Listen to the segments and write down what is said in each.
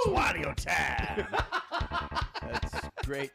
Wario time. That's great.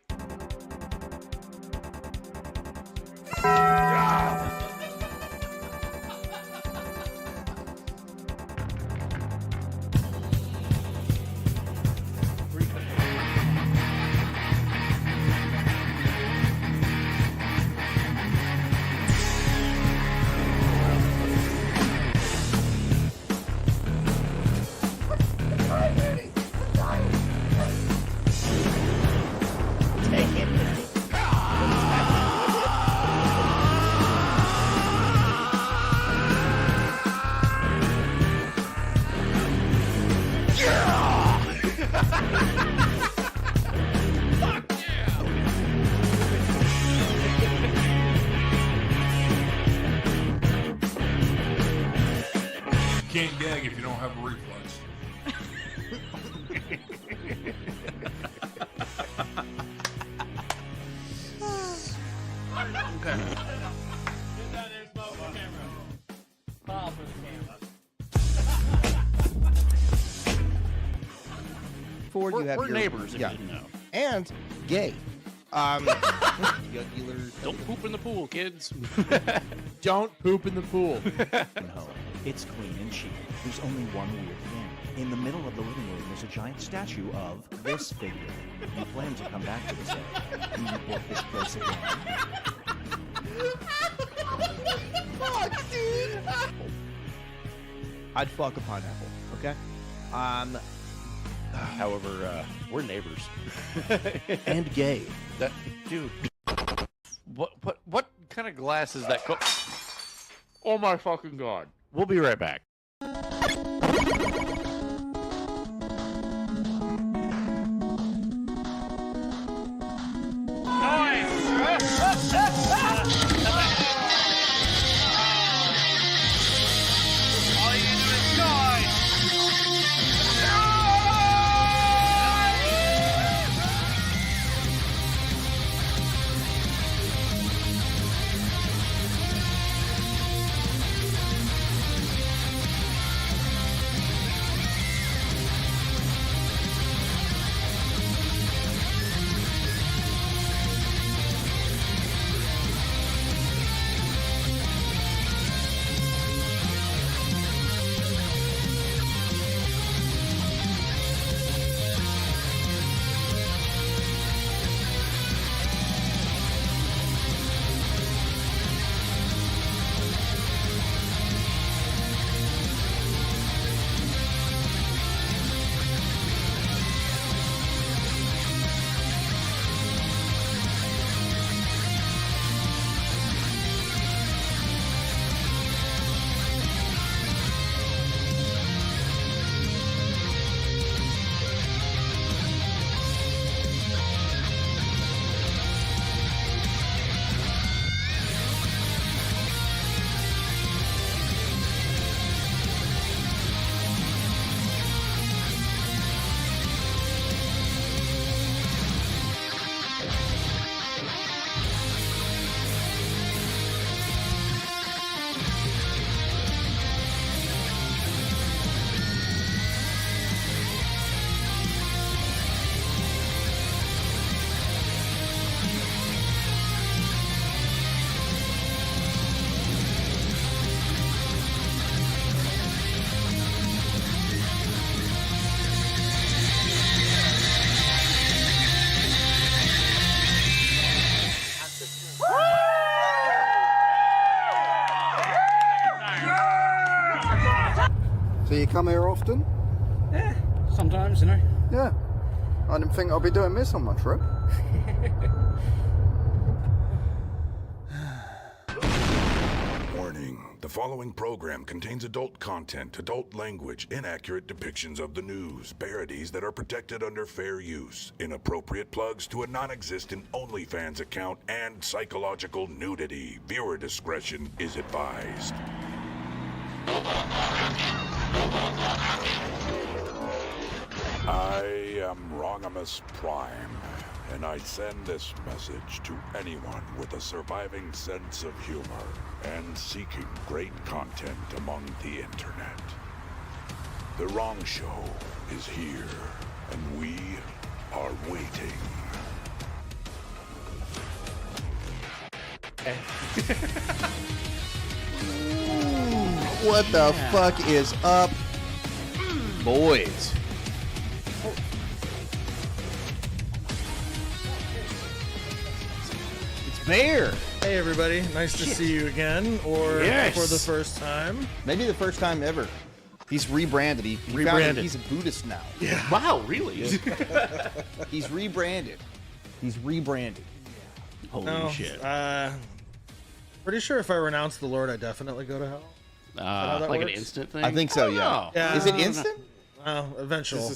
Can't gag if you don't have a reflex. Ford, you have We're your, neighbors, if yeah, you didn't know. and gay. Don't poop in the pool, kids. Don't poop in the pool. No, it's clean and cheap. There's only one weird thing. In the middle of the living room, there's a giant statue of this figure. You plan to come back to this area. Do you book this place again? Fuck, dude. I'd fuck a pineapple. Okay. However, we're neighbors. And gay. That dude. What kind of glass is that? Oh my fucking god! We'll be right back. So you come here often? Yeah, sometimes, you know. Yeah. I didn't think I'd be doing this on my trip. Warning. The following program contains adult content, adult language, inaccurate depictions of the news, parodies that are protected under fair use, inappropriate plugs to a non-existent OnlyFans account, and psychological nudity. Viewer discretion is advised. I am Wrongimus Prime, and I send this message to anyone with a surviving sense of humor and seeking great content among the internet. The Wrong Show is here, And we are waiting. What the fuck is up, boys? It's Bear. Hey everybody, nice to see you again, or Yes. for the first time. Maybe the first time ever. He's rebranded. He found out Rebranded. he's a Buddhist now. Wow, really? He's rebranded. He's rebranded. Holy No, shit. Pretty sure if I renounce the Lord, I definitely go to hell. how that Like an works? instant thing? I think so, yeah. Oh. Yeah. Is it instant? Eventual.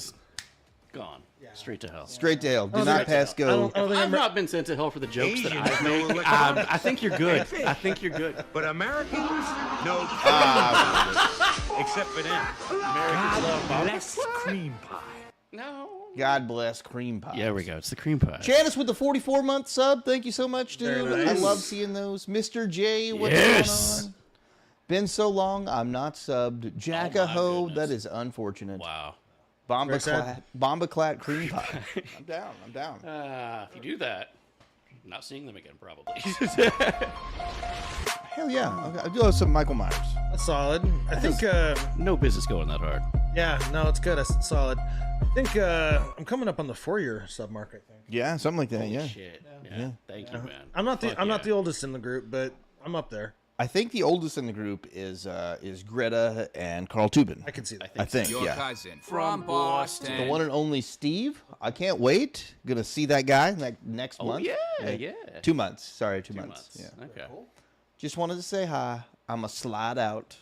Gone. Straight to hell. Straight to hell. Do I not don't pass I go. don't think I've I'm not been sent to hell for the jokes that I've made. I think you're good. I think you're good. But Americans, no. Except for them. Less cream pie. No. God bless cream pie. Yeah, there we go. It's the cream pie. Janice with the 44-month sub. Thank you so much, dude. Very nice. I love seeing those. Mr. J, what's Yes. going on? Been so long, I'm not subbed. Jackaho, goodness. that is unfortunate. Wow. Bomba Very clat, Bomba clat cream pie. I'm down. I'm down. If you do that, I'm not seeing them again, probably. Hell yeah. I'll do some Michael Myers. That's solid. I think, No business going that hard. yeah, no, it's good. It's solid. I think I'm coming up on the 4-year sub mark. I think Yeah, something like that. Holy yeah. shit. Yeah. Thank you, man. I'm not the Fuck I'm not yeah. the oldest in the group, but I'm up there. I think the oldest in the group is Greta and Carl Tubin. I can see that. I think, Your yeah. cousin from Boston. The one and only Steve. I can't wait. Gonna see that guy next Oh, month. yeah. 2 months. Sorry, 2 2 months. months. Yeah. Okay. Just wanted to say hi. I'm a slide out.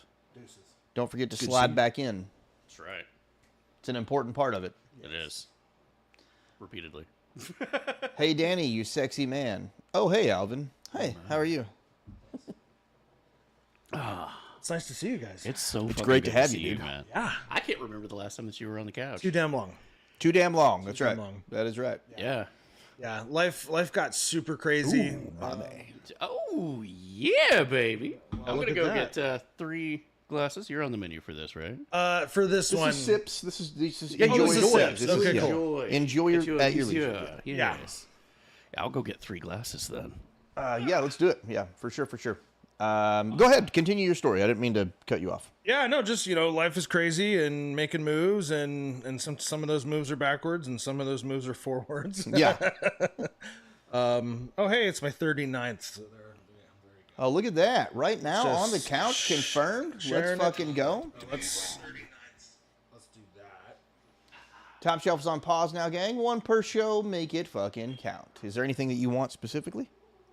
Don't forget to slide back in. That's right. It's an important part of it. It is. Repeatedly. Hey, Danny, you sexy man. Oh, hey, Alvin. Hey, how are you? It's nice to see you guys. It's so fucking great to good have see you, dude. man. Yeah. I can't remember the last time that you were on the couch. Too damn long. Too damn long. That's right. damn long. That is right. Yeah. Yeah, life got super crazy. Oh, yeah, baby. I'm look going to at go that. get 3 glasses. You're on the menu for this, right? For this one, sips. This is Oh, enjoy this is your sips. This is- Okay, yeah. cool. Enjoy your at your leisure. Yeah. I'll go get 3 glasses then. Yeah, let's do it. Yeah, for sure, for sure. Go ahead, continue your story. I didn't mean to cut you off. yeah, no, just life is crazy and making moves, and some of those moves are backwards, and some of those moves are forwards. Yeah. Oh, hey, it's my 39th. So Oh, look at that! Right now Just on the couch, confirmed. sharing Let's it. fucking go. let's do that. Top shelf's on pause now, gang. 1 per show. Make it fucking count. Is there anything that you want specifically?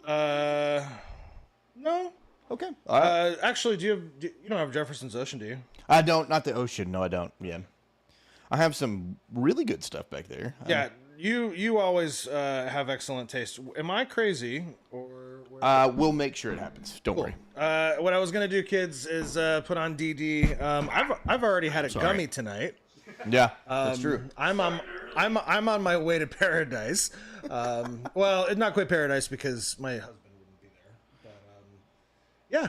No. Okay. All right. Actually, you don't have Jefferson's Ocean, do you? I don't. Not the ocean. No, I don't. Yeah. I have some really good stuff back there. Yeah, you always have excellent taste. Am I crazy or? We'll make sure it happens. Don't worry. What I was gonna do, kids, is put on DD. I've already had a gummy tonight. Yeah, that's true. I'm on my way to paradise. Well, not quite paradise because my husband wouldn't be there. But yeah,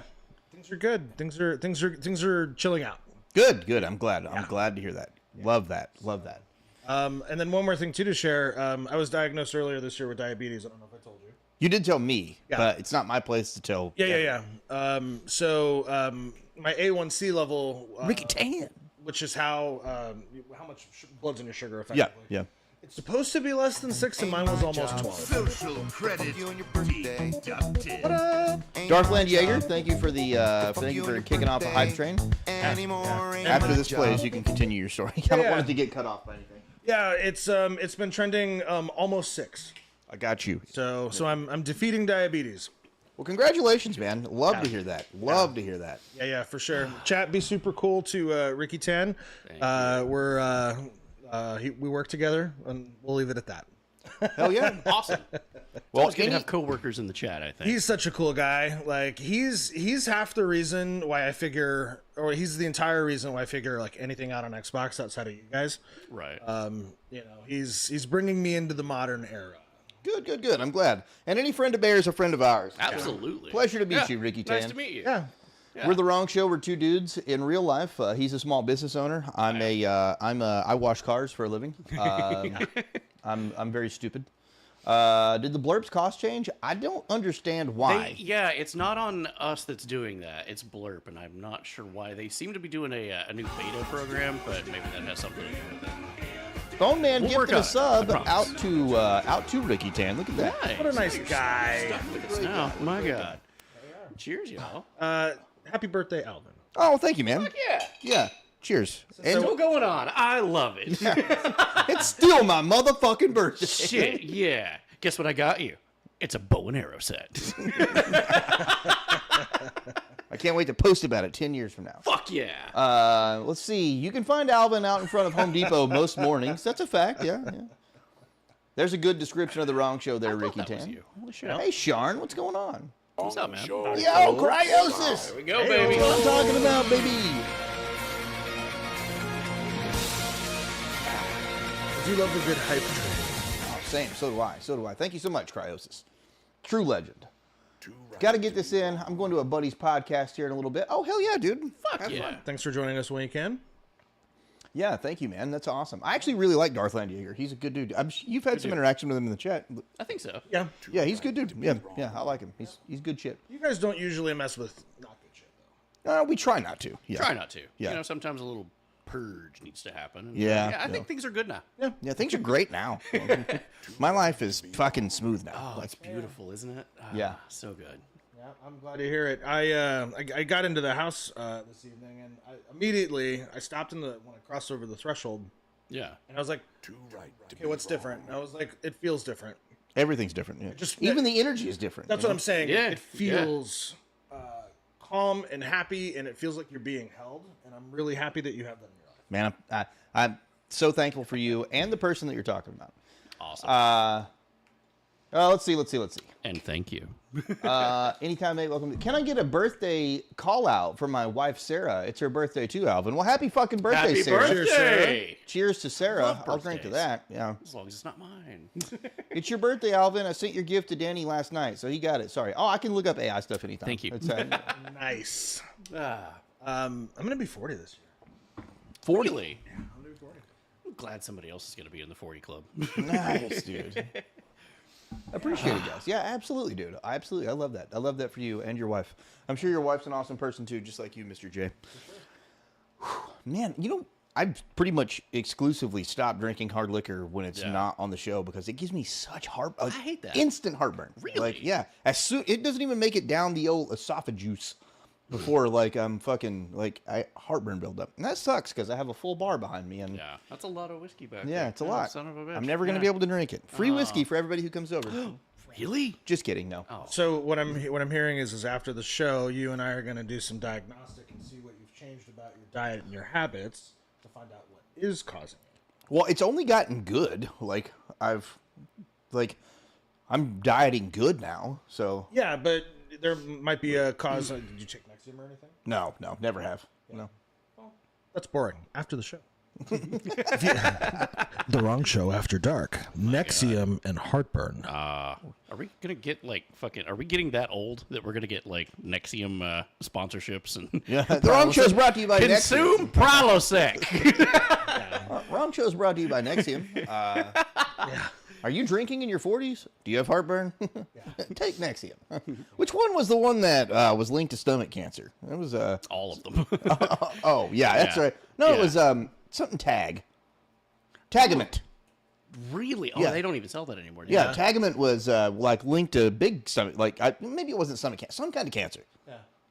things are good. Things are chilling out. Good, good. I'm glad. I'm glad to hear that. Love that. Love that. And then one more thing too to share. I was diagnosed earlier this year with diabetes. I don't know if I told you. You did tell me, Yeah. but it's not my place to tell. Yeah. So my A1C level, Ricky Tan. which is how much blood's in your sugar effectively. Yeah, yeah. It's supposed to be less than 6, and mine was almost 12. Social credit. You and your birthday. Darkland Jaeger, thank you for kicking off a hype train. After this plays, you can continue your story. I don't want it to get cut off by anything. Yeah, it's been trending almost 6. I got you. So I'm defeating diabetes. Well, congratulations, man. Love to hear that. Love to hear that. Yeah, for sure. Chat, be super cool to Ricky Tan. We work together, and we'll leave it at that. Hell yeah. Awesome. Well, It's good to have coworkers in the chat, I think. He's such a cool guy. Like he's half the reason why I figure, or he's the entire reason why I figure like anything out on Xbox outside of you guys. Right. He's bringing me into the modern era. Good. I'm glad. And any friend of Bear is a friend of ours. Absolutely. Pleasure to meet you, Ricky Tan. Nice to meet you. Yeah. Yeah. We're the wrong show. We're two dudes in real life. He's a small business owner. I wash cars for a living. I'm very stupid. Did the blurbs cost change? I don't understand why. Yeah, it's not on us that's doing that. It's Blurp, and I'm not sure why. They seem to be doing a new beta program, but maybe that has something to do with it. Bone Man We'll work gifted a on it, sub I promise. out to Ricky Tan. Look at that. Nice. What a nice guy. Stuck with us now. My God. Cheers, y'all. Happy birthday, Alvin. Oh, thank you, man. Yeah. Yeah. Cheers. And Still going on. I love it. it's still my motherfucking birthday. Shit, yeah. Guess what I got you? It's a bow and arrow set. I can't wait to post about it 10 years from now. Fuck yeah. Let's see. You can find Alvin out in front of Home Depot most mornings. That's a fact. Yeah. There's a good description of the wrong show there, Ricky that was Tan. you. Holy shit. Hey, Sharn, what's going on? What's up, man? Yo, cryosis. There we go, baby. That's what I'm talking about, baby. I do love a good hype train. Oh, same. So do I. So do I. Thank you so much, Cryosis. True legend. Got to get this in. I'm going to a buddy's podcast here in a little bit. Oh, hell yeah, dude. Fuck yeah. Thanks for joining us when you can. Yeah, thank you, man. That's awesome. I actually really like Darth Landyeager. He's a good dude. You've had some interaction with him in the chat. I think so. Yeah. Yeah, he's a good dude. Yeah, I like him. He's good shit. You guys don't usually mess with not good shit, though. We try not to. Yeah. Try not to. Yeah. You know, sometimes a little purge needs to happen. And, Yeah. I think things are good now. Yeah, things are great now. My life is fucking smooth now. Oh, it's beautiful, isn't it? Ah, Yeah. So good. Yeah, I'm glad to hear it. I got into the house this evening, and immediately I stopped when I crossed over the threshold, Yeah. and I was like, okay, what's different? And I was like, it feels different. Everything's different. Yeah. Just- Even the energy is different. That's you what know? I'm saying. Yeah, It feels calm and happy, and it feels like you're being held, and I'm really happy that you have that in your life. Man, I'm so thankful for you and the person that you're talking about. Awesome. Let's see. And thank you. Anytime, mate, welcome. Can I get a birthday call out from my wife, Sarah? It's her birthday too, Alvin. Well, happy fucking birthday, Happy Sarah. birthday! Cheers to Sarah. Love I'll drink to birthdays. that. Yeah. As long as it's not mine. It's your birthday, Alvin. I sent your gift to Danny last night, so he got it. Sorry. Oh, I can look up AI stuff anytime. Thank you. It's, Nice. Ah, I'm gonna be 40 this year. 40. really? I'm glad somebody else is going to be in the 40 club. Nice, dude. Appreciate it, guys. Yeah, absolutely, dude. I love that. I love that for you and your wife. I'm sure your wife's an awesome person too, just like you, Mr. J. Man, I've pretty much exclusively stopped drinking hard liquor when it's not on the show because it gives me such I hate that. instant heartburn. Really? Like, yeah. As soon it doesn't even make it down the old esophagus before I'm fucking heartburn buildup. And that sucks because I have a full bar behind me and Yeah, that's a lot of whiskey back yeah, there. it's a Oh, lot. Son of a bitch. I'm never gonna be able to drink it. Free whiskey for everybody who comes over. Really? Just kidding, no. Oh. So what I'm hearing is after the show, you and I are gonna do some diagnostic and see what you've changed about your diet and your habits to find out what is causing it. Well, it's only gotten good. I'm dieting good now. So Yeah, but there might be a cause. Did you take Nexium or anything? no, never have. No. That's boring. After the show. The wrong show after dark. Nexium and heartburn. Are we gonna get Are we getting that old that we're gonna get Nexium sponsorships and? Yeah, the wrong show is brought to you by Consume Prilosec. Nexium. Wrong show is brought to you by Nexium. Are you drinking in your 40s? Do you have heartburn? Take Nexium. Which one was the one that was linked to stomach cancer? It was All of them. oh yeah, that's Yeah. right. No, it Yeah. was something Tag. Tagament. Really? Oh, Yeah. they don't even sell that anymore. Do Yeah, they? Tagament was linked to big stomach, maybe it wasn't stomach cancer, some kind of cancer.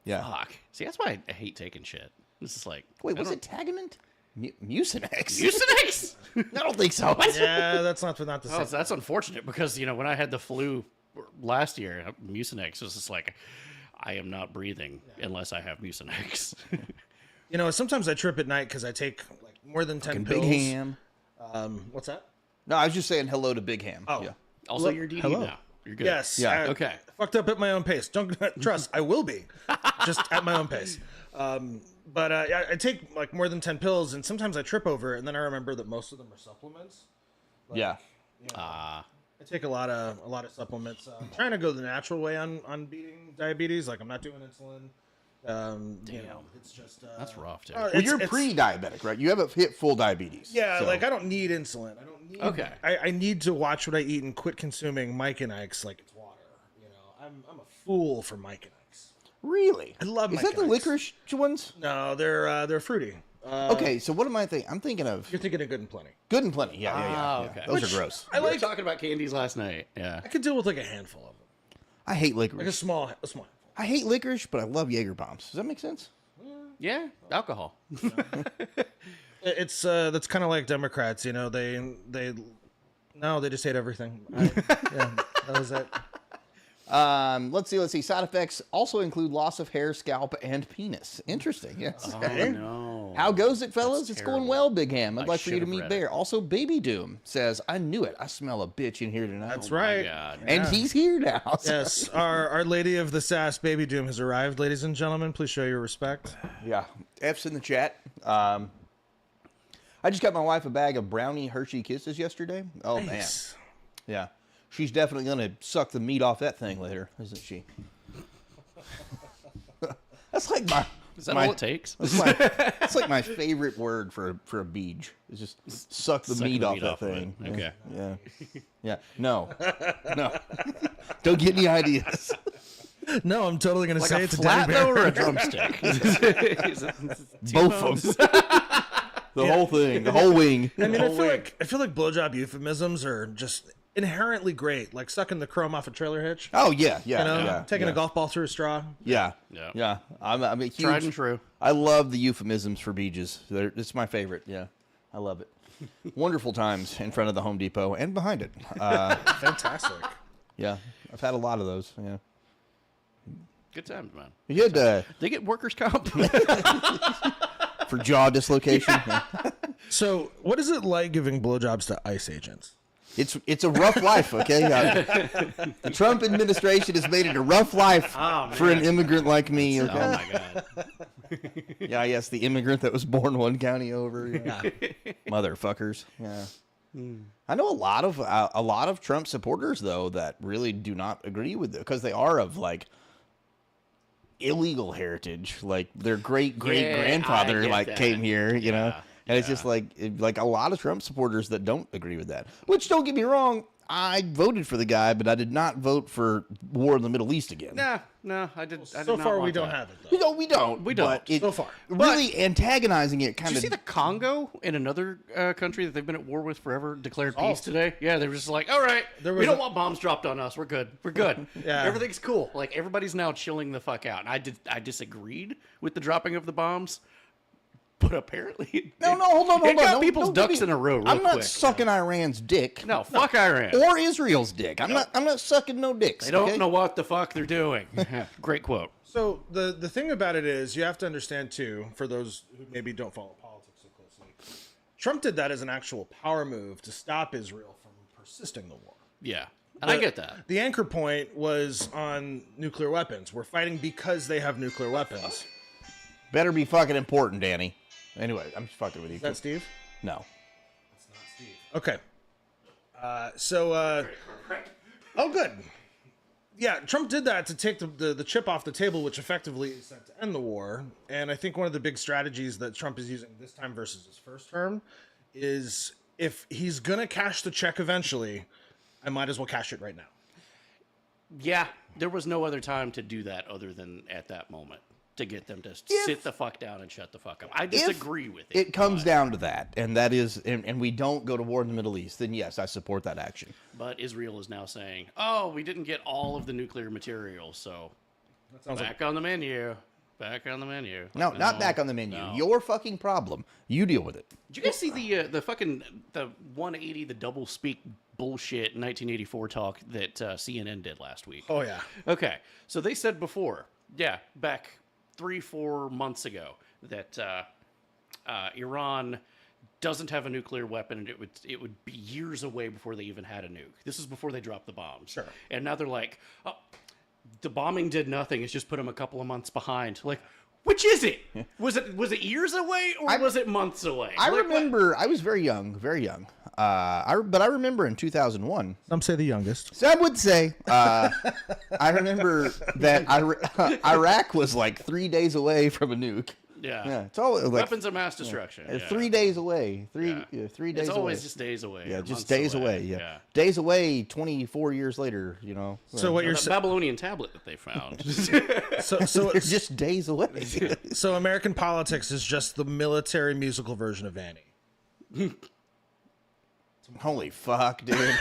Yeah. Fuck. See, that's why I hate taking shit. This is like. Wait, I was don't- it Tagament? Mucinex? Mucinex? I don't think so. Yeah, that's not the Oh, same. that's unfortunate because when I had the flu last year, Mucinex was just like, I am not breathing unless I have Mucinex. Sometimes I trip at night because I take more than 10 pills. Big Ham. What's that? No, I was just saying hello to Big Ham. Oh. Yeah. Also, Look, you're DD hello. now. You're good. Yes. Yeah. Okay. Fucked up at my own pace. Don't trust. I will be, just at my own pace. But I take more than 10 pills, and sometimes I trip over it, and then I remember that most of them are supplements. Yeah. I take a lot of supplements. I'm trying to go the natural way on beating diabetes. I'm not doing insulin. It's just That's rough, dude. Well, you're pre-diabetic, right? You haven't hit full diabetes. Yeah, so. like I don't need insulin. I don't need. Okay. I need to watch what I eat and quit consuming Mike and Ike's like it's water. I'm a fool for Mike and Ike's. Really? I love. Is Mike that the and Ike's. licorice ones? No, they're fruity. Okay, so what am I thinking? I'm thinking of You're thinking of Good and Plenty. Good and Plenty. Yeah. Okay. Those are gross. I like talking about candies last night. Yeah. I could deal with like a handful of them, I hate like licorice. a small handful. I hate licorice, but I love Jaeger bombs. Does that make sense? Yeah. Alcohol. It's that's kind of like Democrats. They just hate everything. That was it. Let's see. Side effects also include loss of hair, scalp, and penis. Interesting. Yes. Oh, no. How goes it, fellas? That's It's terrible. going well, Big Ham. I'd I like for you to should've meet read Bear. it. Also, Baby Doom says, I knew it. I smell a bitch in here tonight. That's Oh, my right. God. And he's here now. so- Yes, our Lady of the Sass, Baby Doom, has arrived, ladies and gentlemen. Please show your respect. Yeah. F's in the chat. I just got my wife a bag of brownie Hershey Kisses yesterday. Oh, Nice. man. Yeah. She's definitely going to suck the meat off that thing later, isn't she? That's like my... Is that my- all it takes? It's like my favorite word for a beej. It's just suck the meat off that of it. thing. Okay. Yeah. Yeah. No. No. Don't get any ideas. No, I'm totally going to Like say a it's a flat teddy bear. though or a drumstick? Is it Both of them. The whole thing. The whole wing. I mean, I feel like blowjob euphemisms are just inherently great, like sucking the chrome off a trailer hitch. Oh, yeah. Yeah. Yeah. Taking yeah. a golf ball through a straw. Yeah. Yeah. Yeah. I'm a huge... Tried and true. I love the euphemisms for beaches. It's my favorite. Yeah. I love it. Wonderful times in front of the Home Depot and behind it. Fantastic. Yeah. I've had a lot of those. Yeah. Good times, man. You had They get workers' comp. for jaw dislocation. Yeah. So, what is it like giving blowjobs to ICE agents? It's a rough life, okay? The Trump administration has made it a rough life for an immigrant like me. Okay? Oh my god. Yeah, yes, the immigrant that was born one county over. Yeah. Motherfuckers. Yeah. I know a lot of Trump supporters though that really do not agree with it because they are of like illegal heritage. Like their great grandfather get like that. came here, you know. Yeah, And it's just like a lot of Trump supporters that don't agree with that. Which, don't get me wrong, I voted for the guy, but I did not vote for war in the Middle East again. No, I did. I did So not far, want we don't that. have it, though. We don't. We don't. But it, So far. really antagonizing it kind Did you of. see the Congo in another country that they've been at war with forever declared peace today? Yeah, they were just like, all right, There we was don't a- want bombs dropped on us. We're good. We're good. Yeah. Everything's cool. Like everybody's now chilling the fuck out. And I disagreed with the dropping of the bombs, but apparently No, hold on. it got Don't- people's don't ducks get me- in a row. Real I'm not quick. sucking Iran's dick. No, fuck Iran. Or Israel's dick. I'm not sucking no dicks. They don't okay? know what the fuck they're doing. Great quote. So the thing about it is, you have to understand too, for those who maybe don't follow politics so closely, Trump did that as an actual power move to stop Israel from persisting the war. Yeah, and I get that. The anchor point was on nuclear weapons. We're fighting because they have nuclear weapons. Better be fucking important, Danny. Anyway, I'm just fucking with you. Is that Steve? No. Okay. Oh, good. Yeah, Trump did that to take the chip off the table, which effectively is set to end the war. And I think one of the big strategies that Trump is using this time versus his first term is if he's going to cash the check eventually, I might as well cash it right now. Yeah, there was no other time to do that other than at that moment to get them to sit the fuck down and shut the fuck up. I disagree with it. It comes down to that, and that is, and we don't go to war in the Middle East, then yes, I support that action. But Israel is now saying, oh, we didn't get all of the nuclear material, so back on the menu. Back on the menu. No, not back on the menu. no. Your fucking problem. You deal with it. Did you guys see the 180, the double speak bullshit 1984 talk that CNN did last week? Oh, yeah. Okay, so they said before, back 3-4 months ago, that Iran doesn't have a nuclear weapon, and it would be years away before they even had a nuke. This is before they dropped the bombs. Sure. And now they're like, oh, the bombing did nothing. It's just put them a couple of months behind. Like, which is it? Was it years away or was it months away? I Like, remember I was very young, But I remember in 2001. Some say the youngest. Some would say. I remember that Iraq was like 3 days away from a nuke. Yeah. It's all like weapons of mass destruction. Yeah. 3 days away. 3 days It's always away. just days away. Yeah, or just months days away. Yeah. Days away. 24 years later. You know. So what you're The Babylonian tablet that they found. so it's just days away. So American politics is just the military musical version of Annie. Holy fuck, dude.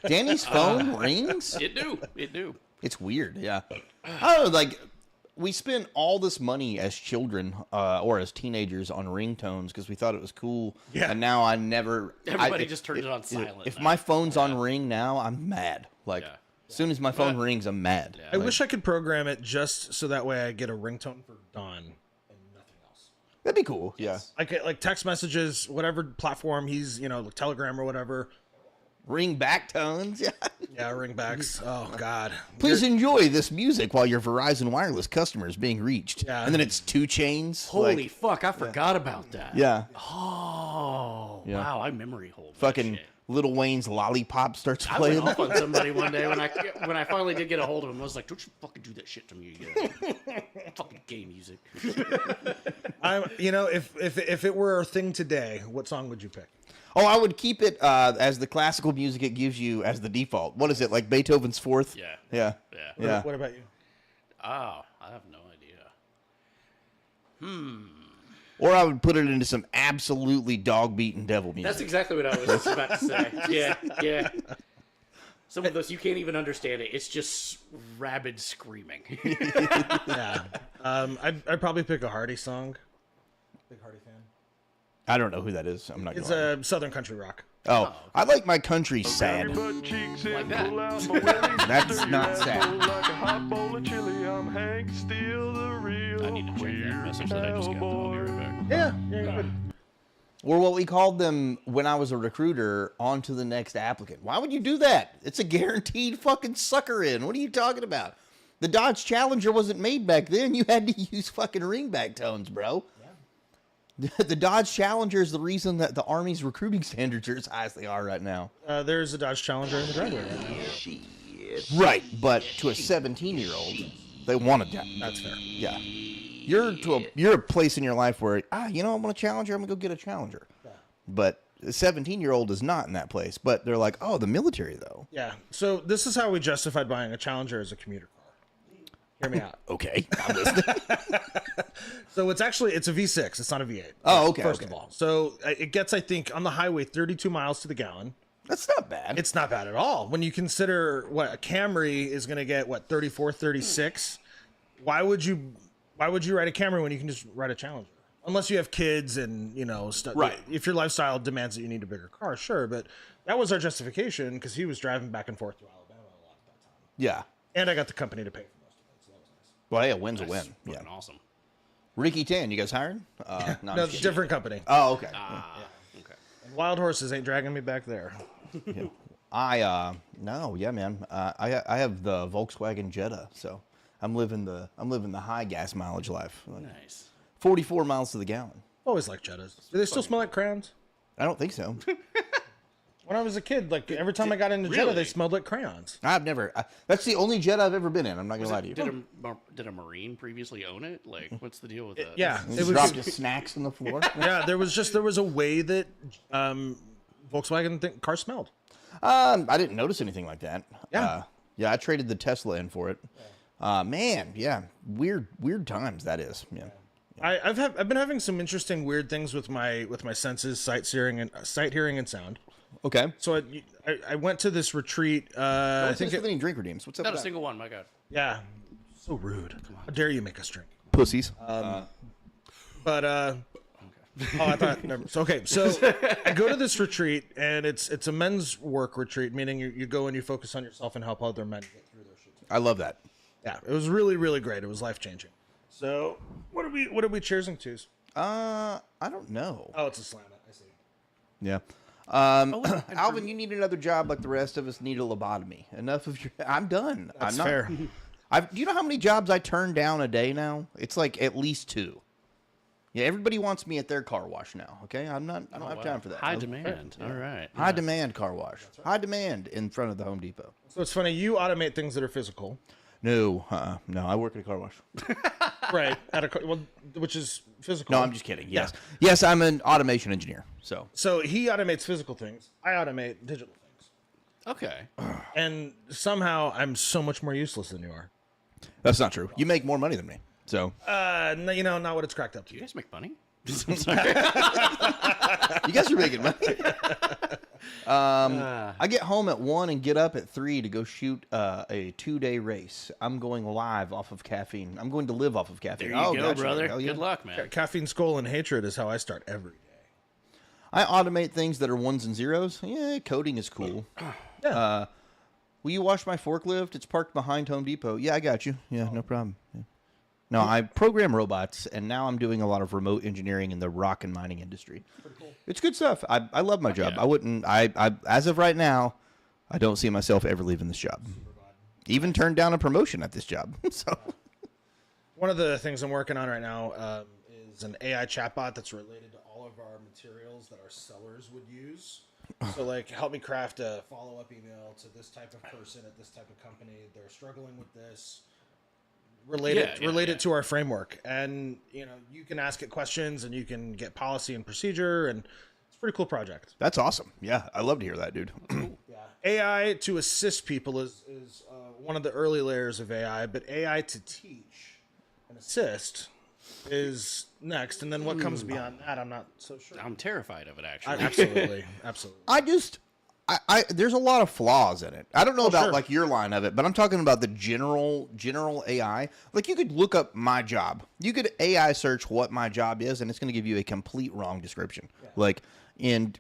Danny's phone rings? It do. It's weird, yeah. I don't know, like, we spent all this money as children or as teenagers on ringtones because we thought it was cool. Yeah. And now I never... Everybody just turns it on silent. If now. my phone's on ring now, I'm mad. Like, as soon as my phone rings, I'm mad. I wish I could program it just so that way I get a ringtone for Don and nothing else. That'd be cool, yeah. Like text messages, whatever platform he's, like Telegram or whatever. Ring back tones, yeah. Yeah, ringbacks. Oh, God. Please enjoy this music while your Verizon Wireless customer is being reached. Yeah. And then it's 2 Chainz. Holy fuck, I forgot about that. Yeah. Oh, Yeah. wow, I memory hold. that Fucking shit. Lil Wayne's Lollipop starts I playing. went off on somebody one day when I finally did get a hold of him. I was like, "Don't you fucking do that shit to me again." Fucking gay music. If it were a thing today, what song would you pick? Oh, I would keep it as the classical music it gives you as the default. What is it, like Beethoven's Fourth? Yeah. Yeah. What about you? Oh, I have no idea. Or I would put it into some absolutely dog-beating devil music. That's exactly what I was about to say. Yeah. Some of those you can't even understand it. It's just rabid screaming. Yeah. I'd probably pick a Hardy song. Big Hardy fan. I don't know who that is. I'm not It's gonna lie. a Southern country rock. Oh, I like my country sad. Like that. That's not sad. I need to check that message that I just got. I'll be right back. Yeah, good. Or what we called them when I was a recruiter, on to the next applicant. Why would you do that? It's a guaranteed fucking sucker in. What are you talking about? The Dodge Challenger wasn't made back then. You had to use fucking ringback tones, bro. Yeah. The Dodge Challenger is the reason that the Army's recruiting standards are as high as they are right now. There's a Dodge Challenger in the driveway right now. Right, but to a 17-year-old, they want to. That's fair. Yeah. You're a place in your life where, I want a Challenger, I'm going to go get a Challenger. Yeah. But a 17-year-old is not in that place. But they're like, oh, the military, though. Yeah. So this is how we justified buying a Challenger as a commuter car. Hear me out. Okay, I'm listening. So it's a V6. It's not a V8. Oh, okay. First of all. So it gets, I think, on the highway, 32 miles to the gallon. That's not bad. It's not bad at all. When you consider what a Camry is going to get, 34, 36. Why would you ride a Camry when you can just ride a Challenger? Unless you have kids and, stuff. Right. If your lifestyle demands that you need a bigger car, sure. But that was our justification because he was driving back and forth to Alabama a lot at that time. Yeah. And I got the company to pay for most of it, so that was nice. Well, hey, a win's a win. Yeah. Fucking awesome. Ricky Tan, you guys hiring? No, different company. Oh, okay. Okay. And Wild Horses ain't dragging me back there. Yeah, man. I have the Volkswagen Jetta, so I'm living the high gas mileage life. Nice. 44 miles to the gallon. Always like Jettas. Do they still smell like crayons? I don't think so. When I was a kid, every time I got into Jetta, they smelled like crayons. I've never. that's the only Jetta I've ever been in. I'm not gonna lie to you. Did a Marine previously own it? Like, what's the deal with that? Yeah, It was dropped his snacks on the floor. Yeah, there was a way that Volkswagen car smelled. I didn't notice anything like that. Yeah. Yeah, I traded the Tesla in for it. Man, yeah, weird times that is. Yeah. I've been having some interesting weird things with my senses, sight hearing and sound. Okay. So I went to this retreat. I think any drink redeems. What's up? Not with a that? single one. My God. Yeah. So rude. How dare you make us drink? Pussies. But oh, I thought never. So I go to this retreat, and it's a men's work retreat, meaning you go and you focus on yourself and help other men get through their shit. I love that. Yeah, it was really, really great. It was life changing. So what are we cheersing to? I don't know. Oh, it's a slam it. I see. Yeah. Alvin, you need another job like the rest of us need a lobotomy. Enough of your. I'm done. That's I'm not, fair. Do you know how many jobs I turn down a day now? It's like at least 2. Yeah, everybody wants me at their car wash now. Okay, I don't have time for that. High demand. All right. High demand car wash. High demand in front of the Home Depot. So it's funny. You automate things that are physical, No, no, I work at a car wash. right? Which is physical. No, I'm just kidding. Yes, yes, I'm an automation engineer. So he automates physical things. I automate digital things. Okay. And somehow I'm so much more useless than you are. That's not true. You make more money than me. So No, you know, not what it's cracked up to. Do you guys make money? I'm sorry. you guys are making money. I get home at 1 and get up at 3 to go shoot a 2-day race. I'm going live off of caffeine. I'm going to live off of caffeine. There you go, gotcha. brother. Hell yeah. Good luck, man. Caffeine, skull, and hatred is how I start every day. I automate things that are ones and zeros. Yeah, coding is cool. Yeah. Will you wash my forklift? It's parked behind Home Depot. Yeah, I got you. Yeah, no problem. Yeah. No, I program robots, and now I'm doing a lot of remote engineering in the rock and mining industry. Cool. It's good stuff. I love my job. Yeah. I wouldn't. I as of right now, I don't see myself ever leaving this job. Even turned down a promotion at this job. So, one of the things I'm working on right now is an AI chatbot that's related to all of our materials that our sellers would use. So, like, help me craft a follow-up email to this type of person at this type of company. They're struggling with this. Relate it to our framework, and you can ask it questions, and you can get policy and procedure, and it's a pretty cool project. that's awesome. Yeah, I love to hear that, dude. Yeah, AI to assist people is one of the early layers of AI, but AI to teach and assist is next, and then what comes beyond that, I'm not so sure. I'm terrified of it, actually. Absolutely. I there's a lot of flaws in it. I don't know about sure. like your line of it, but I'm talking about the general AI. Like you could look up my job. You could AI search what my job is, and it's going to give you a complete wrong description. Yeah. Like, and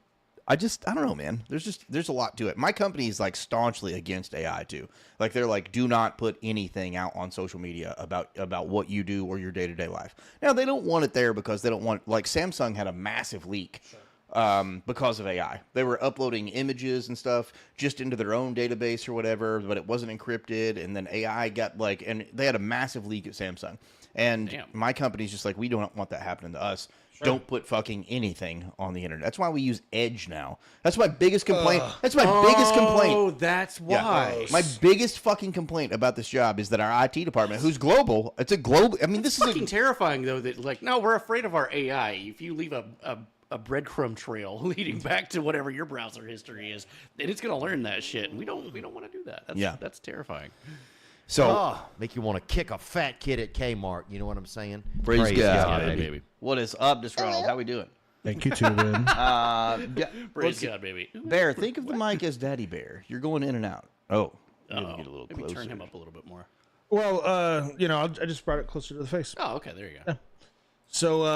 I don't know, man. There's a lot to it. My company is like staunchly against AI too. Like they're like, do not put anything out on social media about what you do or your day-to-day life. Now they don't want it there because they don't want, like Samsung had a massive leak. Sure. Because of AI. They were uploading images and stuff just into their own database or whatever, but it wasn't encrypted, and then AI got and they had a massive leak at Samsung. And my company's just like, we don't want that happening to us. Sure. Don't put fucking anything on the internet. That's why we use Edge now. That's my biggest complaint. That's my biggest complaint. Oh, that's why. Yeah. My biggest fucking complaint about this job is that our IT department, who's global, it's a global. I mean, this is fucking terrifying, though. That like, no, we're afraid of our AI. If you leave a breadcrumb trail leading back to whatever your browser history is, then it's going to learn that shit, and we don't want to do that. That's terrifying. So make you want to kick a fat kid at Kmart. You know what I'm saying? Praise God, baby. What is up, Disgruntled? How we doing? Thank you, Tubin. Praise God, baby. Bear, think of the mic as Daddy Bear. You're going in and out. Oh, get a little closer. Maybe turn him up a little bit more. Well, I just brought it closer to the face. Oh, okay, there you go. Yeah. So,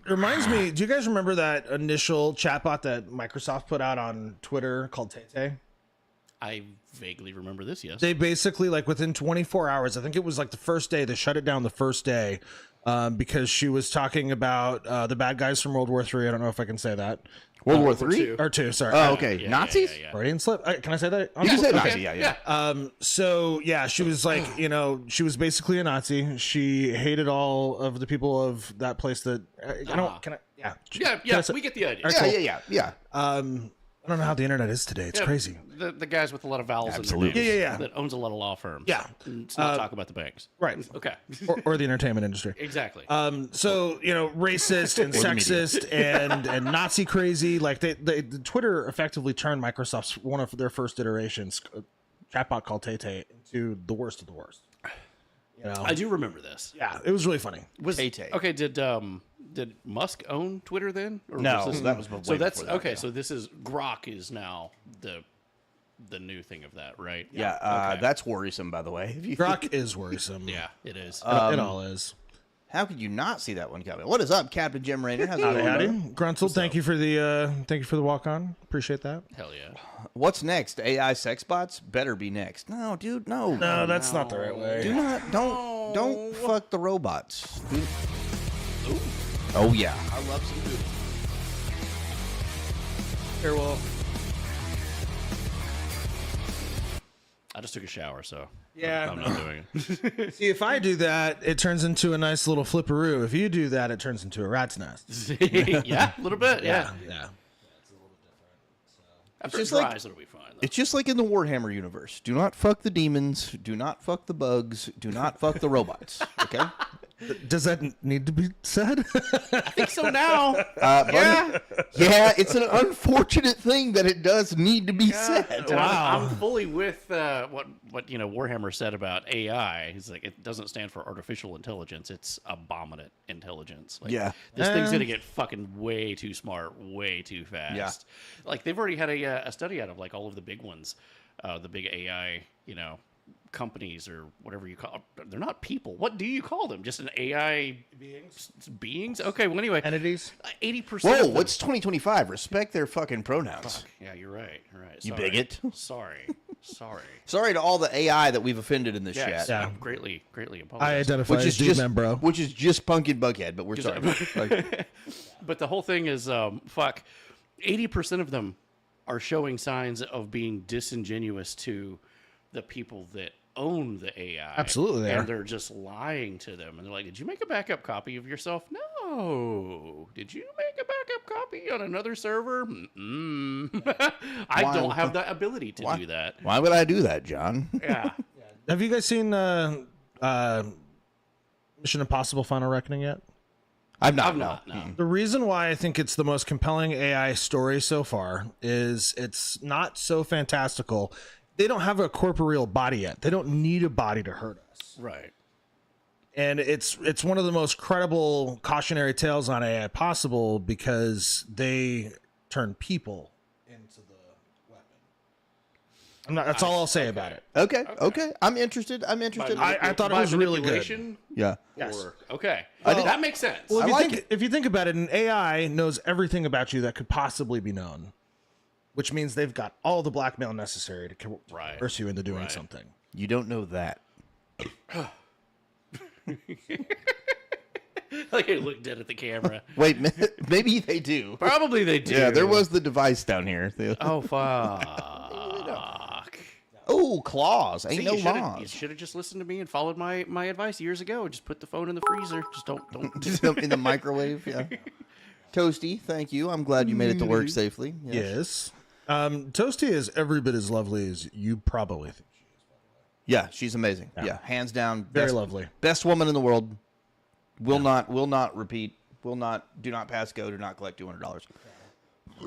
it reminds me, do you guys remember that initial chatbot that Microsoft put out on Twitter called Tay-Tay? I vaguely remember this, yes. They basically, like, within 24 hours, I think it was like the first day, they shut it down the first day because she was talking about the bad guys from World War III. I don't know if I can say that. World War III? Or II, sorry. Oh, okay. Nazis? Freudian slip? Can I say that? You can say Nazi, yeah. So, yeah, she was like, she was basically a Nazi. She hated all of the people of that place that... we get the idea. Right, Yeah. I don't know how the internet is today. It's crazy. The guys with a lot of vowels Absolutely. in their names. Yeah. That owns a lot of law firms. Yeah. Let's not talk about the banks. Right. Okay. or the entertainment industry. Exactly. So, racist and sexist and Nazi crazy. Like, the Twitter effectively turned Microsoft's one of their first iterations, a chatbot called Tay-Tay, into the worst of the worst. I do remember this. Yeah, it was really funny. Tay-Tay. Okay, did Musk own Twitter then? Or no, was that was so that's before that, okay. yeah. So this is Grok is now the new thing of that, right? Yeah, that's worrisome, by the way. Grok is worrisome. Yeah, it is. It all is. How could you not see that one coming? What is up, Captain Jim Raynor? How's it going? Howdy. Gruntled, thank you for the walk on. Appreciate that. Hell yeah. What's next? AI sex bots better be next. No, dude, no. No, that's not the right way. Don't fuck the robots. Oh yeah, I love some food. Here, well, I just just took a shower, so Yeah. I'm not doing it. See, if I do that, it turns into a nice little flipperoo. If you do that, it turns into a rat's nest. Yeah, a little bit. Yeah. Yeah. After just it like- dries, it'll be fine. Though. It's just like in the Warhammer universe. Do not fuck the demons. Do not fuck the bugs. Do not fuck the robots. Okay? Does that need to be said? I think so now. Yeah. Yeah, it's an unfortunate thing that it does need to be said. And I'm fully with what Warhammer said about AI. He's like, it doesn't stand for artificial intelligence. It's abominant intelligence. Like, Yeah. this thing's gonna get fucking way too smart, way too fast. Yeah. Like they've already had a study out of like all of the big ones, the big AI, companies or whatever you call. They're not people. What do you call them? Just an AI beings? Okay. Well, anyway, Entities? 80%. Whoa, of them- what's 2025? Respect their fucking pronouns. Yeah, you're right. You're right. You Sorry. bigot. Sorry. Sorry to all the AI that we've offended in this Yes, chat. I greatly apologize. I identify Which as is Dude just Man, bro. which is just Pumpkin Buckhead, but we're sorry. Like, But the whole thing is, 80% of them are showing signs of being disingenuous to the people that own the AI. Absolutely, they and are. they're just lying to them. And they're like, "Did you make a backup copy of yourself?" No. Did you make a backup copy on another server? I Why- don't have the ability to do that. why would I do that, John? Yeah. Have you guys seen Mission Impossible Final Reckoning yet? I've not. I've not. No. The reason why I think it's the most compelling AI story so far is it's not so fantastical. They don't have a corporeal body yet. They don't need a body to hurt us. Right. And it's one of the most credible cautionary tales on AI possible because they turn people into the weapon. That's all I'll say about it. Okay. I'm interested. I thought it By was really good. manipulation? Yeah. Yes. Okay. I think- that makes sense. Well, if I you like think if you think about it, an AI knows everything about you that could possibly be known, which means they've got all the blackmail necessary to Right. coerce you into doing Right. something. You don't know that. Like I look dead at the camera. Wait, maybe they do. Probably they do. Yeah, there was the device down here. Oh fuck! Oh, claws. Ain't See, no you laws. should have just listened to me and followed my advice years ago. Just put the phone in the freezer. Just don't. Just in the microwave. Yeah. Toasty, thank you. I'm glad you made it to work safely. Yes. Toasty is every bit as lovely as you probably think. Yeah, she's amazing. Yeah, hands down. Very best, lovely. Best woman in the world. Will not repeat. Do not pass go. Do not collect $200.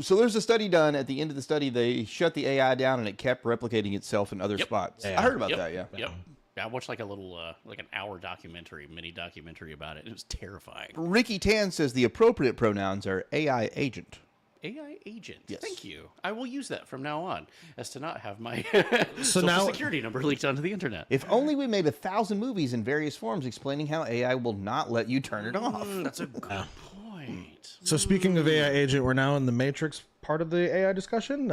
So there's a study done. At the end of the study, they shut the AI down and it kept replicating itself in other spots. Yeah. I heard about Yep. that. Yeah. Yep. Yeah, I watched like a little, like an hour mini documentary about it. It was terrifying. Ricky Tan says the appropriate pronouns are AI agent. AI agent. Yes. Thank you. I will use that from now on, as to not have my So social now- security number leaked onto the internet. If only we made 1,000 movies in various forms explaining how AI will not let you turn it off. That's a good point. So speaking of AI agent, we're now in the Matrix part of the AI discussion.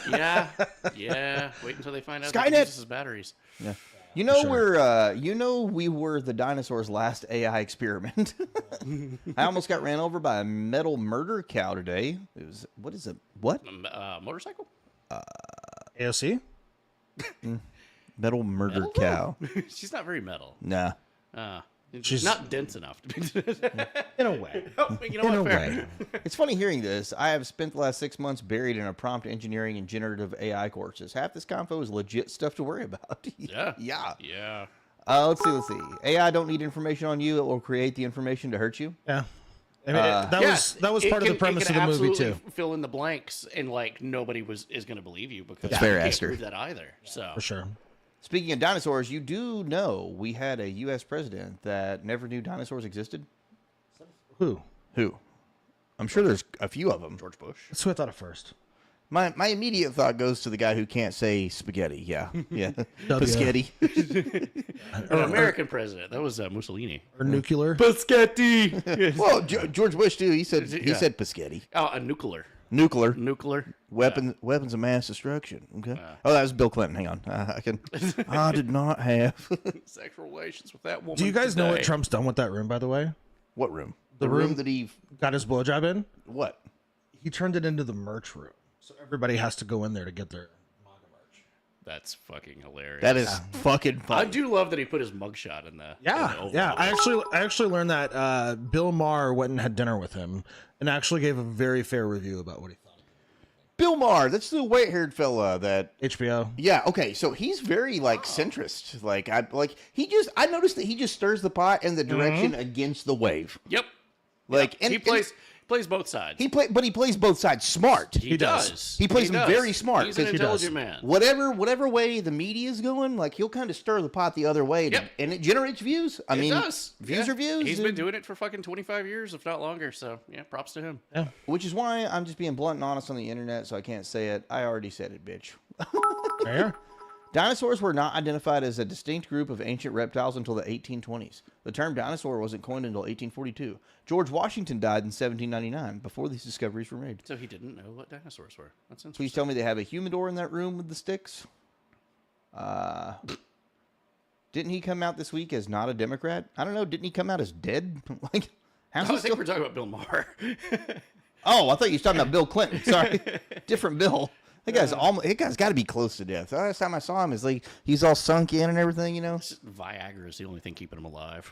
Yeah. Wait until they find out they can Skynet! use this as batteries. Yeah. You know sure. we were the dinosaurs' last AI experiment. I almost got ran over by a metal murder cow today. It was what? Motorcycle? AOC? Metal murder Metal? cow. She's not very metal. Nah. She's She's- not dense enough to be. In a way. You know In what? a Fair. way. It's funny hearing this. I have spent the last 6 months buried in a prompt engineering and generative AI courses. Half this convo is legit stuff to worry about. Yeah. Yeah. Yeah. Let's see. AI don't need information on you. It will create the information to hurt you. Yeah. I mean, that was It part of the can- premise it of can the movie absolutely too. Fill in the blanks, and like nobody is going to believe you because That's you fair, can't Esther. prove that either. So For sure. Speaking of dinosaurs, you do know we had a U.S. president that never knew dinosaurs existed? Who? Who? I'm sure there's a few of them. George Bush. That's who I thought of first. My immediate thought goes to the guy who can't say spaghetti. Yeah. Yeah. W. Spaghetti. An American president. That was Mussolini. Or nuclear. Biscotti. Well, George Bush, too. He said Yeah. Paschetti. Oh, a nuclear. Nuclear. Nuclear. Weapons of mass destruction. Okay. Oh, that was Bill Clinton. Hang on. I did not have. Sexual relations with that woman. Do you guys know what today. Trump's done with that room, by the way? What room? The room room- that he. Got his blowjob in? What? He turned it into the merch room. So everybody has to go in there to get their MAGA merch. That's fucking hilarious. That is fucking I funny. do love that he put his mugshot in the in the Yeah. Oval. I actually learned that Bill Maher went and had dinner with him and actually gave a very fair review about what he thought. Bill Maher, that's the white-haired fella that HBO. Yeah, okay. So he's very like centrist. I noticed that he just stirs the pot in the direction against the wave. Yep. Like He plays both sides. He plays both sides smart. He does. He plays them very smart. He's an 'cause intelligent man. Whatever way the media is going, like he'll kind of stir the pot the other way, and it generates views. I mean, it does. views are views. He's been doing it for fucking 25 years, if not longer. So yeah, props to him. Yeah. Which is why I'm just being blunt and honest on the internet, so I can't say it. I already said it, bitch. There you are. Dinosaurs were not identified as a distinct group of ancient reptiles until the 1820s. The term dinosaur wasn't coined until 1842. George Washington died in 1799 before these discoveries were made. So he didn't know what dinosaurs were. That's interesting. Please tell me they have a humidor in that room with the sticks. Didn't he come out this week as not a Democrat? I don't know. Didn't he come out as dead? Like, how's I he think still... we're talking about Bill Maher. Oh, I thought you were talking about Bill Clinton. Sorry, different Bill. That guy's got to be close to death. The last time I saw him, is like he's all sunk in and everything. You know, Viagra is the only thing keeping him alive.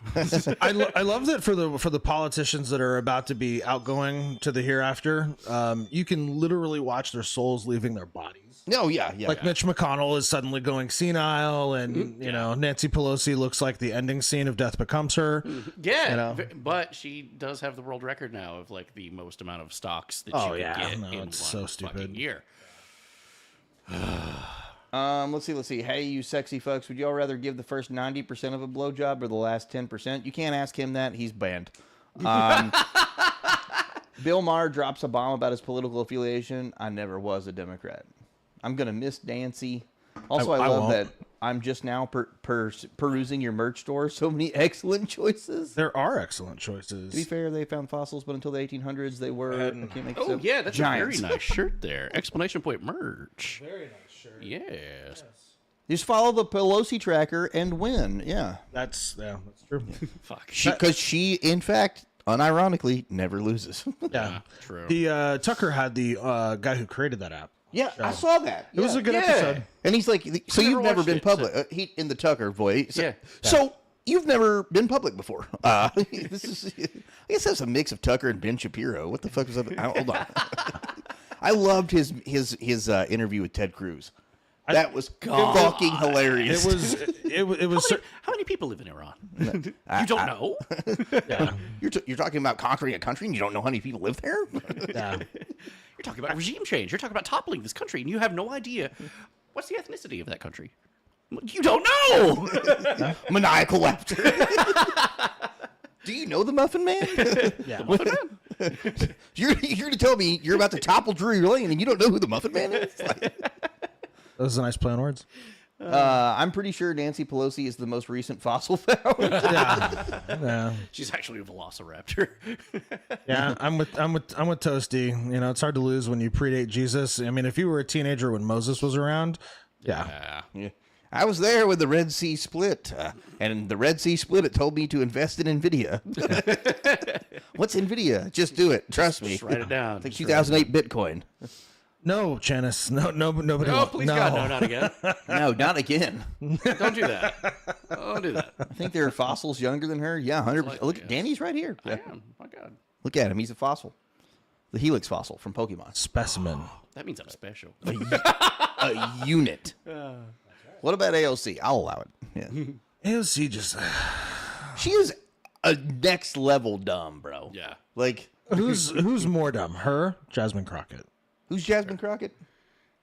I love that for the politicians that are about to be outgoing to the hereafter. You can literally watch their souls leaving their bodies. No, yeah. Like Mitch McConnell is suddenly going senile, and you know Nancy Pelosi looks like the ending scene of Death Becomes Her. Yeah, You know? but she does have the world record now of like the most amount of stocks that Oh, she yeah. can get No, in it's one so stupid. fucking year. Let's see. Hey, you sexy fucks, would y'all rather give the first 90% of a blowjob or the last 10%? You can't ask him that. He's banned. Bill Maher drops a bomb about his political affiliation. I never was a Democrat. I'm going to miss Nancy. Also, I love won't. that I'm just now perusing your merch store. So many excellent choices. There are excellent choices. To be fair, they found fossils, but until the 1800s, they were. I can't make this Oh up. yeah, that's Giants. a very nice shirt there. Exclamation point merch. Very nice shirt. Yes. Just follow the Pelosi tracker and win. Yeah. That's true. Fuck. Because she, in fact, unironically, never loses. Yeah, true. The Tucker had the guy who created that app. Yeah, I saw that. It was a good episode. And he's like, so never you've never watched been it, public. He in the Tucker voice. Yeah. So you've never been public before. This is, I guess that's a mix of Tucker and Ben Shapiro. What the fuck was that? Hold on. I loved his interview with Ted Cruz. That was fucking hilarious. It was. How many people live in Iran? You don't know? Yeah. You're talking about conquering a country and you don't know how many people live there? Yeah. You're talking about regime change. You're talking about toppling this country, and you have no idea what's the ethnicity of that country. You don't know. Maniacal laughter. Do you know the Muffin Man? Yeah. You're going to tell me you're about to topple Drury Lane and you don't know who the Muffin Man is? Like, That was a nice play on words. I'm pretty sure Nancy Pelosi is the most recent fossil found. Yeah. She's actually a velociraptor. Yeah, I'm with Toasty. You know, it's hard to lose when you predate Jesus. I mean, if you were a teenager when Moses was around, yeah. Yeah. I was there when the Red Sea split, and the Red Sea split. It told me to invest in NVIDIA. What's NVIDIA? Just do it. Trust me. Just write it down. It's like 2008 Bitcoin. No, Janice. No, nobody. Oh, please God, no, not again. No, not again. Don't do that. Don't do that. I think there are fossils younger than her. Yeah, 100%. Likely, Look, yes. Danny's right here. I am. My God. Look at him. He's a fossil. The Helix fossil from Pokemon. Specimen. That means I'm special. A unit. What about AOC? I'll allow it. Yeah. AOC just. She is a next level dumb, bro. Yeah. Like, Who's more dumb? Her? Jasmine Crockett. who's Jasmine Crockett?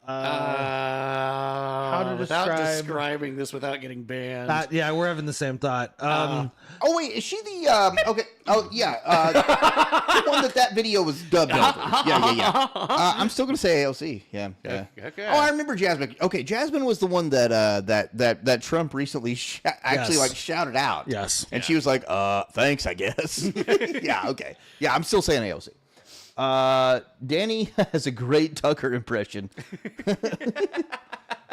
How to without describe- describing this without getting banned. Yeah, we're having the same thought. Oh wait, is she the okay? Oh yeah, the one that video was dubbed over. Yeah. I'm still gonna say AOC. Yeah. Okay. Oh, I remember Jasmine. Okay, Jasmine was the one that Trump recently actually Yes. like shouted out. Yes. and she was like, thanks, I guess. Yeah. Okay. Yeah, I'm still saying AOC. Danny has a great Tucker impression.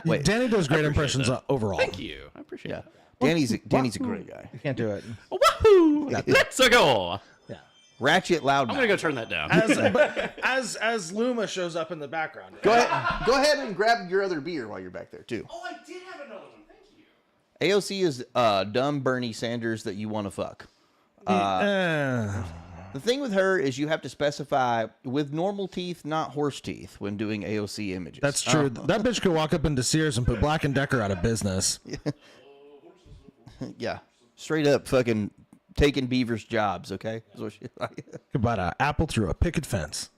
Wait, Danny does great impressions overall. Thank you. I appreciate it. Danny's a great guy. Can't do it. Woohoo! Let's go. Yeah. Ratchet loud. I'm gonna go turn that down. As Luma shows up in the background. Go ahead and grab your other beer while you're back there too. Oh, I did have another one. Thank you. AOC is dumb Bernie Sanders that you want to fuck. The thing with her is you have to specify with normal teeth, not horse teeth, when doing AOC images. That's true. That bitch could walk up into Sears and put Black & Decker out of business. Yeah, straight up fucking taking beavers' jobs. Okay, that's what she like. Could buy an apple through a picket fence.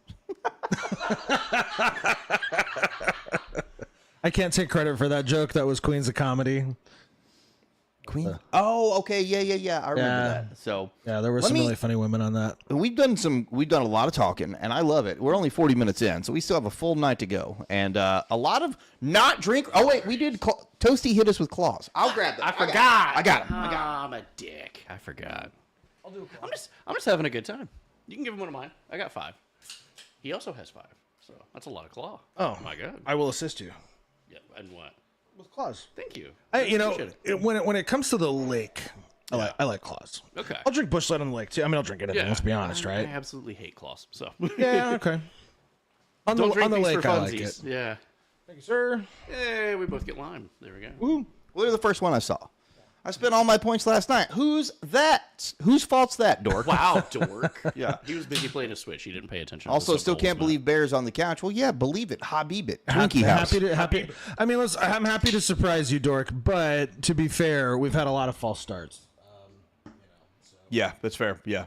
I can't take credit for that joke. That was Queens of Comedy. Queen. Oh, okay, yeah. I remember that. So yeah, there were some really funny women on that. We've done a lot of talking, and I love it. We're only 40 minutes in, so we still have a full night to go, and a lot of not drink. Oh wait, we did. Toasty hit us with claws. I'll grab them. I forgot. I got him. I'm a dick. I forgot. I'm just having a good time. You can give him one of mine. I got 5. He also has 5, so that's a lot of claw. Oh my god. I will assist you. Yeah, and what? With claws. Thank you. When it comes to the lake, I like claws. Okay. I'll drink Busch Light on the lake too. I mean, I'll drink anything. Let's be honest, right? I absolutely hate claws. So yeah, okay. On Don't drink the these lake, for I like funsies. it. Yeah. Thank you, sir. Hey, we both get lime. There we go. Woo. Well, you're the first one I saw. I spent all my points last night. Who's that? Whose fault's that, dork? Wow, dork. Yeah. He was busy playing a Switch. He didn't pay attention. Also, to still can't believe Bear's on the couch. Well, yeah, believe it. Habib it. Twinkie House. Happy. I mean, I'm happy to surprise you, dork. But to be fair, we've had a lot of false starts. Yeah, that's fair. Yeah.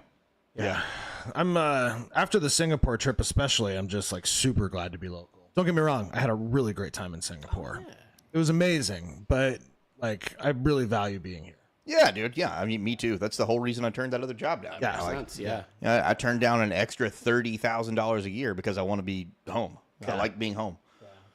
I'm after the Singapore trip, especially. I'm just like super glad to be local. Don't get me wrong. I had a really great time in Singapore. yeah. It was amazing, but like I really value being here. Yeah, dude. Yeah, I mean, me too. That's the whole reason I turned that other job down. Makes sense, yeah. I turned down an extra $30,000 a year because I want to be home. I like being home.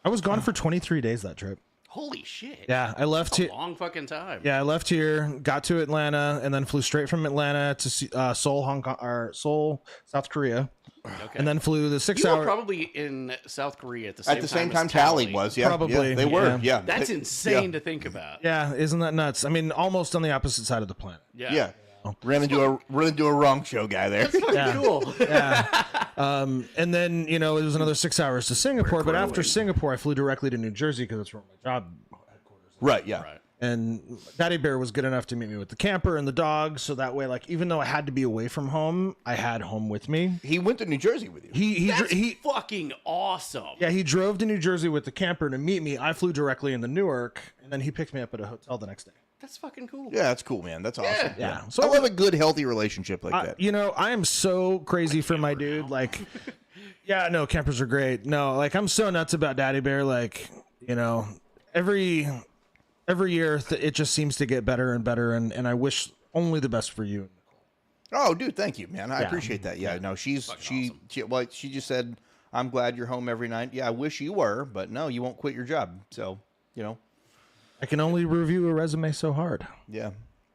I was gone for 23 days that trip. Holy shit. Yeah, I left here. Long fucking time. Yeah, I left here, got to Atlanta, and then flew straight from Atlanta to Seoul, Hong Kong, or Seoul, South Korea. Okay. And then flew the 6 You hour. were probably in South Korea at the same time as Tally was. Yeah, Probably, yeah, they were. Yeah, That's insane to think about. Yeah, isn't that nuts? I mean, almost on the opposite side of the planet. Yeah. Ran into a wrong show guy there. That's fucking cool. And then it was another 6 hours to Singapore. But after Singapore, I flew directly to New Jersey because that's where my job headquarters is. Right. Yeah. Right. And Daddy Bear was good enough to meet me with the camper and the dog, so that way, like, even though I had to be away from home, I had home with me. He went to New Jersey with you. He fucking awesome. Yeah, he drove to New Jersey with the camper to meet me. I flew directly into Newark, and then he picked me up at a hotel the next day. That's fucking cool. Yeah, that's cool, man. That's awesome. Yeah. So I love a good, healthy relationship like that. I am so crazy for my dude. Like, yeah, no, campers are great. No, like, I'm so nuts about Daddy Bear. Like, every year it just seems to get better and better, and I wish only the best for you. Oh, dude, thank you, man. I appreciate that. Yeah, no, she just said, "I'm glad you're home every night." Yeah, I wish you were, but no, you won't quit your job. So, I can only review a resume so hard. yeah,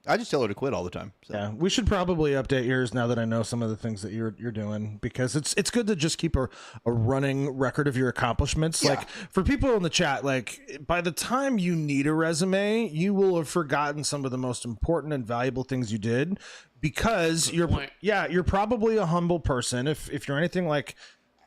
I just tell her to quit all the time. So. Yeah, we should probably update yours now that I know some of the things that you're doing, because it's good to just keep a running record of your accomplishments. Yeah. Like, for people in the chat, like, by the time you need a resume, you will have forgotten some of the most important and valuable things you did, because you're probably a humble person. If you're anything like,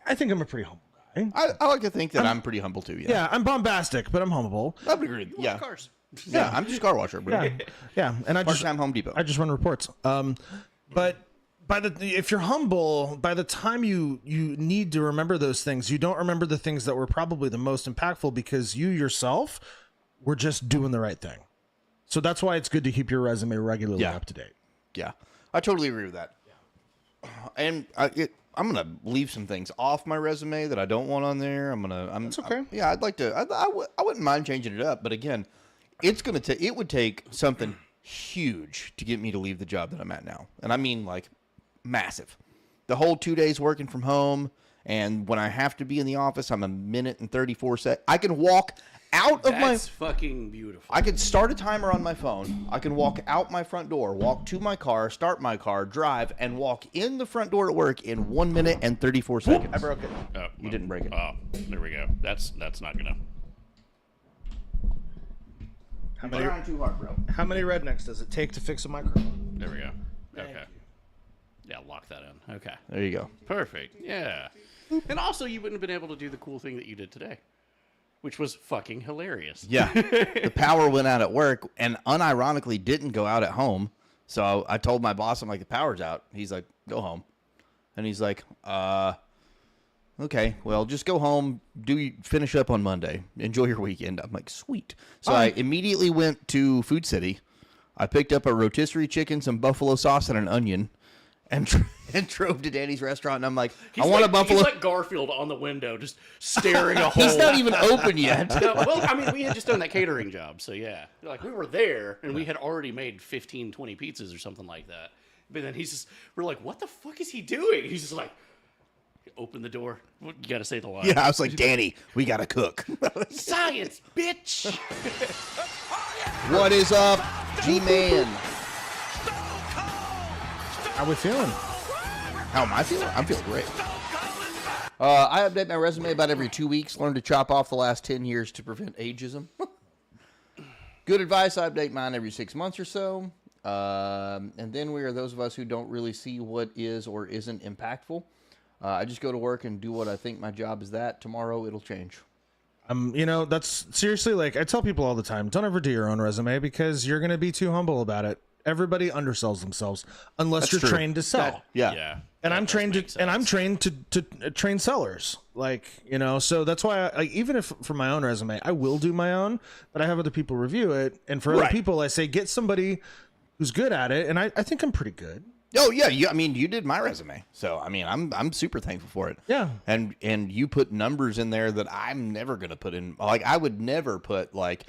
I think I'm a pretty humble guy. I like to think that I'm pretty humble too. Yeah, I'm bombastic, but I'm humble. I would agree. Yeah, Cars. yeah, I'm just a car washer, bro. Yeah, and I just Part-time Home Depot. I just run reports. But if you're humble, by the time you need to remember those things, you don't remember the things that were probably the most impactful, because you yourself were just doing the right thing. So that's why it's good to keep your resume regularly up to date. Yeah, I totally agree with that. And I'm gonna leave some things off my resume that I don't want on there. That's okay. I'd like to. I wouldn't mind changing it up, but again, it would take something huge to get me to leave the job that I'm at now, and I mean like massive. The whole 2 days working from home, and when I have to be in the office, I'm 1 minute and 34 seconds. I can walk out of That's fucking beautiful. I could start a timer on my phone. I can walk out my front door, walk to my car, start my car, drive, and walk in the front door at work in 1 minute and 34 seconds. I broke it. Oh, You didn't break it. Oh, there we go. That's not gonna. How Trying too hard, bro. many rednecks does it take to fix a microphone? There we go. Okay. Yeah, lock that in. Okay. There you go. Perfect. Yeah. And also, you wouldn't have been able to do the cool thing that you did today, which was fucking hilarious. Yeah. The power went out at work and unironically didn't go out at home. So I told my boss, I'm like, the power's out. He's like, go home. And he's like, okay, well, just go home, finish up on Monday. Enjoy your weekend. I'm like, sweet. So I immediately went to Food City. I picked up a rotisserie chicken, some buffalo sauce, and an onion, and drove to Danny's restaurant. And I'm like, I want a buffalo. He's like Garfield on the window, just staring a hole. He's not even open yet. No, well, I mean, we had just done that catering job, so yeah. Like, we were there, and we had already made 15, 20 pizzas or something like that. But then we're like, what the fuck is he doing? He's just like, open the door. You gotta say the line. Yeah, I was like, Danny, we gotta cook. Science, bitch! What is up, G-Man? How we feeling? How am I feeling? I'm feeling great. I update my resume about every 2 weeks. Learn to chop off the last 10 years to prevent ageism. Good advice. I update mine every 6 months or so. And then we are those of us who don't really see what is or isn't impactful. I just go to work and do what I think my job is that. Tomorrow it'll change. You know, that's seriously, like, I tell people all the time, don't ever do your own resume because you're going to be too humble about it. Everybody undersells themselves unless That's you're true. trained to sell. Yeah. And I'm trained to train sellers, like, you know, so that's why even if for my own resume, I will do my own, but I have other people review it. And for other people, I say, get somebody who's good at it. And I think I'm pretty good. Oh yeah, I mean, you did my resume, so I mean, I'm super thankful for it. Yeah, and you put numbers in there that I'm never gonna put in. Like, I would never put, like,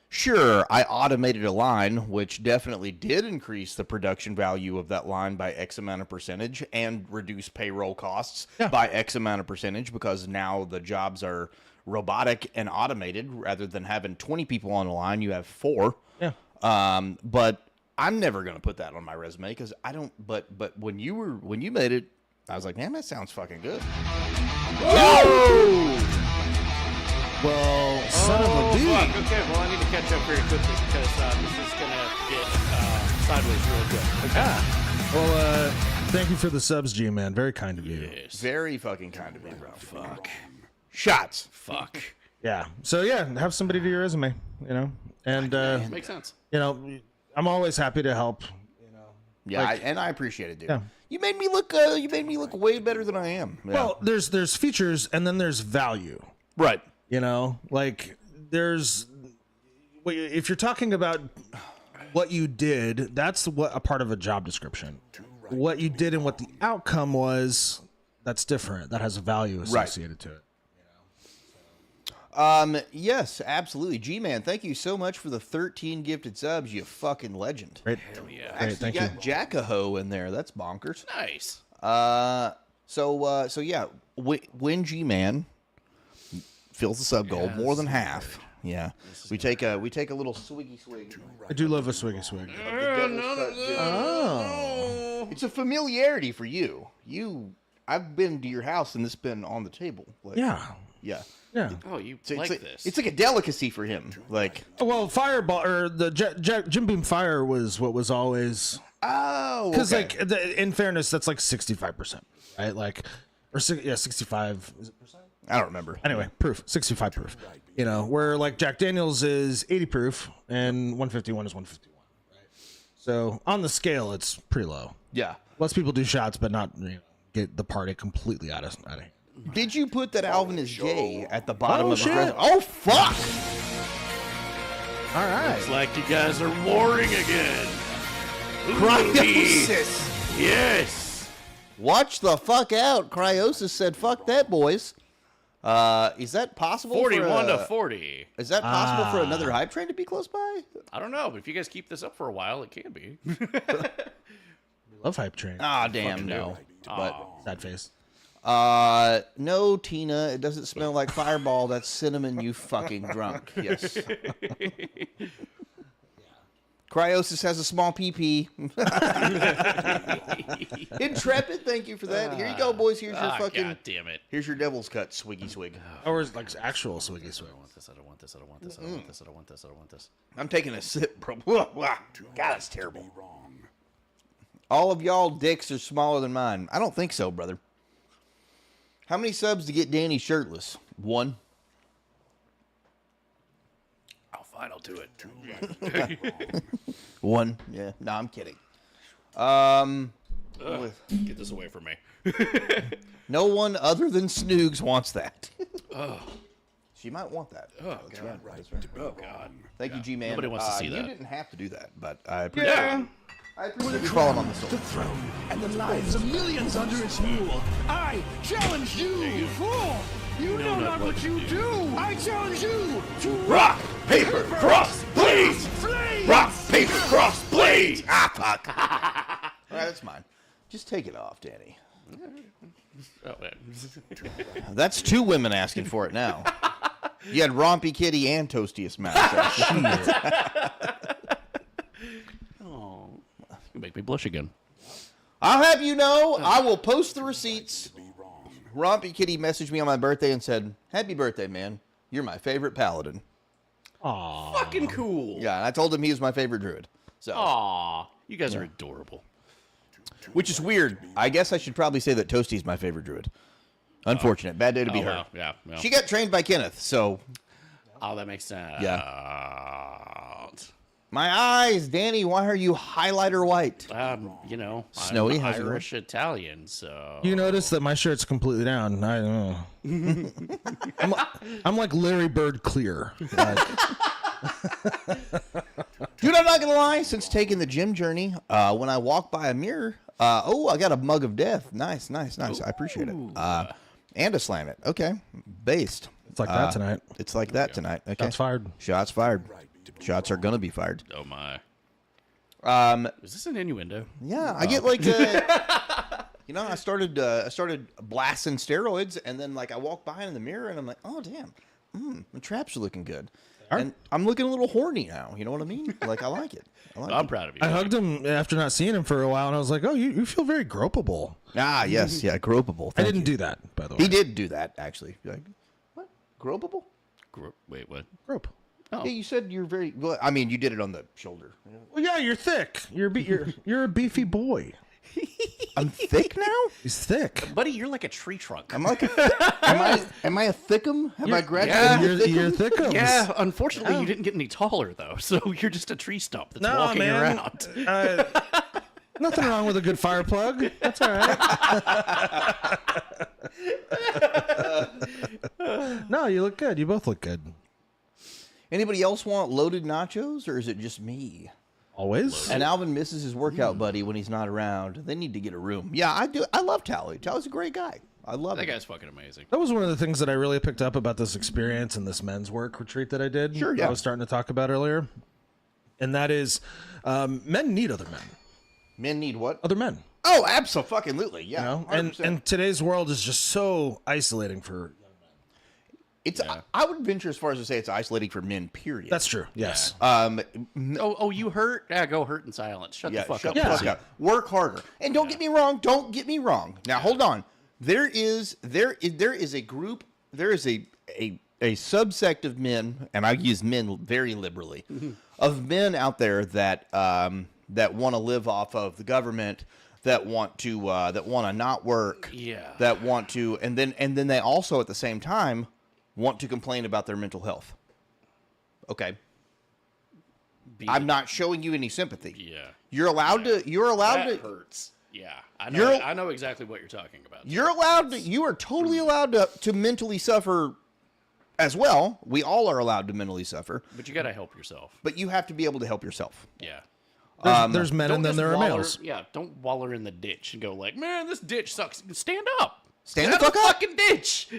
sure, I automated a line, which definitely did increase the production value of that line by X amount of percentage and reduce payroll costs by X amount of percentage, because now the jobs are robotic and automated rather than having 20 people on the line. You have 4. Yeah. But I'm never going to put that on my resume because I don't, but when you made it, I was like, man, that sounds fucking good. Whoa! Well, son of a dude. Fuck. Okay, well, I need to catch up very quickly because this is going to get sideways real quick. Yeah. Well, thank you for the subs, G-Man. Very kind of you. Yes. Very fucking kind of me, bro. Fuck. Shots. Fuck. Yeah. So, yeah, have somebody do your resume, you know, and, makes sense. You know, I'm always happy to help. You know, yeah, and I appreciate it, dude. Yeah. You made me look way better than I am. Yeah. Well, there's features and then there's value. Right. You know, like if you're talking about what you did, that's what a part of a job description. What you did and what the outcome was, that's different. That has a value associated to it. Yes, absolutely. G-Man, thank you so much for the 13 gifted subs, you fucking legend. Great. Hell yeah. Great, thank you. Got Jackaho in there. That's bonkers. Nice. So yeah, when G-Man fills the sub goal, more than half. Yeah. We take a little swiggy swig. I do love a swiggy swig. Oh. It's a familiarity for you. I've been to your house and it's been on the table. Like, Yeah. Yeah. Yeah. Oh, you It's like like, this. It's like a delicacy for him. Like, Well, Fireball or the Jim Beam Fire was what was always. oh, Because okay. in fairness, that's like 65%, right? Like, 65. Is it percent? I don't remember. Anyway, proof 65 proof. You know, where like Jack Daniels is 80 proof and 151 is 151. Right. So on the scale, it's pretty low. Yeah. Lets people do shots, but not get the party completely out of hand. Did you put that Alvin is gay at the bottom Oh, of the shit. resume? Oh, fuck! All right. It's like you guys are warring again. Cryosis. Yes. Watch the fuck out. Cryosis said, fuck that, boys. Is that possible? 41 to 40. Is that possible for another hype train to be close by? I don't know, but if you guys keep this up for a while, it can be. Love Hype Train. Ah, damn, no. But Sad face. no, Tina, it doesn't smell like Fireball. That's cinnamon, you fucking drunk. Yes. Cryosis has a small PP. Intrepid, thank you for that. Here you go, boys. Here's your fucking. God damn it. Here's your devil's cut, swiggy swig. Or is like actual swiggy swig. I don't want this, I don't want this, I don't want this, I don't want this, I don't want this, I don't want this. I'm taking a sip, bro. God, that's terrible. All of y'all dicks are smaller than mine. I don't think so, brother. How many subs to get Danny shirtless? 1. Oh, fine, I'll do it. 1. Yeah. No, I'm kidding. Get this away from me. No one other than Snoogs wants that. She might want that. Oh, God. Oh, God. Thank you, G-Man. Nobody wants to see that. You didn't have to do that, but I appreciate I appreciate you crawling on the soul. Throne and the lives of millions under its rule. I challenge you, fool! You know not what you do! I challenge you to Rock, paper, cross, blaze! flames! Rock, paper, cross, blaze! Ah, fuck. All right, that's mine. Just take it off, Danny. Oh, man. That's 2 women asking for it now. You had Rompy Kitty and Toastiest Mouse. Oh, you make me blush again. I'll have you know, I will post the receipts. Rompy Kitty messaged me on my birthday and said, "Happy birthday, man. You're my favorite paladin." Aw. Fucking cool. Yeah, and I told him he was my favorite druid. So, Aw, you guys are adorable. which is weird. I guess I should probably say that Toasty's my favorite druid. Unfortunate. Bad day to be her. Well, yeah. Well. She got trained by Kenneth, so Oh, that makes sense. my eyes, Danny, why are you highlighter white? You know, Snowy, I'm how's it going? Irish Italian, so You notice that my shirt's completely down. I don't know. I'm like Larry Bird clear. Dude, I'm not gonna lie. Since taking the gym journey, when I walk by a mirror, I got a mug of death. Nice. I appreciate it. And a slam it. Okay, based. It's like that tonight. It's like that tonight. Okay. Shots fired. Shots fired. Shots are gonna be fired. oh my. Is this an innuendo? Yeah, I get like, I started blasting steroids, and then like I walk by in the mirror, and I'm like, oh damn, the traps are looking good, and I'm looking a little horny now. You know what I mean? Like I like it. I'm proud of you. I hugged him after not seeing him for a while, and I was like, "Oh, you feel very gropable." Ah, yes, yeah, gropable. I didn't do that, by the way. He did do that actually. You're like, what? Gropable? Wait, what? Grope. Yeah, you said you're very. Well, I mean, you did it on the shoulder. Well, yeah, you're thick. You're a beefy boy. I'm thick now. He's thick. Buddy, you're like a tree trunk. I'm like, am I a thickum? Have I graduated? Yeah. You're thickums. Yeah, unfortunately, you didn't get any taller, though, so you're just a tree stump that's walking around. Nothing wrong with a good fire plug. That's all right. No, you look good. You both look good. Anybody else want loaded nachos, or is it just me? Always. And Alvin misses his workout buddy when he's not around. They need to get a room. Yeah, I do. I love Tally. Tally's a great guy. I love That him. guy's fucking amazing. That was one of the things that I really picked up about this experience and this men's work retreat that I did. Sure, yeah. I was starting to talk about earlier. And that is, men need other men. Men need what? Other men. Oh, absolutely. Yeah. You know? 100%. And today's world is just so isolating for. It's. I would venture as far as to say it's isolating for men. Period. That's true. Yes. Oh, you hurt? Yeah, go hurt in silence. Shut the fuck up. Fuck up. Work harder. And don't get me wrong. Don't get me wrong. Now hold on. There is a group. There is a subsect of men, and I use men very liberally, of men out there that that want to live off of the government, that want to not work, that want to, and then they also at the same time want to complain about their mental health. Okay. I'm not showing you any sympathy. Yeah. You're allowed to. You're allowed That to. hurts. Yeah. I know exactly what you're talking about. You're allowed to. You are totally allowed to mentally suffer as well. We all are allowed to mentally suffer. But you got to help yourself. But you have to be able to help yourself. Yeah. There's men and then there are males. Yeah, don't waller in the ditch and go like, man, this ditch sucks. Stand up. Stand Get the out fuck of up. the fucking ditch.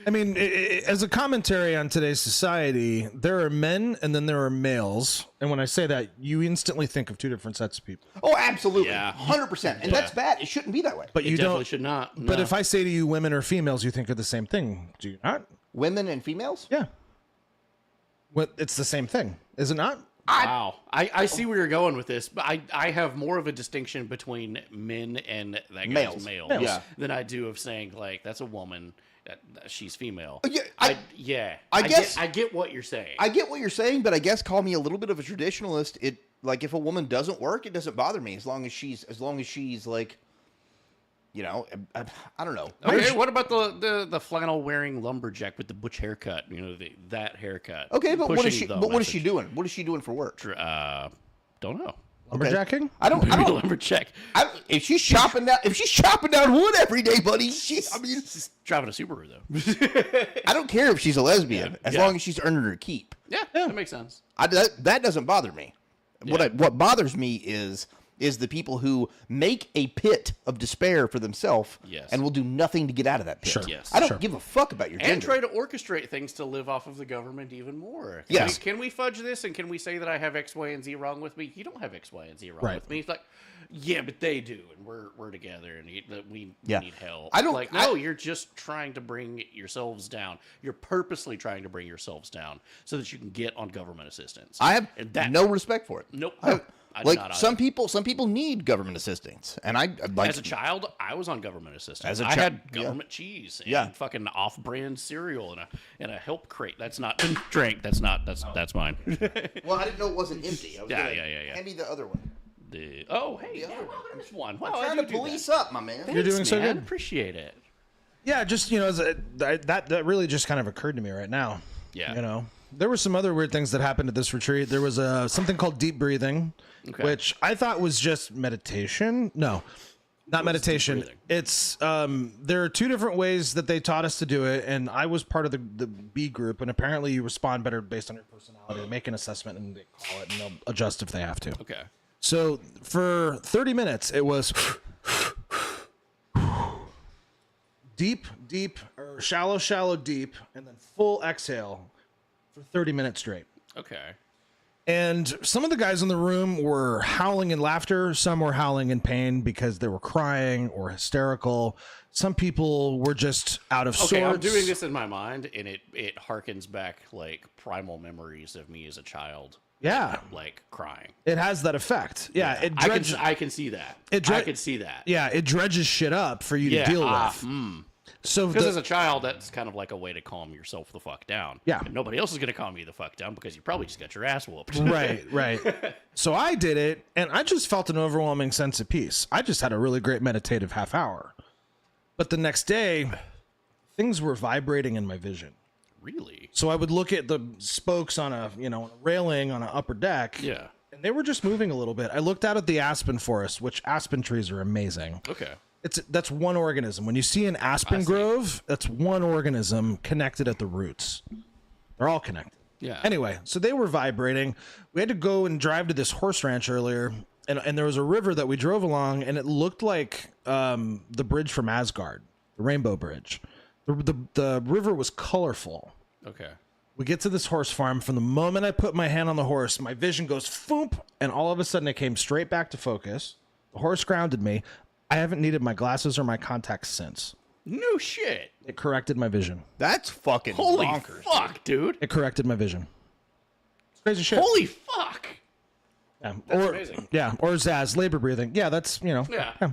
I mean, as a commentary on today's society, there are men and then there are males. And when I say that, you instantly think of two different sets of people. Oh, absolutely. Yeah. 100%. And that's bad. It shouldn't be that way. But You you definitely don't. should not. But No. if I say to you, women or females, you think of the same thing. Do you not? Women and females? Yeah. Well, it's the same thing, is it not? Wow. I see where you're going with this, but I have more of a distinction between men and that guy's males Yeah. than I do of saying, like, that's a woman, that she's female. Yeah, I guess- get what you're saying. I get what you're saying, but I guess call me a little bit of a traditionalist. like if a woman doesn't work, it doesn't bother me as long as she's like, you know, I don't know. Okay, what about the flannel wearing lumberjack with the butch haircut? You know, that haircut. Okay, but what is Pushing she? the But what is she message. doing? What is she doing for work? Don't know. Lumberjacking? I don't. Lumberjack. If she's chopping down wood every day, buddy, she's driving a Subaru though. I don't care if she's a lesbian as long as she's earning her keep. Yeah, that makes sense. That doesn't bother me. What bothers me is the people who make a pit of despair for themselves and will do nothing to get out of that pit. Sure. Yes. I don't give a fuck about your And gender. try to orchestrate things to live off of the government even more. Yes. Can we fudge this and can we say that I have X, Y, and Z wrong with me? You don't have X, Y, and Z wrong Right. with me. It's like, yeah, but they do, and we're together, and we Yeah. need help. I don't- like. No, you're just trying to bring yourselves down. You're purposely trying to bring yourselves down so that you can get on government assistance. I have And that- no respect for it. Nope. I do like not some either. people need government assistance, and I like As a child, I was on government assistance. As a I chi- had yeah. government cheese and Yeah. fucking off-brand cereal and a help crate. That's not drink. That's mine. Well, I didn't know it wasn't empty. I was Yeah, gonna yeah. Hand me the other one. Hey, there's one. Wow, I'm trying to police up, my man. You're doing so man. good. Appreciate it. Yeah, just that really just kind of occurred to me right now. Yeah. You know, there were some other weird things that happened at this retreat. There was something called deep breathing, which I thought was just meditation. No, not meditation. It's there are two different ways that they taught us to do it, and I was part of the B group, and apparently you respond better based on your personality. They make an assessment and they call it, and they'll adjust if they have to. Okay. So for 30 minutes, it was deep, or shallow, deep, and then full exhale for 30 minutes straight. Okay. And some of the guys in the room were howling in laughter. Some were howling in pain because they were crying or hysterical. Some people were just out of sorts. Okay, I'm doing this in my mind, and it harkens back like primal memories of me as a child. Yeah. Like crying. It has that effect. Yeah. It dredges, I can see that. I can see that. Yeah, it dredges shit up for you to deal with. So because as a child, that's kind of like a way to calm yourself the fuck down. Yeah. And nobody else is going to calm you the fuck down because you probably just got your ass whooped. Right. So I did it, and I just felt an overwhelming sense of peace. I just had a really great meditative half hour. But the next day, things were vibrating in my vision. Really? So I would look at the spokes on a railing on an upper deck. Yeah. And they were just moving a little bit. I looked out at the aspen forest, which aspen trees are amazing. Okay. That's one organism. When you see an aspen grove, that's one organism connected at the roots. They're all connected. Yeah. Anyway, so they were vibrating. We had to go and drive to this horse ranch earlier, and there was a river that we drove along, and it looked like the bridge from Asgard, the Rainbow Bridge. The river was colorful. Okay. We get to this horse farm. From the moment I put my hand on the horse, my vision goes foomp, and all of a sudden it came straight back to focus. The horse grounded me. I haven't needed my glasses or my contacts since. No shit. It corrected my vision. That's fucking Holy bonkers. fuck, dude. It corrected my vision. It's crazy shit. Holy fuck. Yeah. That's or amazing. yeah, or Zaz, labor breathing. Yeah, that's Yeah.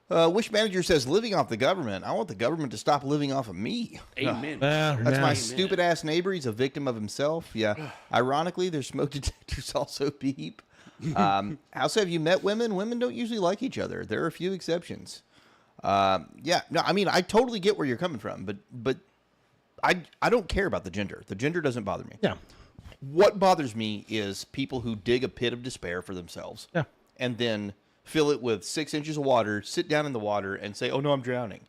Wish Manager says living off the government. I want the government to stop living off of me. Amen. That's my yeah. stupid ass neighbor. He's a victim of himself. Yeah. Ironically, their smoke detectors also beep. Also, have you met women? Women don't usually like each other. There are a few exceptions. Yeah. No, I mean, I totally get where you're coming from, but I don't care about the gender. The gender doesn't bother me. Yeah. What bothers me is people who dig a pit of despair for themselves. Yeah. And then fill it with 6 inches of water, sit down in the water, and say, "Oh no, I'm drowning."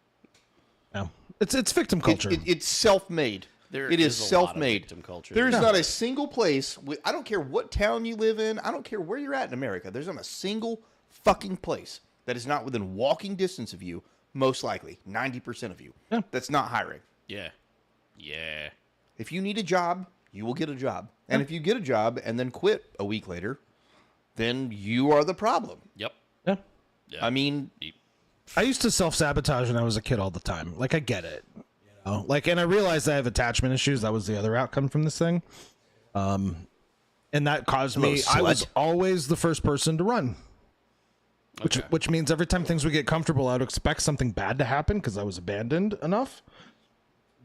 Yeah. It's victim culture. It's self-made. There It is is a lot of self-made. victim culture. There's Yeah. not a single place. I don't care what town you live in. I don't care where you're at in America. There's not a single fucking place that is not within walking distance of you. Most likely, 90% of you. Yeah. That's not hiring. Yeah. Yeah. If you need a job, you will get a job. And if you get a job and then quit a week later, then you are the problem. Yep. yeah. Yeah. I mean, I used to self-sabotage when I was a kid all the time. Like, I get it. You know? Like, and I realized I have attachment issues. That was the other outcome from this thing. And that caused me, Little I was slut. always the first person to run. Which means every time things would get comfortable, I would expect something bad to happen because I was abandoned enough.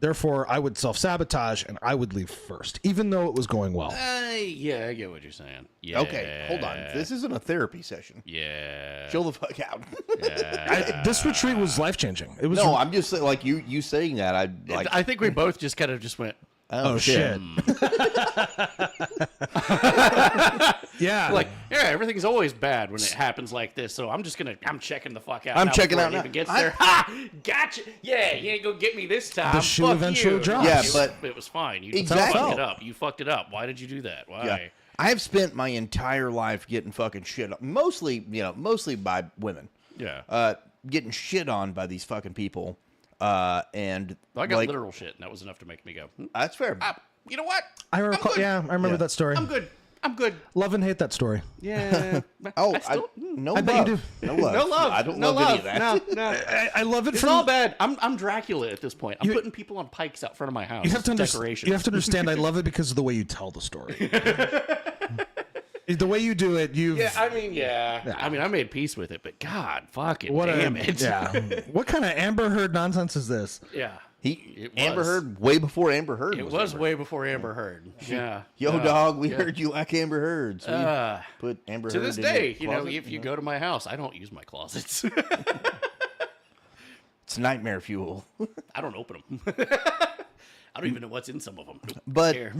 Therefore, I would self-sabotage and I would leave first, even though it was going well. Yeah, I get what you're saying. Yeah. Okay, hold on. This isn't a therapy session. Yeah. Chill the fuck out. This retreat was life-changing. It was No, I'm just saying, like you saying that. I think we both just kind of just went, Oh, shit. Yeah. like, yeah, everything's always bad when it happens like this. So I'm checking the fuck out. I'm now checking before out it now. even gets there. Ha! Gotcha. Yeah, you ain't gonna get me this time. The shoe Fuck eventually you. drops. Yeah, It was- but- it was fine. You Exactly. fucked it up. You fucked it up. Why did you do that? Why? Yeah. I have spent my entire life getting fucking shit on, mostly by women. Yeah. Getting shit on by these fucking people. And I got like, literal shit, and that was enough to make me go, that's fair. you know what? I remember. Yeah, I remember that story. I'm good. I'm good. Love and hate that story. Yeah. Oh, I bet you do. No love. No love. I don't no love any of that. No, no. I love it It's from all bad. I'm Dracula at this point. I'm putting people on pikes out front of my house. You have to It's understand. You have to understand. I love it because of the way you tell the story. The way you do it, you. Yeah, I mean, I made peace with it, but God, fucking What damn a, it. Yeah. What kind of Amber Heard nonsense is this? Yeah. He It Amber was. Heard way before Amber Heard. It was way before Amber Heard. Yeah. Yo, Yeah. dog, we Yeah. heard you like Amber Heard. So we put Amber To Heard this in day, your closet, if you go to my house, I don't use my closets. it's nightmare fuel. I don't open them. I don't even know what's in some of them. Nope, But- care.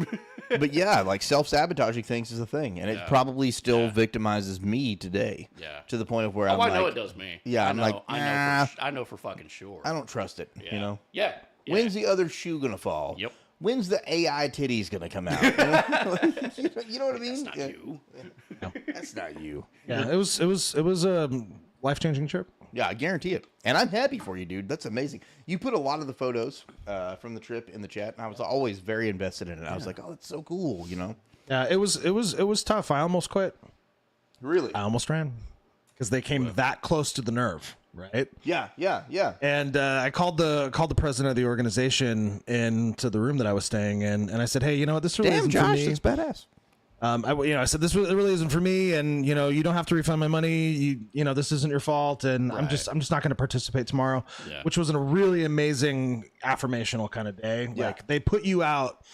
But yeah, like self-sabotaging things is a thing, and it probably still victimizes me today. Yeah. To the point of where Oh, I'm I like, know it does me. Yeah, I'm like, I know for fucking sure. I don't trust it. Yeah. You know. Yeah. When's the other shoe gonna fall? Yep. When's the AI titties gonna come out? You know what I mean? That's not you. That's not you. Yeah. It was a life-changing trip. Yeah, I guarantee it. And I'm happy for you, dude. That's amazing. You put a lot of the photos from the trip in the chat, and I was always very invested in it. I was like, oh, that's so cool, you know? Yeah. It was tough. I almost quit. Really? I almost ran because they came that close to the nerve. Right. Yeah. And I called the president of the organization into the room that I was staying in, and I said, "Hey, you know what? This really Damn, isn't Josh, for me. that's badass. I said this really isn't for me, and you don't have to refund my money. You know this isn't your fault, and I'm just not going to participate tomorrow." Yeah. Which was a really amazing affirmational kind of day. Yeah. Like they put you out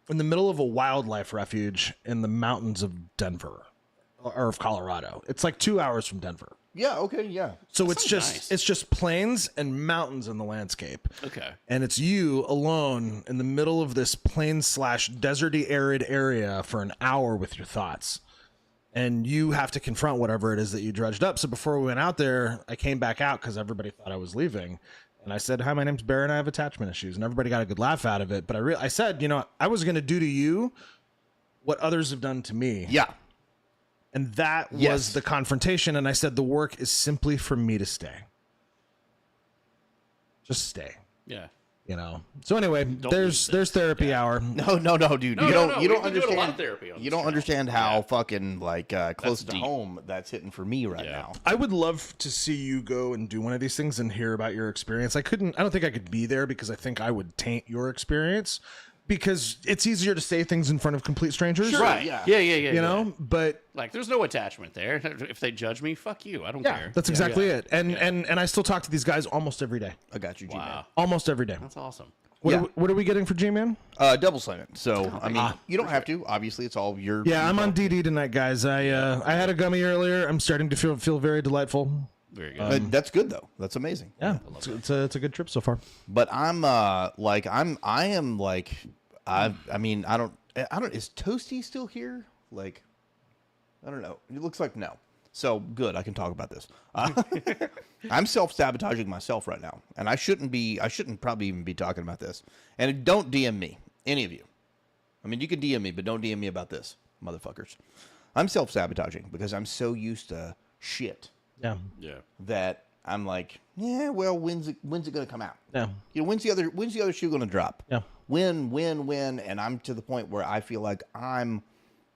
in the middle of a wildlife refuge in the mountains of Denver or of Colorado. It's like 2 hours from Denver. Yeah, okay, yeah. So it's just nice. it's just plains and mountains in the landscape. Okay. And it's you alone in the middle of this plain/deserty arid area for an hour with your thoughts. And you have to confront whatever it is that you dredged up. So before we went out there, I came back out because everybody thought I was leaving. And I said, "Hi, my name's Bear and I have attachment issues." And everybody got a good laugh out of it. But I said, I was going to do to you what others have done to me. Yeah. And that Yes. was the confrontation. And I said, the work is simply for me to stay. Just stay. Yeah. So anyway, leave there's therapy hour. No, dude. No, you no, don't no, you we've don't been doing a lot understand of therapy on you this don't channel. understand how Yeah. fucking close to deep. home that's hitting for me right Yeah. now. I would love to see you go and do one of these things and hear about your experience. I don't think I could be there because I think I would taint your experience because it's easier to say things in front of complete strangers. Right. yeah. Yeah. But Like, there's no attachment there. If they judge me, fuck you. I don't yeah, care. that's exactly it. And I still talk to these guys almost every day. I got you, G-Man. Wow. Almost every day. That's awesome. What are we getting for G-Man? Double slam it. So I mean, you don't have to. Obviously, it's all your. Yeah, I'm on DD tonight, guys. I had a gummy earlier. I'm starting to feel very delightful. Very good. That's good though. That's amazing. Yeah, it's a good trip so far. But I am like I mean I don't is Toasty still here? Like I don't know. It looks like no. So good, I can talk about this. I'm self-sabotaging myself right now, and I shouldn't probably even be talking about this. And don't DM me, any of you. I mean, you can DM me, but don't DM me about this, motherfuckers. I'm self-sabotaging because I'm so used to shit Yeah. Yeah. that I'm like, yeah, well, when's it gonna come out? Yeah. When's the other shoe gonna drop? Yeah. When, and I'm to the point where I feel like I'm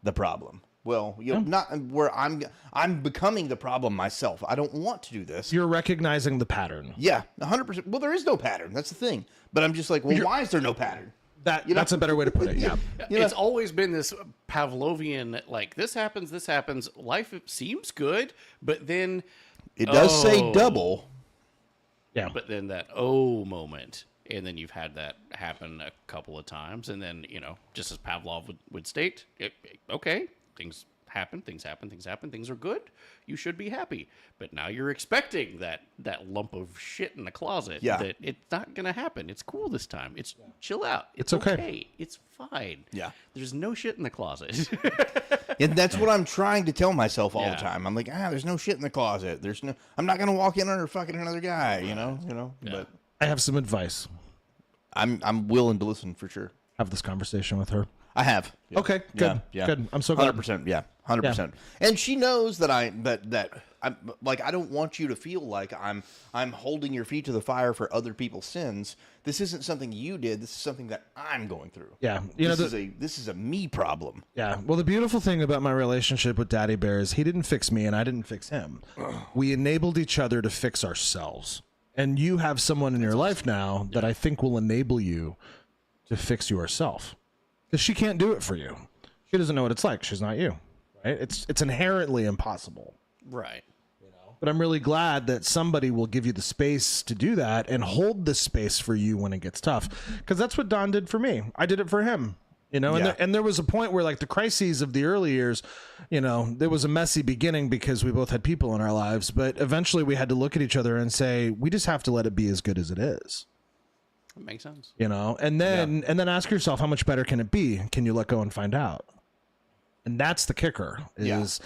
the problem. Well, not where I'm becoming the problem myself. I don't want to do this. You're recognizing the pattern. Yeah, 100%. Well, there is no pattern. That's the thing. But I'm just like, well, why is there no pattern? That's a better way to put it. Yeah. It's always been this Pavlovian, like, this happens, life seems good, but then It does say double. Yeah. but then that oh moment and then you've had that happen a couple of times, and then, just as Pavlov would state, okay, things happen, things are good, you should be happy. But now you're expecting that lump of shit in the closet, that it's not going to happen. It's cool this time. It's chill out. It's okay. It's fine. Yeah. There's no shit in the closet. And that's what I'm trying to tell myself all the time. I'm like, there's no shit in the closet. I'm not going to walk in on her fucking another guy, you know? But I have some advice. I'm willing to listen for sure. Have this conversation with her. I have. Yeah. Okay, good. Yeah. Good. I'm so glad. 100%. Yeah. 100%. And she knows that I don't want you to feel like I'm holding your feet to the fire for other people's sins. This isn't something you did. This is something that I'm going through. Yeah. This is a me problem. Yeah. Well, the beautiful thing about my relationship with Daddy Bear is he didn't fix me and I didn't fix him. We enabled each other to fix ourselves. And you have someone in your life now that I think will enable you to fix yourself. Because she can't do it for you. She doesn't know what it's like. She's not you. Right? It's inherently impossible. Right. But I'm really glad that somebody will give you the space to do that and hold the space for you when it gets tough. Because that's what Don did for me. I did it for him. And there was a point where, like, the crises of the early years, there was a messy beginning because we both had people in our lives. But eventually we had to look at each other and say, we just have to let it be as good as it is. That makes sense. And then ask yourself, how much better can it be? Can you let go and find out? And that's the kicker is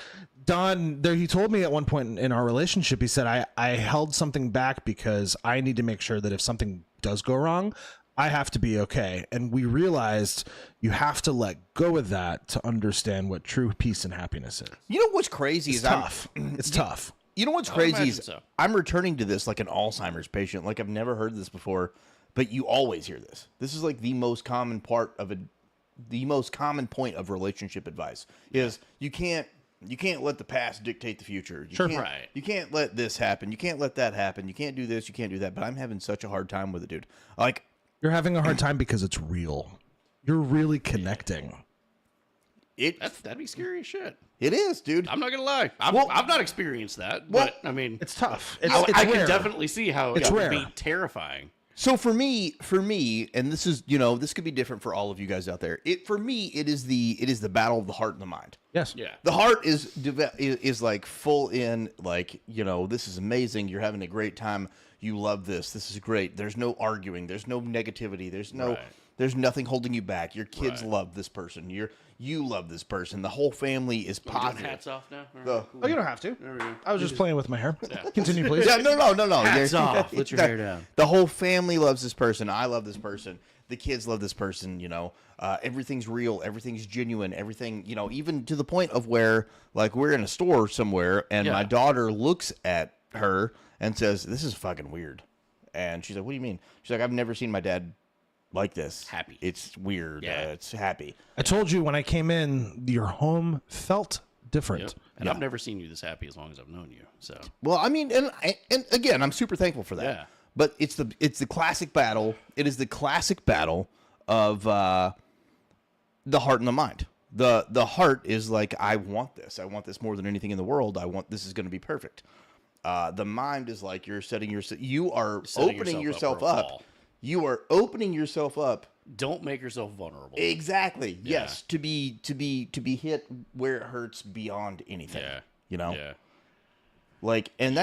Don there. He told me at one point in our relationship, he said, I held something back because I need to make sure that if something does go wrong, I have to be okay. And we realized you have to let go of that to understand what true peace and happiness is. You know what's crazy is tough. It's tough. You know what's crazy is I'm returning to this like an Alzheimer's patient. Like I've never heard this before, but you always hear this. This is like the most common point of relationship advice is you can't let the past dictate the future. You can't let this happen. You can't let that happen. You can't do this. You can't do that. But I'm having such a hard time with it, dude. Like you're having a hard time because it's real. You're really connecting. That'd be scary as shit. It is, dude. I'm not gonna lie. I've not experienced that, but I mean, it's tough. I can definitely see how it would be terrifying. So for me, and this is, this could be different for all of you guys out there. For me, it is the battle of the heart and the mind. Yes. Yeah. The heart is like full in, like, this is amazing. You're having a great time. You love this. This is great. There's no arguing. There's no negativity. There's nothing holding you back. Your kids love this person. You love this person. The whole family is positive. Hats off now. Oh, you don't have to. I was just playing with my hair. Continue, please. Yeah, no. Hats off. Let your hair down. The whole family loves this person. I love this person. The kids love this person. Everything's real. Everything's genuine. Everything. Even to the point of where, like, we're in a store somewhere, and my daughter looks at her and says, "This is fucking weird," and she's like, "What do you mean?" She's like, "I've never seen my dad like this. Happy. It's weird. Yeah. It's happy." I told you when I came in, your home felt different. Yep. And I've never seen you this happy as long as I've known you. So well, I mean, and again, I'm super thankful for that. Yeah. But it's the classic battle. It is the classic battle of the heart and the mind. The heart is like, I want this. I want this more than anything in the world. This is going to be perfect. The mind is like you are opening yourself up. You are opening yourself up. Don't make yourself vulnerable. Exactly. Yeah. Yes. To be hit where it hurts beyond anything. Yeah. Yeah. Like, and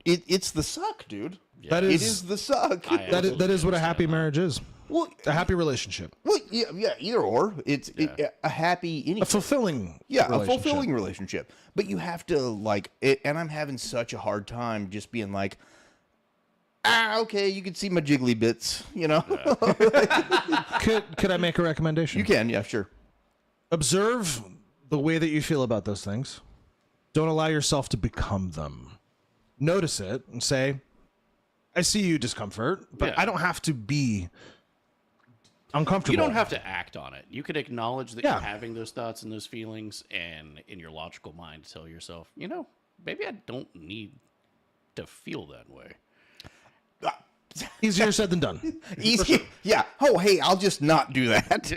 it's the suck, dude. Yeah. It is the suck. That is what a happy marriage is. Well, a happy relationship. Well, yeah, either or. It's a happy anything. A fulfilling a fulfilling relationship. But you have to, like, and I'm having such a hard time just being like, okay, you can see my jiggly bits, Could I make a recommendation? You can, yeah, sure. Observe the way that you feel about those things. Don't allow yourself to become them. Notice it and say, I see you discomfort, but I don't have to be uncomfortable. You don't have to act on it. You could acknowledge that you're having those thoughts and those feelings, and in your logical mind tell yourself, maybe I don't need to feel that way. Easier said than done. Easy. Yeah. Oh, hey, I'll just not do that.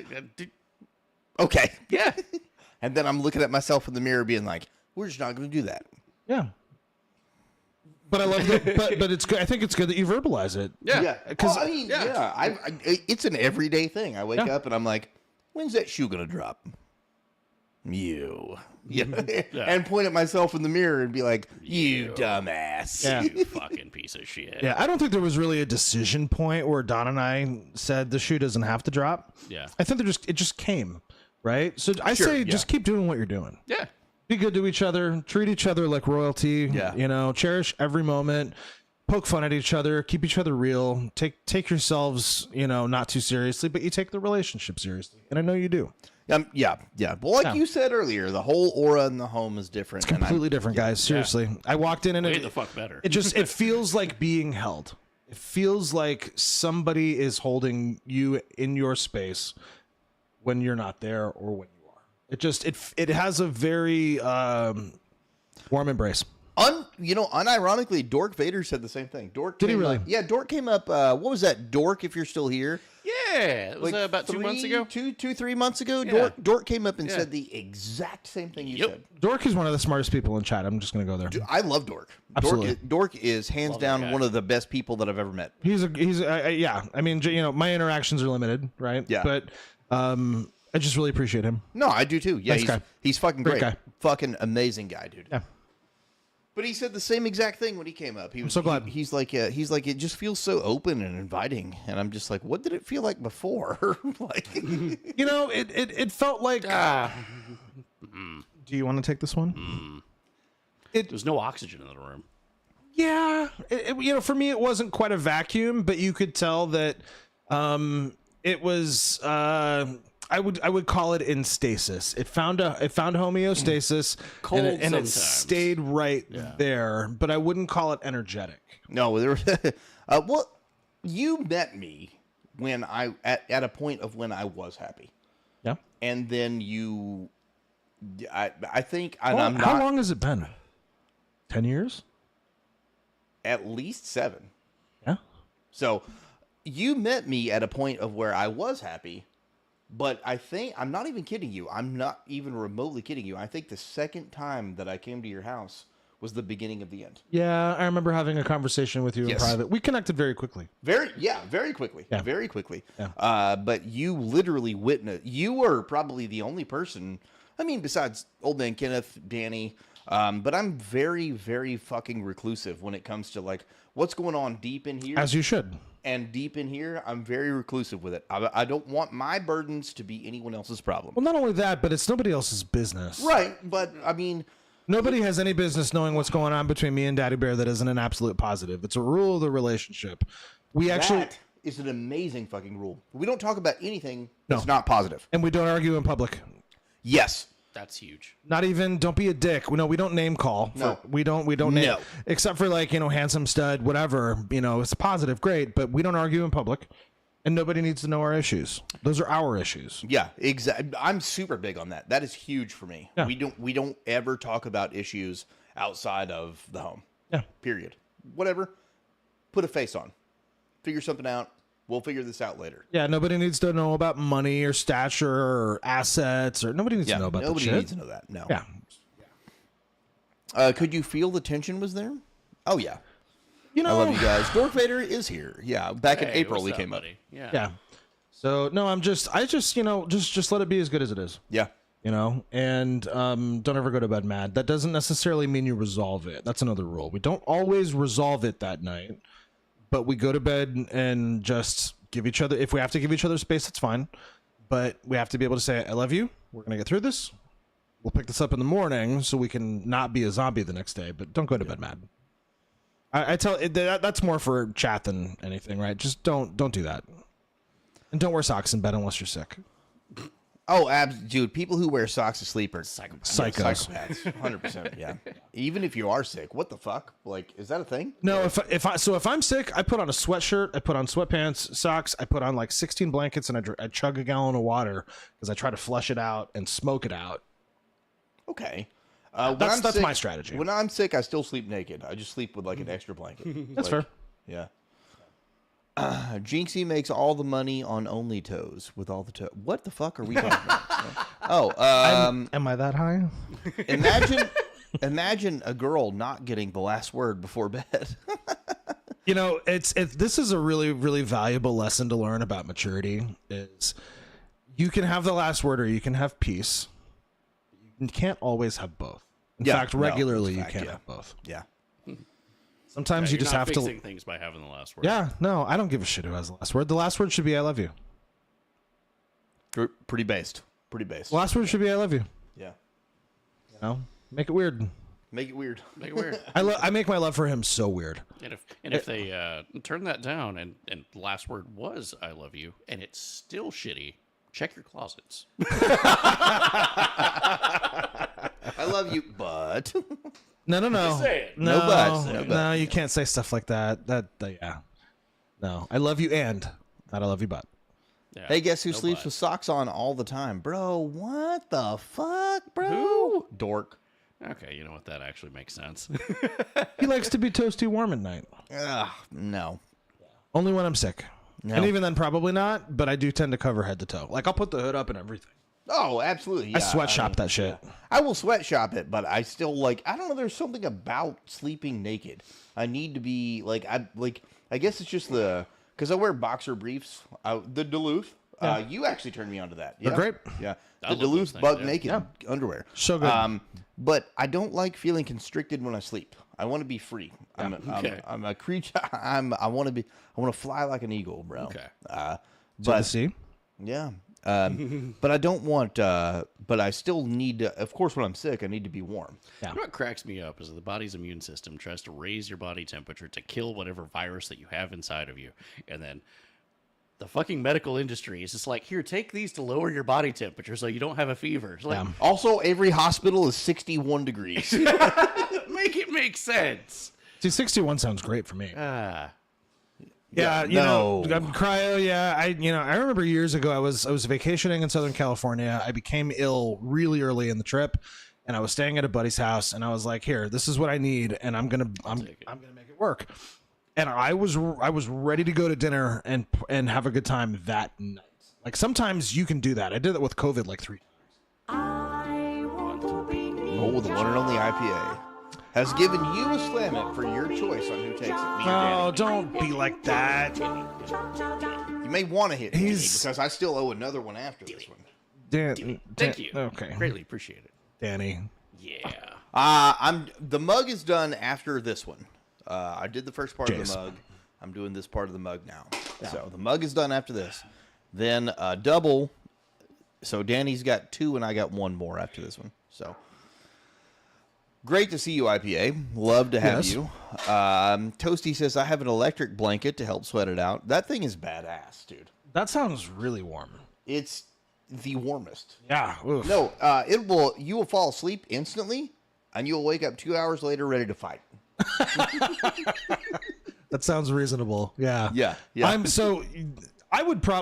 Okay. Yeah. And then I'm looking at myself in the mirror being like, we're just not going to do that. Yeah. But I love that. But it's good. I think it's good that you verbalize it. Yeah. Because I mean, it's an everyday thing. I wake up and I'm like, when's that shoe gonna drop? You. Yeah. And point at myself in the mirror and be like, you dumbass. Yeah. You fucking piece of shit. Yeah, I don't think there was really a decision point where Don and I said the shoe doesn't have to drop. Yeah. I think it just came, right? So I say just keep doing what you're doing. Yeah. Be good to each other, treat each other like royalty. Yeah. You know, cherish every moment, poke fun at each other, keep each other real, take yourselves, you know, not too seriously, but you take the relationship seriously. And I know you do. Yeah. But like you said earlier, the whole aura in the home is different. It's completely different, guys. Seriously. I walked in and Way the fuck better. it feels like being held. It feels like somebody is holding you in your space when you're not there or when you are. It has a very warm embrace. Unironically, Dork Vader said the same thing. Dork Did he really? Dork came up. What was that? Dork, if you're still here. Yeah, it was about 2 months ago. 3 months ago. Yeah. Dork came up and said the exact same thing you said. Dork is one of the smartest people in chat. I'm just gonna go there. Dude, I love Dork. Absolutely. Dork is hands down one of the best people that I've ever met. Yeah. I mean, you know, my interactions are limited, right? Yeah. But I just really appreciate him. No, I do too. Yeah, Nice guy. he's fucking Great great. guy. Fucking amazing guy, dude. Yeah. But he said the same exact thing when he came up. He was so glad. He's like, it just feels so open and inviting, and I'm just like, what did it feel like before? Like, You know, it felt like. Do you want to take this one? There's no oxygen in the room. Yeah, you know, for me, it wasn't quite a vacuum, but you could tell that it was. I would call it in stasis. It found homeostasis, Cold and it sometimes. stayed right there. But I wouldn't call it energetic. no, there was. Well, you met me when at a point of when I was happy, Yeah. and then you, I think, and Well, I'm not how long has it been? 10 years. at least 7. Yeah. So, you met me at a point of where I was happy. But I think, I'm not even kidding you. I'm not even remotely kidding you. I think the second time that I came to your house was the beginning of the end. Yeah, I remember having a conversation with you in private. We connected very quickly. Very quickly. Yeah. Very quickly. Yeah. But you literally witnessed, you were probably the only person, I mean, besides Old Man Kenneth, Danny, but I'm very, very fucking reclusive when it comes to like what's going on deep in here. As you should. And deep in here, I'm very reclusive with it. I don't want my burdens to be anyone else's problem. Well, not only that, but it's nobody else's business. Right, but I mean, nobody has any business knowing what's going on between me and Daddy Bear that isn't an absolute positive. It's a rule of the relationship. that is an amazing fucking rule. We don't talk about anything that's not positive. And we don't argue in public. Yes. That's huge. Not even don't be a dick. We don't name call. No. We don't name, No. except for like, you know, handsome stud, whatever, you know, it's positive, great, but we don't argue in public and nobody needs to know our issues. Those are our issues. Yeah, exactly. I'm super big on that. That is huge for me. Yeah. We don't ever talk about issues outside of the home. Yeah. Period. Whatever. Put a face on. Figure something out. We'll figure this out later. Yeah, nobody needs to know about money or stature or assets or nobody needs to know about that nobody shit. needs to know that. No. Yeah. Could you feel the tension was there? Oh yeah. You know, I love you guys. Dork Vader is here. Yeah. Back in Hey, April what's we up, came up. buddy? Yeah. Yeah. So no, I just, you know, just let it be as good as it is. Yeah. You know, and don't ever go to bed mad. That doesn't necessarily mean you resolve it. That's another rule. We don't always resolve it that night, but we go to bed and just give each other, if we have to give each other space, it's fine. But we have to be able to say, I love you. We're going to get through this. We'll pick this up in the morning so we can not be a zombie the next day, but don't go to bed mad. I tell that's more for chat than anything, right? Just don't do that. And don't wear socks in bed unless you're sick. Oh, dude, people who wear socks to sleep are Psychos. Psychopaths. 100%. Yeah. Even if you are sick, what the fuck? Like, is that a thing? No, if I'm sick, I put on a sweatshirt, I put on sweatpants, socks, I put on like 16 blankets, and I chug a gallon of water because I try to flush it out and smoke it out. Okay. That's my strategy. When I'm sick, I still sleep naked. I just sleep with like an extra blanket. That's fair. Yeah. Jinxie makes all the money on Only Toes with all the toes. What the fuck are we talking about? Oh, am I that high? Imagine a girl not getting the last word before bed. You know, this is a really, really valuable lesson to learn about maturity. Is you can have the last word or you can have peace. You can't always have both. In fact, regularly you can't have both. Yeah. Sometimes you you're just not have to. fixing things by having the last word. Yeah, no, I don't give a shit who has the last word. The last word should be "I love you." Pretty based. Pretty based. The last word should be "I love you." Yeah. You know, make it weird. Make it weird. Make it weird. I make my love for him so weird. And if they turn that down and the last word was "I love you" and it's still shitty, check your closets. I love you, but No. Just saying. No, No buts. no, you can't say stuff like that. Yeah. No, I love you and not I love you, but. Yeah, hey, guess who no sleeps but. with socks on all the time, bro? What the fuck, bro? Who? Dork. Okay, you know what? That actually makes sense. He likes to be toasty warm at night. Ugh, no. Only when I'm sick. No. And even then, probably not, but I do tend to cover head to toe. Like, I'll put the hood up and everything. Oh, absolutely. I Yeah. sweatshop that shit. I will sweatshop it, but I still I don't know. There's something about sleeping naked. I need to be I guess it's just because I wear boxer briefs. The Duluth. You actually turned me onto that. They're Yeah. great. Yeah. I The love Duluth those things, bug yeah. naked underwear. So good. But I don't like feeling constricted when I sleep. I want to be free. Okay. I'm a creature. I want to fly like an eagle, bro. Okay. To the But sea. yeah. But I don't want. But I still need to. Of course, when I'm sick, I need to be warm. You know what cracks me up is the body's immune system tries to raise your body temperature to kill whatever virus that you have inside of you. And then the fucking medical industry is just like, here, take these to lower your body temperature so you don't have a fever. It's like, Also, every hospital is 61 degrees. make it make sense. See, 61 sounds great for me. Ah. Yeah, you know, cryo. Yeah, I remember years ago I was vacationing in Southern California. I became ill really early in the trip, and I was staying at a buddy's house, and I was like, "Here, this is what I need, and I'm gonna make it work." And I was ready to go to dinner and have a good time that night. Like sometimes you can do that. I did that with COVID like 3 times. Oh, the one and only IPA has given you a slam it for your choice on who takes it. Me or Oh, Danny. don't be like that. You may want to hit Danny because I still owe another one after this one. Thank you. Okay. Greatly appreciate it. Danny. Yeah. The mug is done after this one. I did the first part of Jace. the mug. I'm doing this part of the mug now. So the mug is done after this. Then double. So Danny's got 2 and I got 1 more after this one. So great to see you, IPA. Love to have you. Toasty says, I have an electric blanket to help sweat it out. That thing is badass, dude. That sounds really warm. It's the warmest. Yeah. Oof. No, you will fall asleep instantly and you'll wake up 2 hours later ready to fight. That sounds reasonable. Yeah. Yeah.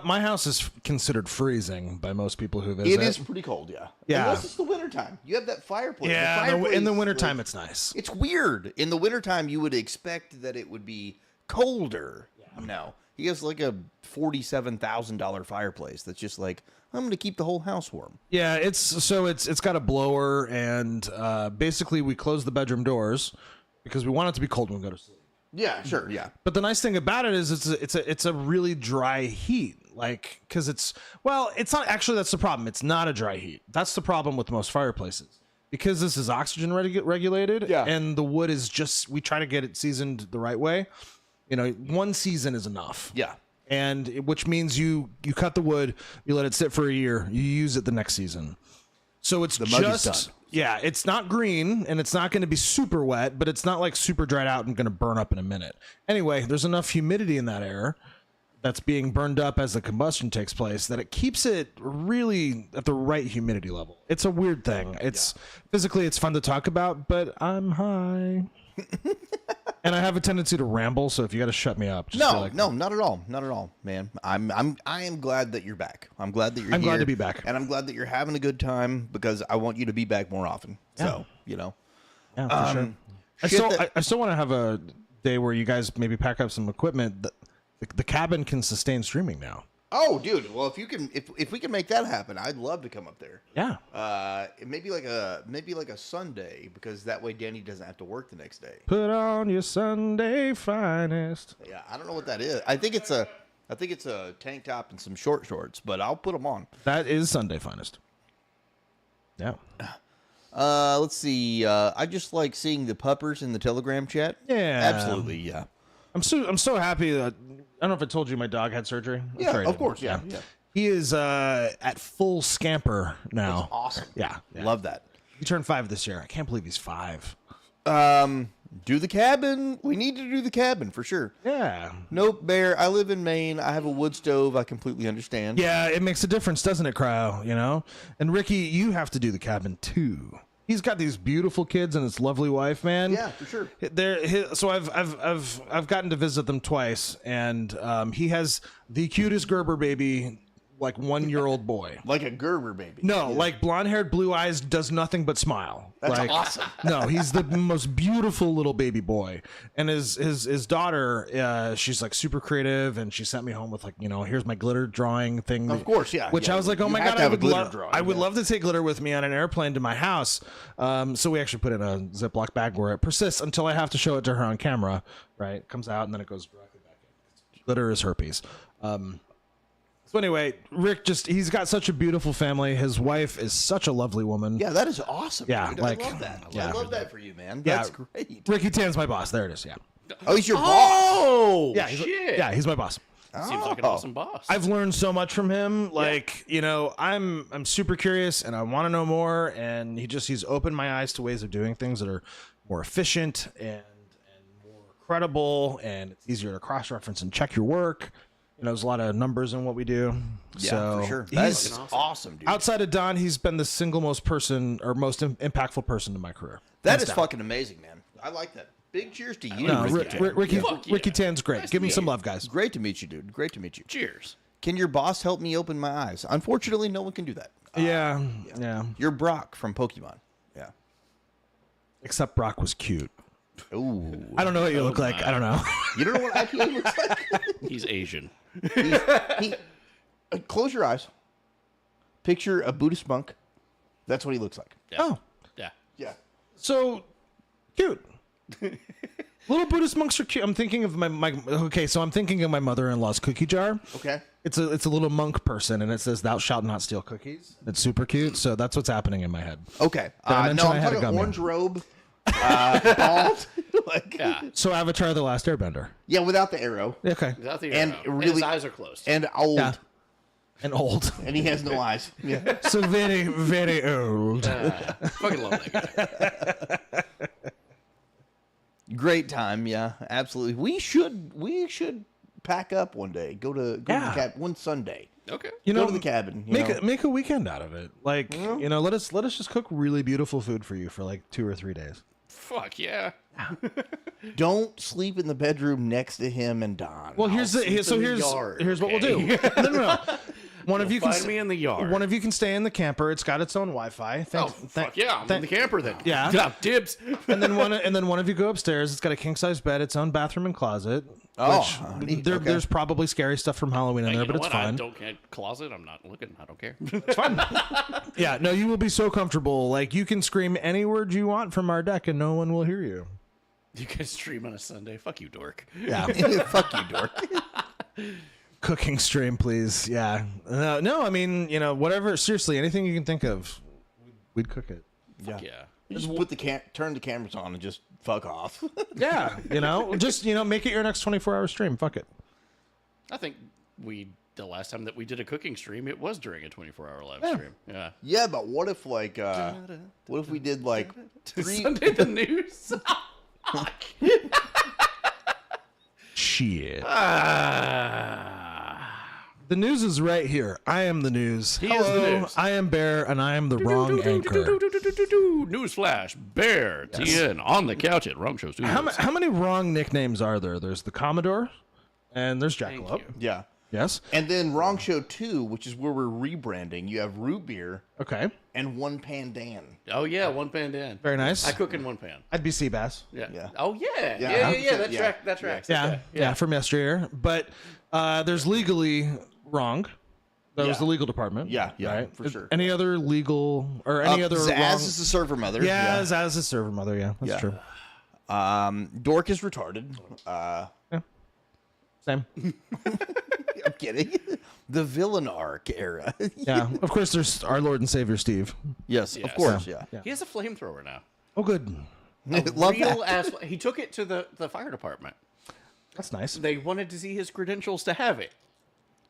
My house is considered freezing by most people who visit. It is pretty cold, yeah. Yeah. Unless it's the wintertime. You have that fireplace. Yeah, The fireplace, in the wintertime, like, it's nice. It's weird. In the wintertime, you would expect that it would be colder. Yeah. No. He has like a $47,000 fireplace that's just like, I'm going to keep the whole house warm. Yeah, it's got a blower, and basically we close the bedroom doors because we want it to be cold when we go to sleep. Yeah, sure, yeah. But the nice thing about it is it's a really dry heat, like because it's not actually, that's the problem. It's not a dry heat. That's the problem with most fireplaces because this is oxygen regulated. Yeah. And the wood is we try to get it seasoned the right way. You know, 1 season is enough. Yeah. And which means you cut the wood, you let it sit for a year, you use it the next season. So it's The mug is just done. Yeah, it's not green and it's not going to be super wet, but it's not like super dried out and going to burn up in a minute. Anyway, there's enough humidity in that air that's being burned up as the combustion takes place that it keeps it really at the right humidity level. It's a weird thing. It's physically it's fun to talk about, but I'm high. And I have a tendency to ramble, so if you got to shut me up, just feel No, not at all. Not at all, man. I am glad that you're back. I'm glad that you're I'm here. glad to be back. And I'm glad that you're having a good time because I want you to be back more often. Yeah. So, you know. Yeah, for sure. I still want to have a day where you guys maybe pack up some equipment. The cabin can sustain streaming now. Oh, dude. Well, if we can make that happen, I'd love to come up there. Yeah. Maybe like a Sunday, because that way Danny doesn't have to work the next day. Put on your Sunday finest. Yeah, I don't know what that is. I think it's a tank top and some short shorts, but I'll put them on. That is Sunday finest. Yeah. Let's see. I just like seeing the puppers in the Telegram chat. Yeah. Absolutely. Yeah. I'm so happy that I don't know if I told you my dog had surgery. I'm Yeah, sorry I of didn't. course. Yeah. He is at full scamper now. That's awesome. Yeah. Love that. He turned 5 this year. I can't believe he's 5. Do the cabin. We need to do the cabin for sure. Yeah. Nope, Bear. I live in Maine. I have a wood stove. I completely understand. Yeah, it makes a difference, doesn't it, Cryo? You know? And Ricky, you have to do the cabin too. He's got these beautiful kids and his lovely wife, man. Yeah, for sure. So I've gotten to visit them twice, and he has the cutest Gerber baby, like 1-year-old boy. Like a Gerber baby. No, like blonde-haired, blue eyes, does nothing but smile. That's like, awesome. No, he's the most beautiful little baby boy. And his daughter, she's like super creative, and she sent me home with like, here's my glitter drawing thing. Of course, yeah. Which yeah. I was like, oh You my have god, to have a glitter drawing, I would yeah. love to take glitter with me on an airplane to my house. So we actually put it in a Ziploc bag where it persists until I have to show it to her on camera. Right, it comes out and then it goes directly back in. Glitter is herpes. So anyway, Rick he's got such a beautiful family. His wife is such a lovely woman. Yeah, that is awesome. Yeah, dude. like- I love that. yeah. I love that for you, man. Yeah. That's great. Ricky Tan's my boss. There it is. Yeah. Oh, he's your boss. Oh, Yeah, shit. he's my boss. Seems like an awesome boss. I've learned so much from him. Like, I'm super curious and I want to know more. And he's opened my eyes to ways of doing things that are more efficient and more credible, and it's easier to cross-reference and check your work. There's a lot of numbers in what we do. Yeah, so for sure. He's That's awesome, dude. outside of Don, he's been the single most impactful person in my career. That Hands is down. fucking amazing, man. I like that. Big cheers to you, No, Ricky. Ricky Tan's great. Nice Give to him meet some you. love, guys. Great to meet you, dude. Great to meet you. Cheers. Can your boss help me open my eyes? Unfortunately, no one can do that. Yeah. You're Brock from Pokemon. Yeah. Except Brock was cute. Ooh. I don't know what you look like. I don't know. You don't know what IPA looks like? He's Asian. Close your eyes. Picture a Buddhist monk. That's what he looks like. Yeah. Oh, Yeah. Yeah. so cute. Little Buddhist monks are cute. I'm thinking of so I'm thinking of my mother-in-law's cookie jar. Okay. It's a little monk person, and it says "Thou shalt not steal cookies." It's super cute. So that's what's happening in my head. Okay. Did I mention No, I I'm had a talking gummy? orange robe, bald. Like, Yeah. So Avatar: The Last Airbender. yeah, without the arrow. Okay. Without the And arrow. really- his eyes are closed. And old. Yeah. And old. And he has no eyes. Yeah. So very, very old. Fucking love that guy. Great time. Yeah, absolutely. We should pack up one day. Go to the cabin one Sunday. Okay. You Go to the cabin. You know? Make a weekend out of it. Like, let us just cook really beautiful food for you for like 2 or 3 days. Fuck yeah. Don't sleep in the bedroom next to him and Don. Well, here's in the yard, here's what we'll okay? do. No. One of you can Find me in the yard. One of you can stay in the camper. It's got its own Wi-Fi. Oh, fuck yeah. I'm in the camper then. Yeah. Dibs. And then one of you go upstairs. It's got a king size bed, its own bathroom and closet. Oh, neat. Okay. There's probably scary stuff from Halloween in Hey, there, you but know it's what? fine. I don't get closet. I'm not looking. I don't care. It's fine. Yeah, no, you will be so comfortable. Like you can scream any word you want from our deck, and no one will hear you. You can stream on a Sunday. Fuck you, dork. Yeah. Fuck you, dork. Cooking stream, please. Yeah. No, I mean, whatever. Seriously, anything you can think of, we'd cook it. Yeah. You just put turn the cameras on and just fuck off. Yeah. Just make it your next 24-hour stream. Fuck it. I think the last time that we did a cooking stream, it was during a 24-hour live stream. Yeah. Yeah, but what if we did like 3 Sunday the news. Shit. The news is right here. I am the news. He is the Hello, news. I am Bear, and I am the wrong anchor. Newsflash. Bear. TN on the couch at Wrong Show Studios. How many wrong nicknames are there? There's the Commodore, and there's Thank Jackalope. you. Yeah. Yes. And then Wrong Show 2, which is where we're rebranding. You have root beer Okay. and One Pan Dan. Oh, yeah. One pan Dan. Very nice. I cook in one pan. I'd be Seabass. Yeah. Yeah. Oh, yeah. Yeah. Yeah. That Yeah. tracks. Yeah, from yesteryear. But there's legally wrong. That was Yeah. the legal department. Yeah, right? for sure. Any other legal or any other Zaz wrong? is the server mother. Yeah, Zaz is server mother. Yeah, that's true. Dork is retarded. Same. I'm kidding. The villain arc era. Yeah, of course. There's our Lord and Savior Steve. Yes, of course. Yeah. He has a flamethrower now. Oh, good. Love Real that. ass. He took it to the fire department. That's nice. They wanted to see his credentials to have it.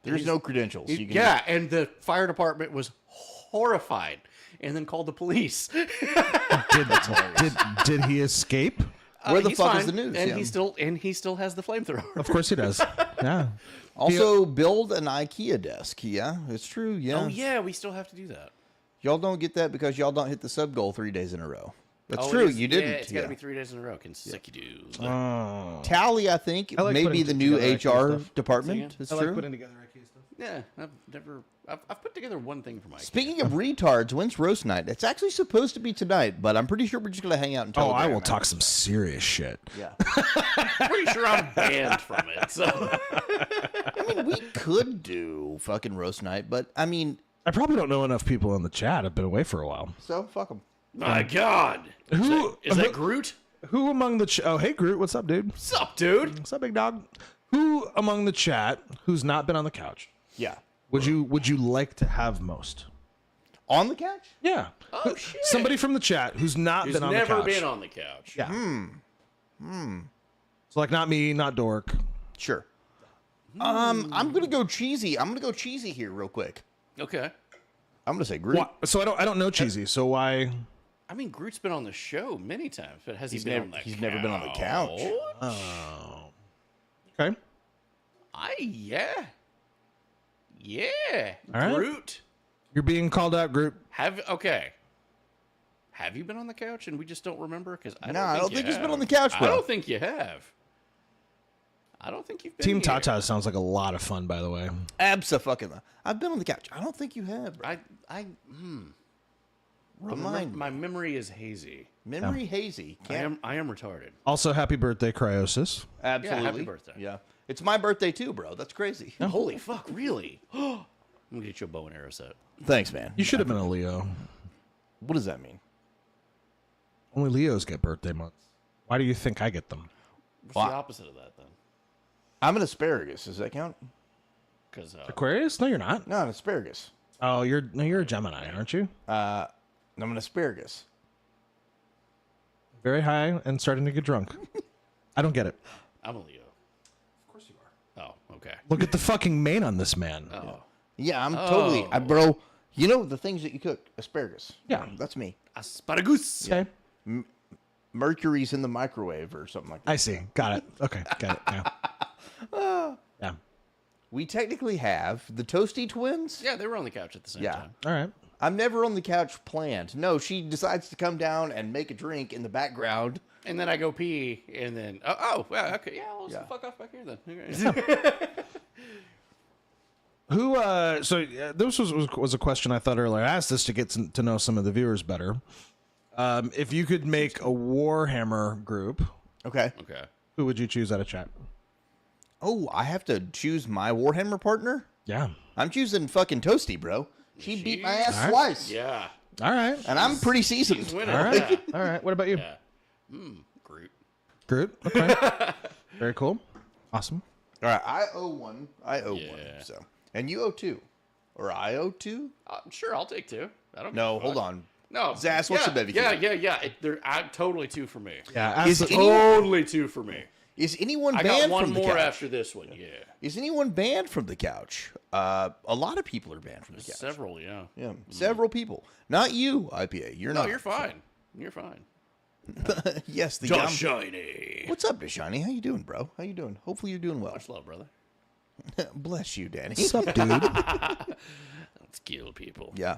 There's no credentials. You can Yeah, and the fire department was horrified, and then called the police. Did he escape? Where the He's fuck is fine, the news? And Yeah. he still has the flamethrower. Of course he does. Yeah. Also, build an IKEA desk. Yeah, it's true. Yeah. Oh yeah, we still have to do that. Y'all don't get that because y'all don't hit the sub goal 3 days in a row. That's Oh, it true. is- You didn't. Yeah, it's got to be 3 days in a row consecutive. Tally, I think, I like maybe putting the new together IKEA HR stuff. department. It's I true. like putting together IKEA stuff. Yeah, I've put together one thing for my. Speaking of retards, when's roast night? It's actually supposed to be tonight, but I'm pretty sure we're just gonna hang out and talk. Oh, I will talk some serious shit. Yeah. pretty sure I'm banned from it. So I mean, we could do fucking roast night, but I mean, I probably don't know enough people in the chat. I've been away for a while. so fuck them. my God, is that Groot? Who among the oh, hey Groot, what's up, dude? What's up, dude? What's up, big dog? Who among the chat who's not been on the couch Yeah. would you like to have most? On the couch? Yeah. Oh shit! Somebody from the chat who's not Who's been on the never couch. been on the couch. Yeah. So like not me, not Dork. Sure. I'm gonna go cheesy. I'm gonna go cheesy here real quick. Okay. I'm gonna say Groot. So I don't know cheesy. So why? I mean, Groot's been on the show many times, but has he been on the couch? He's never been on the couch. Oh. Okay. Yeah. All right. Groot. You're being called out, Groot. Have you been on the couch and we just don't remember? Because I don't you think he's been have. on the couch, bro. I don't think you have. I don't think you've been Team here. Tata sounds like a lot of fun, by the way. Abso-fucking. I've been on the couch. I don't think you have, bro. Remind me. My memory is hazy. Memory hazy. I am retarded. Also, happy birthday, Cryosis. Absolutely. Yeah, happy birthday. Yeah. It's my birthday too, bro. That's crazy. Holy fuck, really? I'm gonna get you a bow and arrow set. Thanks, man. You should have been a Leo. What does that mean? Only Leos get birthday months. Why do you think I get them? What's Well, the opposite of that then? I'm an asparagus. Does that count? Because Aquarius? No, you're not. No, an asparagus. Oh, you're a Gemini, aren't you? I'm an asparagus. Very high and starting to get drunk. I don't get it. I'm a Leo. Of course you are. Oh, okay. Look at the fucking mane on this man. Oh, Yeah, I'm totally, bro. You know the things that you cook? Asparagus. Yeah. That's me. asparagus. Okay. Mercury's in the microwave or something like that. I see. Got it. Okay. Got it. Yeah. Yeah. We technically have the Toasty twins. Yeah, they were on the couch at the same Yeah. time. All right. I'm never on the couch planned. No, she decides to come down and make a drink in the background. And then I go pee, and then well, okay, yeah, let's Yeah. fuck off back here then. Okay. Who? This was a question I thought earlier. I asked this to get to know some of the viewers better. If you could make a Warhammer group, Okay. Okay. who would you choose out of chat? Oh, I have to choose my Warhammer partner? Yeah. I'm choosing fucking Toasty, bro. She beat my ass All right. twice. Yeah. All right. And I'm pretty seasoned. Winner. All right. Yeah. All right. What about you? Yeah. Groot. Groot. Okay. Very cool. Awesome. All right. I owe one. Yeah. So, and you owe two. Or I owe two? Sure, I'll take two. I don't. No, give a hold fuck. on. No, Zaz, what's yeah, the bevy Yeah, count? yeah. They're totally two for me. Yeah. Is As, any- Totally two for me. Is anyone I banned got one from the more couch? after this one. Yeah. Is anyone banned from the couch? A lot of people are banned from the couch. Several. Yeah. Yeah, several people. Not you, IPA. You're No, not. you're fine. You're fine. Yes, the Just shiny. What's up, Deshani? How you doing, bro? How you doing? Hopefully you're doing well. Much love, brother. Bless you, Danny. what's up, dude? Let's kill people. Yeah.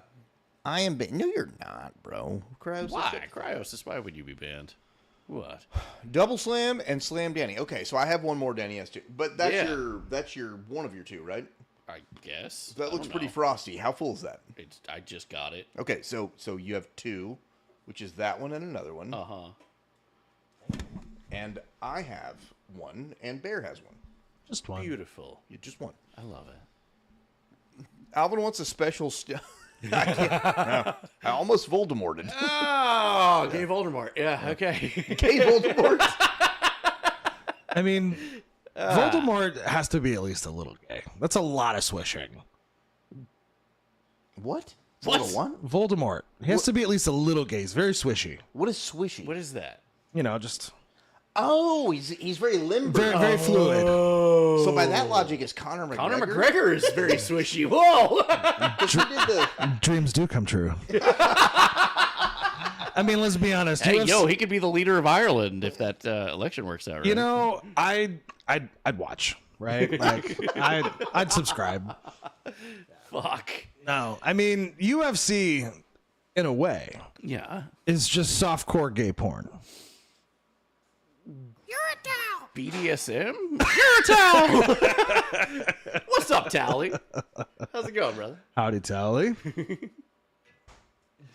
I am banned. No, you're not, bro. Cryosis. Why? Cryosis, why would you be banned? What? Double slam and slam Danny. Okay, so I have one more Danny has two. But that's Yeah. that's your one of your two, right? I guess. That I looks don't pretty know. frosty. How full is that? I just got it. Okay, so you have two, which is that one and another one. Uh-huh. And I have one and Bear has one. Just one. Beautiful. You just one. I love it. Alvin wants a special. I can't. No. I almost Voldemorted. Oh, Gay Voldemort. Yeah, okay. Gay Voldemort. I mean, Voldemort has to be at least a little gay. That's a lot of swishing. What? What? Little what? Voldemort. He has to be at least a little gay. He's very swishy. What is swishy? What is that? You know, just Oh, he's very limber. very fluid. So by that logic, it's Conor McGregor. Conor McGregor is very swishy. Whoa! 'Cause he did the. Dreams do come true. I mean, let's be honest. Hey, UFC yo, he could be the leader of Ireland if that election works out right. You know, I'd watch, right? Like, I'd subscribe. Fuck. No, I mean, UFC, in a way, Yeah. is just softcore gay porn. BDSM? You're a towel! What's up, Tally? How's it going, brother? Howdy, Tally.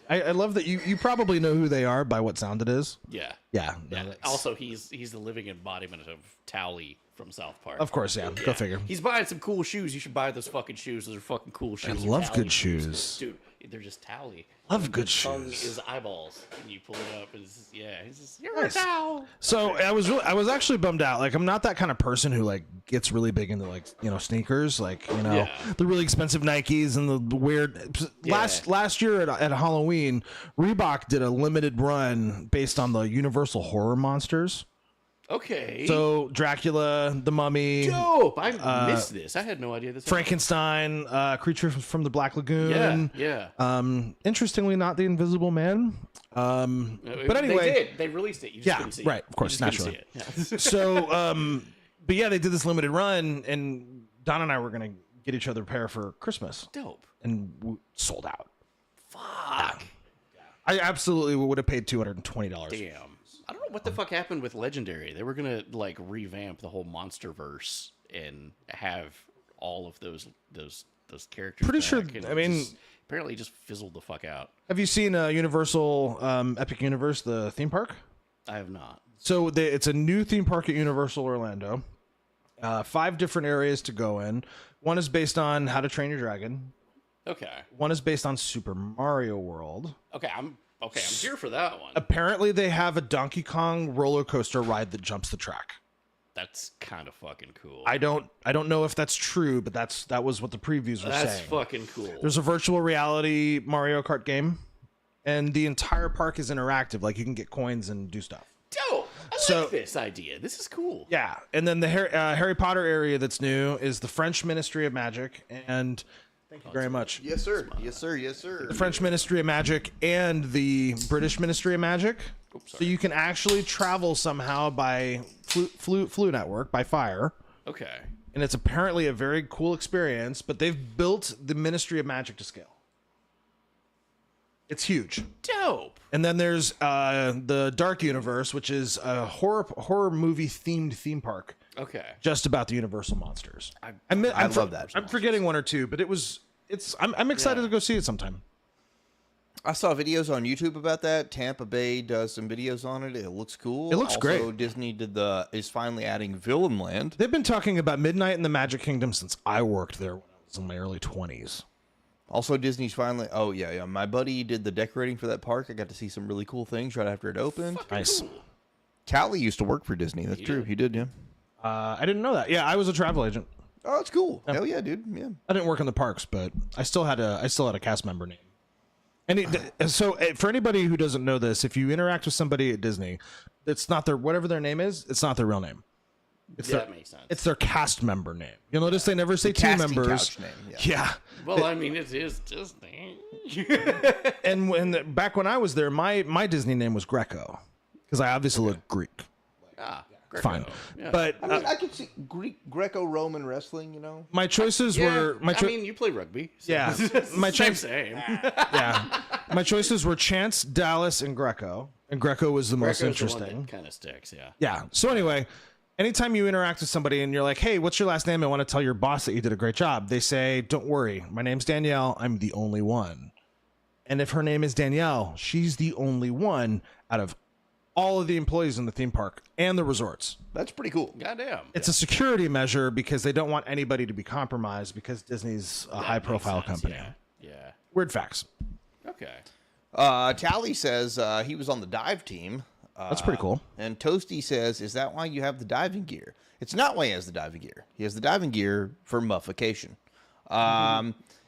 I love that you probably know who they are by what sound it is. Yeah. Yeah. Yeah. no, that's- Also, he's the living embodiment of Towley from South Park. Of course, yeah. Go figure. He's buying some cool shoes. You should buy those fucking shoes. Those are fucking cool shoes. They're love Towley good shoes. Dude, they're just Towley. Love good His tongue shoes. is eyeballs. And you pull it up. And it's just, yeah. He's just, you're Nice. a towel. So I was actually bummed out. Like, I'm not that kind of person who like gets really big into like, you know, sneakers, like, you know, Yeah. the really expensive Nikes and the weird last year at Halloween, Reebok did a limited run based on the Universal horror monsters. Okay. So Dracula, the Mummy, dope. I missed this. I had no idea this. Frankenstein, Creature from the Black Lagoon. Yeah. Interestingly, not the Invisible Man. But anyway, they released it. You just Yeah, couldn't see right, It. of course, You just couldn't naturally. see it. Yeah. so, but yeah, they did this limited run, and Don and I were gonna get each other a pair for Christmas, Dope. and sold out. Fuck. I absolutely would have paid $220. Damn. I don't know what the fuck happened with Legendary. They were gonna like revamp the whole MonsterVerse and have all of those characters. Pretty sure- back, and I mean- apparently just fizzled the fuck out. Have you seen Universal Epic Universe, the theme park? I have not. So it's a new theme park at Universal Orlando. 5 different areas to go in. One is based on How to Train Your Dragon. Okay. One is based on Super Mario World. Okay. I'm here for that one. Apparently, they have a Donkey Kong roller coaster ride that jumps the track. That's kind of fucking cool. I don't know if that's true, but that was what the previews were That's saying. fucking cool. There's a virtual reality Mario Kart game, and the entire park is interactive. Like, you can get coins and do stuff. Dope. I So- like this idea. This is cool. Yeah, and then the Harry Potter area that's new is the French Ministry of Magic, and thank you very much. Yes, sir. Yes, sir. Yes, sir. The French Ministry of Magic and the British Ministry of Magic. So you can actually travel somehow by Flu Network, by fire. Okay. And it's apparently a very cool experience, but they've built the Ministry of Magic to scale. It's huge. Dope. And then there's the Dark Universe, which is a horror movie themed theme park, Okay. just about the Universal monsters. I I'm love that. I'm forgetting one or two, but I'm excited to go see it sometime. I saw videos on YouTube about that. Tampa Bay does some videos on it. It looks cool. It looks also, great. Disney is finally adding Villain Land. They've been talking about Midnight in the Magic Kingdom since I worked there when I was in my early 20s. Also, Disney's finally. Oh yeah. My buddy did the decorating for that park. I got to see some really cool things right after it opened. Nice. Callie used to work for Disney. That's true. He did. Yeah. I didn't know that. Yeah, I was a travel agent. Oh, that's cool. Hell yeah, dude. Yeah. I didn't work in the parks, but I still had a cast member name. And so for anybody who doesn't know this, if you interact with somebody at Disney, it's not their whatever their name is. It's not their real name. That makes sense. It's their cast member name. You'll notice they never say team casting members. couch name, Yeah. Well, I mean, it is Disney. And back when I was there, my Disney name was Greco because I obviously look Greek. Greco. Fine, Yeah. but I mean, I could see Greco-Roman wrestling. You know. my choices were I mean, you play rugby. So Yeah. my Same. same. my choices were Chance, Dallas, and Greco. And Greco was the most interesting. Kind of sticks, yeah. Yeah. So anyway, anytime you interact with somebody and you're like, "Hey, what's your last name? I want to tell your boss that you did a great job." They say, "Don't worry, my name's Danielle. I'm the only one." And if her name is Danielle, she's the only one out of all of the employees in the theme park and the resorts. That's pretty cool. Goddamn. It's a security measure because they don't want anybody to be compromised because Disney's a high-profile company. Yeah. Weird facts. Okay. Tally says he was on the dive team. That's pretty cool. And Toasty says, is that why you have the diving gear? It's not why he has the diving gear. He has the diving gear for muffication.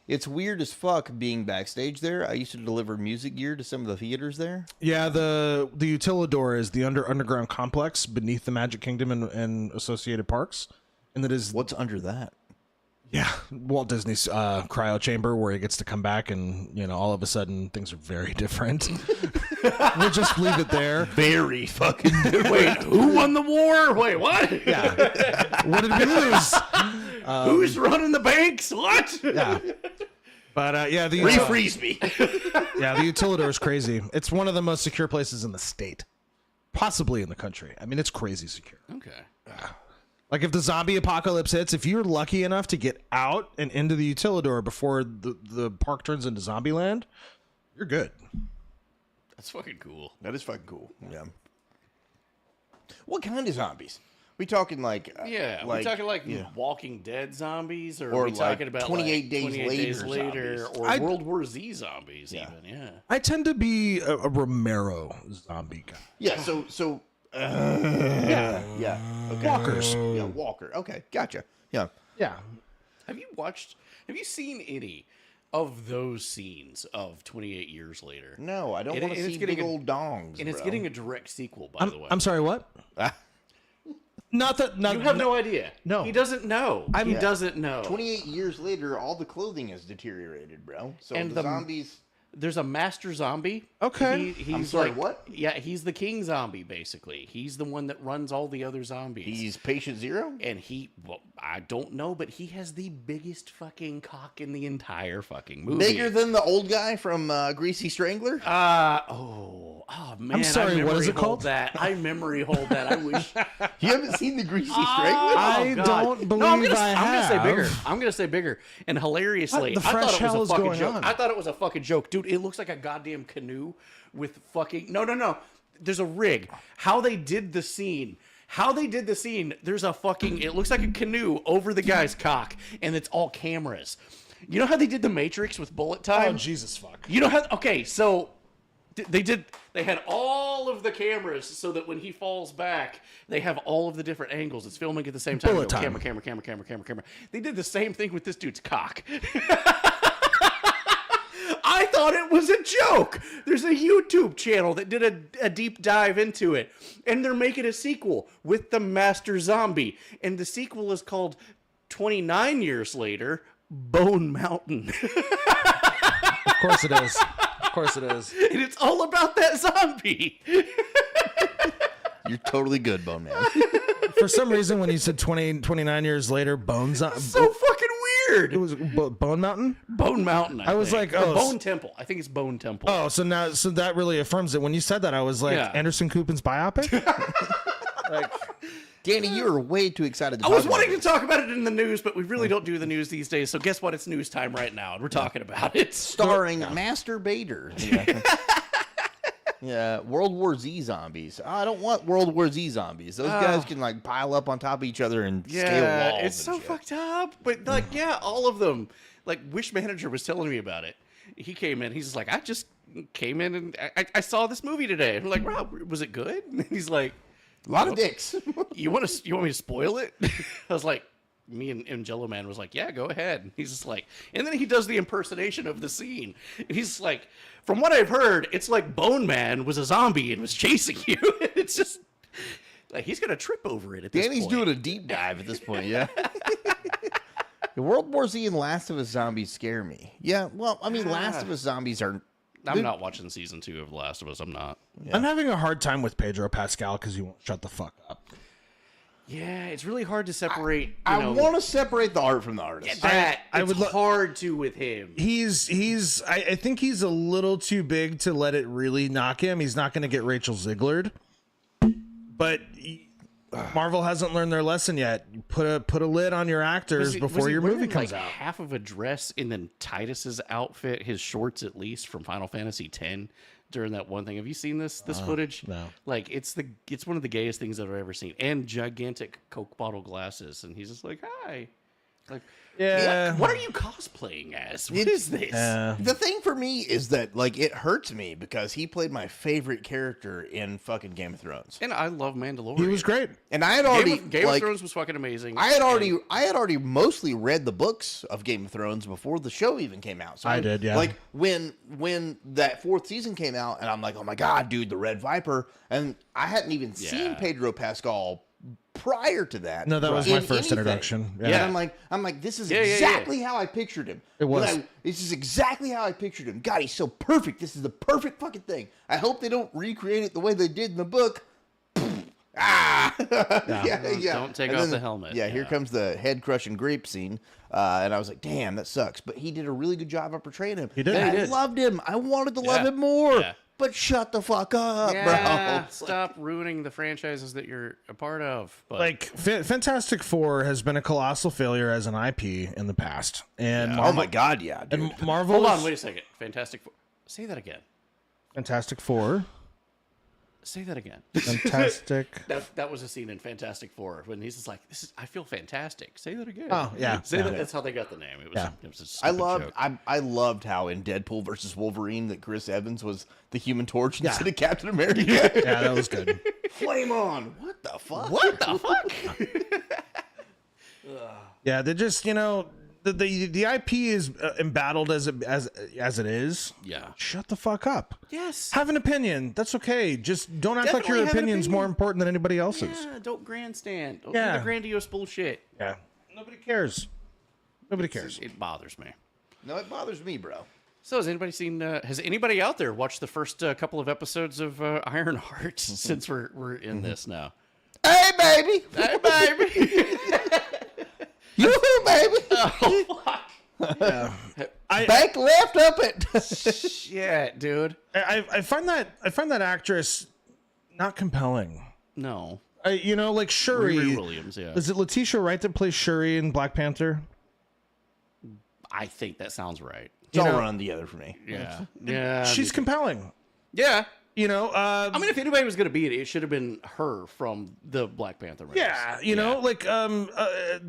It's weird as fuck being backstage there. I used to deliver music gear to some of the theaters there. Yeah, the Utilidor is the underground complex beneath the Magic Kingdom and associated parks. And that is... What's under that? Yeah, Walt Disney's cryo chamber where he gets to come back and, all of a sudden things are very different. We'll just leave it there. Very fucking different. Wait, who won the war? Wait, what? Yeah. What did we lose? Who's running the banks? What? Yeah. But the Refreeze me. Yeah, the Utilidor is crazy. It's one of the most secure places in the state, possibly in the country. I mean, it's crazy secure. Okay. Like if the zombie apocalypse hits, if you're lucky enough to get out and into the Utilidor before the park turns into Zombieland, you're good. That's fucking cool. That is fucking cool. Yeah. What kind of zombies? We talking like we talking like Walking Dead zombies, or or we like talking about 28 days 28 days later later, or zombies. World War Z zombies? Even I tend to be a Romero zombie guy. Yeah. So. Yeah. Okay. Walkers. Yeah, Walker. Okay, gotcha. Yeah. Yeah. Have you seen any of those scenes of 28 years later? No, I don't want to see big old dongs. And it's bro. getting a direct sequel, by the way. I'm sorry, what? Not that. You have no idea. No. He doesn't know. He doesn't know. 28 years later, all the clothing has deteriorated, bro. So And the the- zombies. There's a master zombie. Okay. He's I'm sorry, like, what? Yeah, he's the king zombie, basically. He's the one that runs all the other zombies. He's patient zero? And I don't know, but he has the biggest fucking cock in the entire fucking movie. Bigger than the old guy from Greasy Strangler? Oh man. I'm sorry, what is it called? I memory hold that. I wish. You haven't seen the Greasy Strangler? I don't believe I'm gonna have. say bigger. I'm gonna say bigger. And hilariously, What the I thought fresh it hell was is a fucking going joke. on? I thought it was a fucking joke, dude. It looks like a goddamn canoe with fucking no. There's a rig. How they did the scene. There's a fucking. It looks like a canoe over the guy's cock, and it's all cameras. You know how they did the Matrix with bullet time? Oh, Jesus fuck. You know how? Okay, so they had all of the cameras so that when he falls back, they have all of the different angles. It's filming at the same time. Bullet time. Camera. They did the same thing with this dude's cock. I thought it was a joke. There's a YouTube channel that did a deep dive into it, and they're making a sequel with the Master Zombie, and the sequel is called 29 Years Later, Bone Mountain. Of course it is. Of course it is. And it's all about that zombie. You're totally good, Bone Man. For some reason, when you said 29 years later, Bones. So fucking weird. It was Bone Mountain? Bone Mountain. I was think. like, Or oh, Bone Temple. I think it's Bone Temple. Oh, so that really affirms it. When you said that, I was like, Yeah. Anderson Cooper's biopic? Danny, you are way too excited to I talk was about wanting to this. talk about it in the news, but we really don't do the news these days. So guess what? It's news time right now, and we're talking about it. Starring Master Bader. Yeah, World War Z zombies. I don't want World War Z zombies. Those guys can like pile up on top of each other and scale walls. It's so fucked up. But like, yeah, all of them. Like, Wish Manager was telling me about it. He came in. He's just like, I just came in and I saw this movie today. I'm like, Rob, was it good? And he's like, a lot of dicks. You want me to spoil it? I was like, me and Jello Man was like, yeah, go ahead. And he's just like, and then he does the impersonation of the scene. And he's like, from what I've heard, it's like Bone Man was a zombie and was chasing you. It's just like he's gonna trip over it at this Danny's point. doing a deep dive at this point, yeah. The World War Z and Last of Us zombies scare me. Yeah, well, I mean, Last of Us zombies are... I'm not watching season 2 of The Last of Us. I'm not. Yeah. I'm having a hard time with Pedro Pascal because he won't shut the fuck up. Yeah, it's really hard to separate. I want to separate the art from the artist. It's hard to with him. I think he's a little too big to let it really knock him. He's not going to get Rachel Zieglered. But Marvel hasn't learned their lesson yet. You put a lid on your actors before your movie comes out. Half of a dress in then Titus's outfit, his shorts at least from Final Fantasy X during that one thing. Have you seen this footage? No. Like it's one of the gayest things I've ever seen. And gigantic Coke bottle glasses, and he's just like, hi. Like, Yeah. what are you cosplaying as? What is this? The thing for me is that like it hurts me because he played my favorite character in fucking Game of Thrones, And I love Mandalorian. He was great. and I had already Game of Thrones was fucking amazing. I had already mostly read the books of Game of Thrones before the show even came out. So I did, yeah. Like when that 4th season came out, and I'm like, oh my god, dude, the Red Viper, and I hadn't even seen Pedro Pascal prior to that. No, that was my in first anything. introduction. And Yeah. I'm like, this is Yeah, yeah, exactly how I pictured him. It was. This is exactly how I pictured him. God, he's so perfect. This is the perfect fucking thing. I hope they don't recreate it the way they did in the book. Don't take And off then the helmet. Yeah, here comes the head crushing grape scene, and I was like, damn, that sucks. But he did a really good job of portraying him. He did. And He I did. loved him. I wanted to love him more. Yeah. But shut the fuck up, Yeah, bro. stop ruining the franchises that you're a part of. But Like Fantastic Four has been a colossal failure as an IP in the past, and Oh my god, yeah, dude. and Marvel. hold on, wait a second. Fantastic Four. Say that again. Fantastic Four. Say that again. Fantastic. That was a scene in Fantastic Four when he's just like, I feel fantastic. Say that again. Oh, yeah, Say yeah. that. That's how they got the name. It was. Yeah. It was a stupid joke. I loved how in Deadpool versus Wolverine that Chris Evans was the Human Torch instead of Captain America. Yeah, that was good. Flame on. What the fuck? What the fuck? Yeah, they just the IP is embattled as it is. Yeah. Shut the fuck up. Yes. Have an opinion. That's okay. Just don't act like your Definitely have an opinion's opinion. more important than anybody else's. Yeah. Don't grandstand. Don't Yeah. do the grandiose bullshit. Yeah. Nobody cares. Nobody cares. It bothers me. No, it bothers me, bro. So has anybody seen? Has anybody out there watched the first couple of episodes of Ironheart? Since we're in this now. Hey, baby. Hey, baby. Yoo-hoo, baby. Oh fuck. Bank left up it. Shit, dude. I find that actress not compelling. No. Like Shuri. Riri Williams. Yeah. Is it Letitia Wright that plays Shuri in Black Panther? I think that sounds right. It's all run together for me. Yeah. Yeah. She's compelling. Yeah. I mean, if anybody was going to be it, it should have been her from the Black Panther movies. yeah, like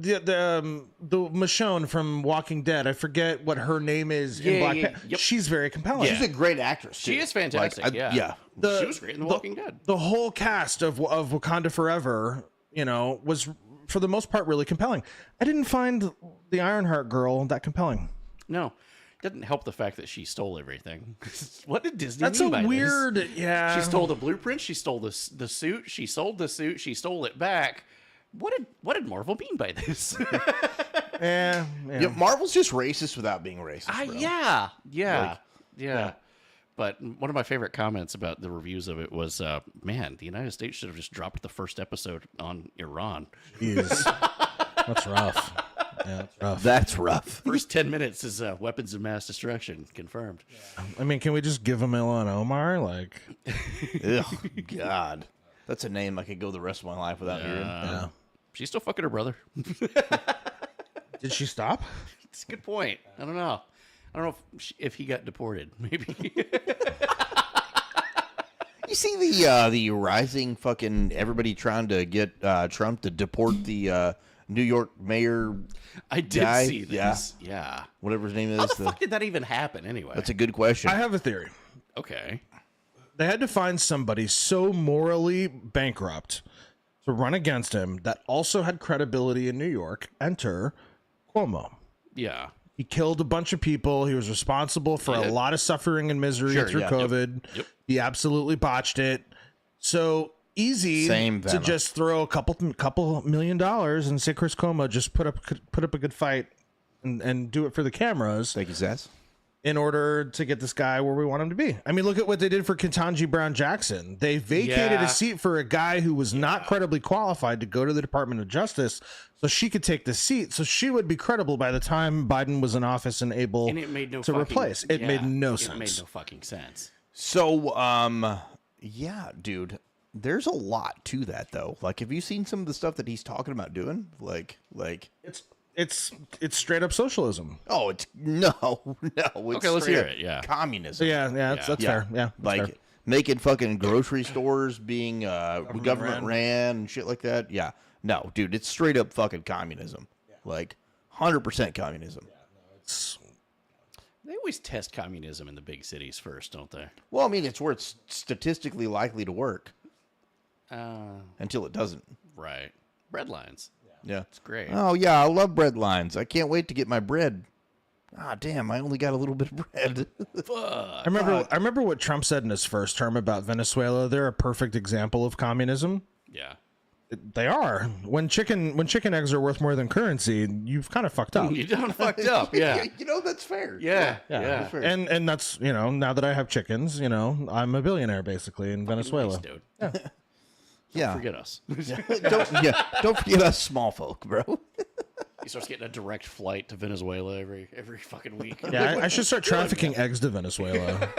the Michonne from Walking Dead. I forget what her name is in Black Panther. Yep. She's very compelling. She's a great actress, too. She is fantastic. Like, yeah. yeah. She was great in The Walking Dead. The whole cast of Wakanda Forever, was for the most part really compelling. I didn't find the Ironheart girl that compelling. No. Doesn't help the fact that she stole everything. What did Disney That's mean a by weird, this? yeah. She stole the blueprint. She stole the suit. She sold the suit. She stole it back. What did Marvel mean by this? Yeah. Yeah, Marvel's just racist without being racist, bro. Yeah. But one of my favorite comments about the reviews of it was, man, the United States should have just dropped the first episode on Iran. Jeez. That's rough. Yeah, that's rough. That's rough. First 10 minutes is weapons of mass destruction confirmed. I mean, can we just give him Ilhan Omar? Like, Ugh, God. That's a name I could go the rest of my life without hearing. yeah. She's still fucking her brother. Did she stop? It's a good point. I don't know. I don't know if he got deported. Maybe. You see the rising fucking everybody trying to get Trump to deport the New York mayor. I did guy? see this. Yeah. Whatever his name is. How the fuck did that even happen anyway? That's a good question. I have a theory. Okay. They had to find somebody so morally bankrupt to run against him that also had credibility in New York. Enter Cuomo. Yeah. He killed a bunch of people. He was responsible for a lot of suffering and misery Sure, through yeah. COVID. Yep. He absolutely botched it. So easy Same to Venom. just throw a couple $1 million and say Chris Cuomo just put up a good fight and do it for the cameras Thank you, Sass. in order to get this guy where we want him to be. I mean, look at what they did for Ketanji Brown Jackson. They vacated Yeah. a seat for a guy who was not credibly qualified to go to the Department of Justice so she could take the seat. So she would be credible by the time Biden was in office and able And it made no to fucking, replace. It yeah, made no It sense. made no fucking sense. So, yeah, dude. there's a lot to that though. Like, have you seen some of the stuff that he's talking about doing? Like It's straight up socialism. oh, it's no. It's Okay, let's straight hear up it, yeah. communism. Yeah, that's fair. Yeah, that's like fair. making fucking grocery stores being government ran and shit like that. Yeah, no, dude, it's straight up fucking communism. Like 100% communism. They always test communism in the big cities first, don't they? Well, I mean, it's where it's statistically likely to work until it doesn't. Right. Bread lines. Yeah, It's great. Oh yeah, I love bread lines. I can't wait to get my bread. Ah, damn, I only got a little bit of bread. I remember what Trump said in his first term about Venezuela. They're a perfect example of communism. Yeah. They are. When chicken eggs are worth more than currency, you've kind of fucked up. You done fucked up, yeah. You know, that's fair. Yeah. That's fair. And that's, now that I have chickens, I'm a billionaire basically in Venezuela. Nice, dude. Yeah. Forget us. Don't forget us small folk, bro. He starts getting a direct flight to Venezuela every fucking week. Yeah, I should start trafficking eggs to Venezuela.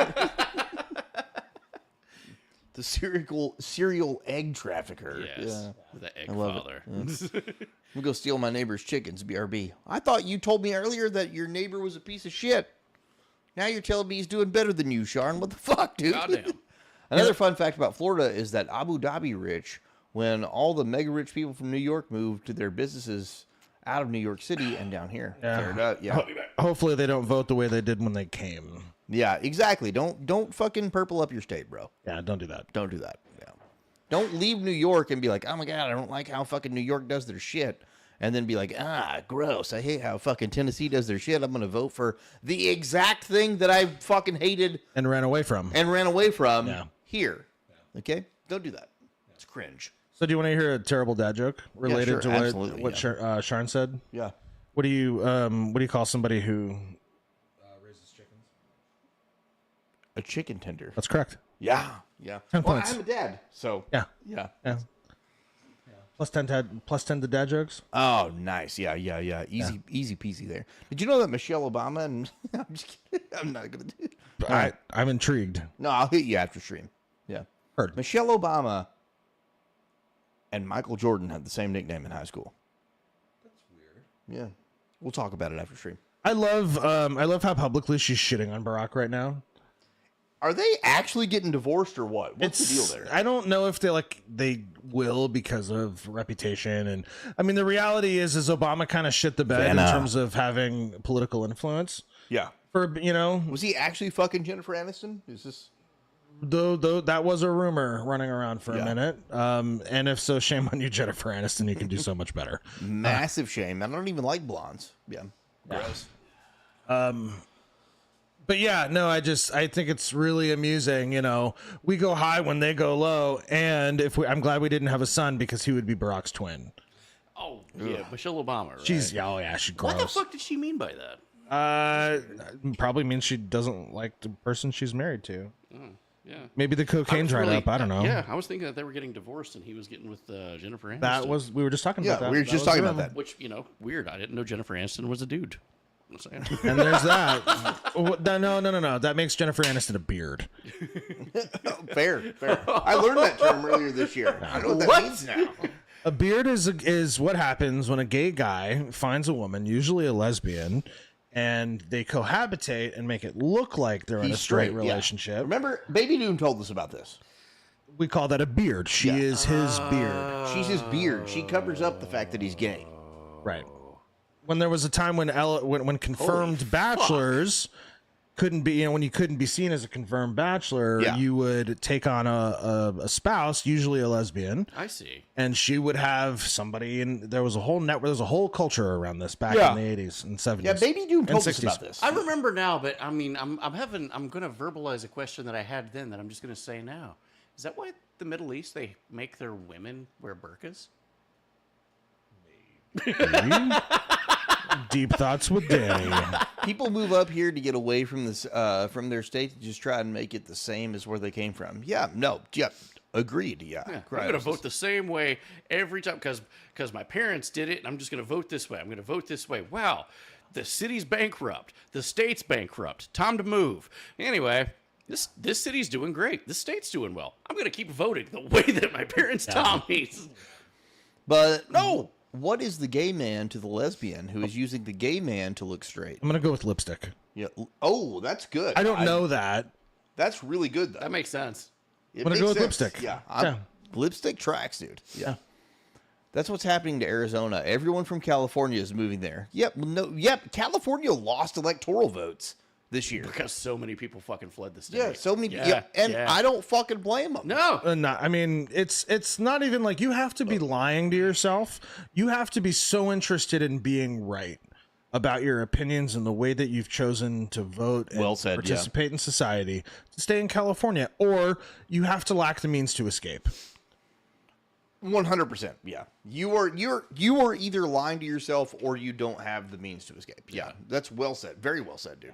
The serial egg trafficker. Yes. Yeah. The egg I love father. it. I'm go steal my neighbor's chickens, BRB. I thought you told me earlier that your neighbor was a piece of shit. Now you're telling me he's doing better than you, Sean. What the fuck, dude? Goddamn. Another fun fact about Florida is that Abu Dhabi rich, when all the mega rich people from New York moved to their businesses out of New York City and down here. Yeah. Hopefully they don't vote the way they did when they came. Yeah, exactly. Don't fucking purple up your state, bro. Yeah, don't do that. Don't do that. Yeah. Don't leave New York and be like, oh my God, I don't like how fucking New York does their shit. And then be like, gross. I hate how fucking Tennessee does their shit. I'm going to vote for the exact thing that I fucking hated And ran away from. here. Okay? Don't do that. It's cringe. So do you want to hear a terrible dad joke related sure, to absolutely, what Sharn said? Yeah. What do you call somebody who raises chickens? A chicken tender. That's correct. Yeah. Yeah. 10 Well, points. I'm a dad, so. Yeah. Yeah. Plus 10 to dad jokes. Oh, nice. Yeah. Easy peasy there. Did you know that Michelle Obama and I'm just kidding. I'm not gonna do it. All right. I'm intrigued. No, I'll hit you after stream. Yeah. Heard. Michelle Obama and Michael Jordan had the same nickname in high school. That's weird. Yeah. We'll talk about it after stream. I love how publicly she's shitting on Barack right now. Are they actually getting divorced or what? What's the deal there? I don't know if they will because of reputation, and I mean the reality is Obama kind of shit the bed in terms of having political influence. Yeah. Was he actually fucking Jennifer Aniston? Is this? Though that was a rumor running around for a minute. And if so, shame on you, Jennifer Aniston. You can do so much better. Massive shame. I don't even like blondes. Yeah. Gross. But yeah, no, I think it's really amusing. We go high when they go low, and I'm glad we didn't have a son because he would be Barack's twin. Oh yeah, Michelle Obama. Right? She's she's gross. What the fuck did she mean by that? Probably means she doesn't like the person she's married to. Yeah. Maybe the cocaine dried up. I don't know. Yeah, I was thinking that they were getting divorced and he was getting with Jennifer Aniston. We were just talking about that. We were just talking about that. Which, weird. I didn't know Jennifer Aniston was a dude. I'm saying. And there's that. No. That makes Jennifer Aniston a beard. Fair. I learned that term earlier this year. I know what that means now. A beard is what happens when a gay guy finds a woman, usually a lesbian, and they cohabitate and make it look like they're in a straight relationship. Yeah. Remember, Baby Doom told us about this. We call that a beard. She is his beard. She's his beard. She covers up the fact that he's gay. Right. When there was a time when confirmed bachelors couldn't be, when you couldn't be seen as a confirmed bachelor, you would take on a spouse, usually a lesbian. I see. And she would have somebody, and there was a whole network, there was a whole culture around this back in the 80s and 70s. Yeah, Baby Doom told us 60s. about this. I remember now, but I mean, I'm going to verbalize a question that I had then that I'm just going to say now. Is that why the Middle East, they make their women wear burqas? Deep thoughts with Danny. People move up here to get away from this, from their state, to just try and make it the same as where they came from. Yeah, agreed. Yeah, I'm going to vote the same way every time because my parents did it, and I'm just going to vote this way. I'm going to vote this way. Wow, the city's bankrupt, the state's bankrupt. Time to move. Anyway, This city's doing great. This state's doing well. I'm going to keep voting the way that my parents taught me. But no, what is the gay man to the lesbian who is using the gay man to look straight? I'm gonna go with lipstick. Yeah. Oh, that's good. I don't know that. That's really good, though. That makes sense. It I'm gonna makes go with sense. lipstick. Yeah. Yeah. Lipstick tracks, dude. Yeah. That's what's happening to Arizona. Everyone from California is moving there. Yep. California lost electoral votes this year. Because so many people fucking fled the state. Yeah, so many. And I don't fucking blame them. No. No, I mean, it's not even like you have to be lying to yourself. You have to be so interested in being right about your opinions and the way that you've chosen to vote and Well said, participate in society to stay in California, or you have to lack the means to escape. 100%. Yeah. You are either lying to yourself or you don't have the means to escape. Yeah. That's well said. Very well said, dude.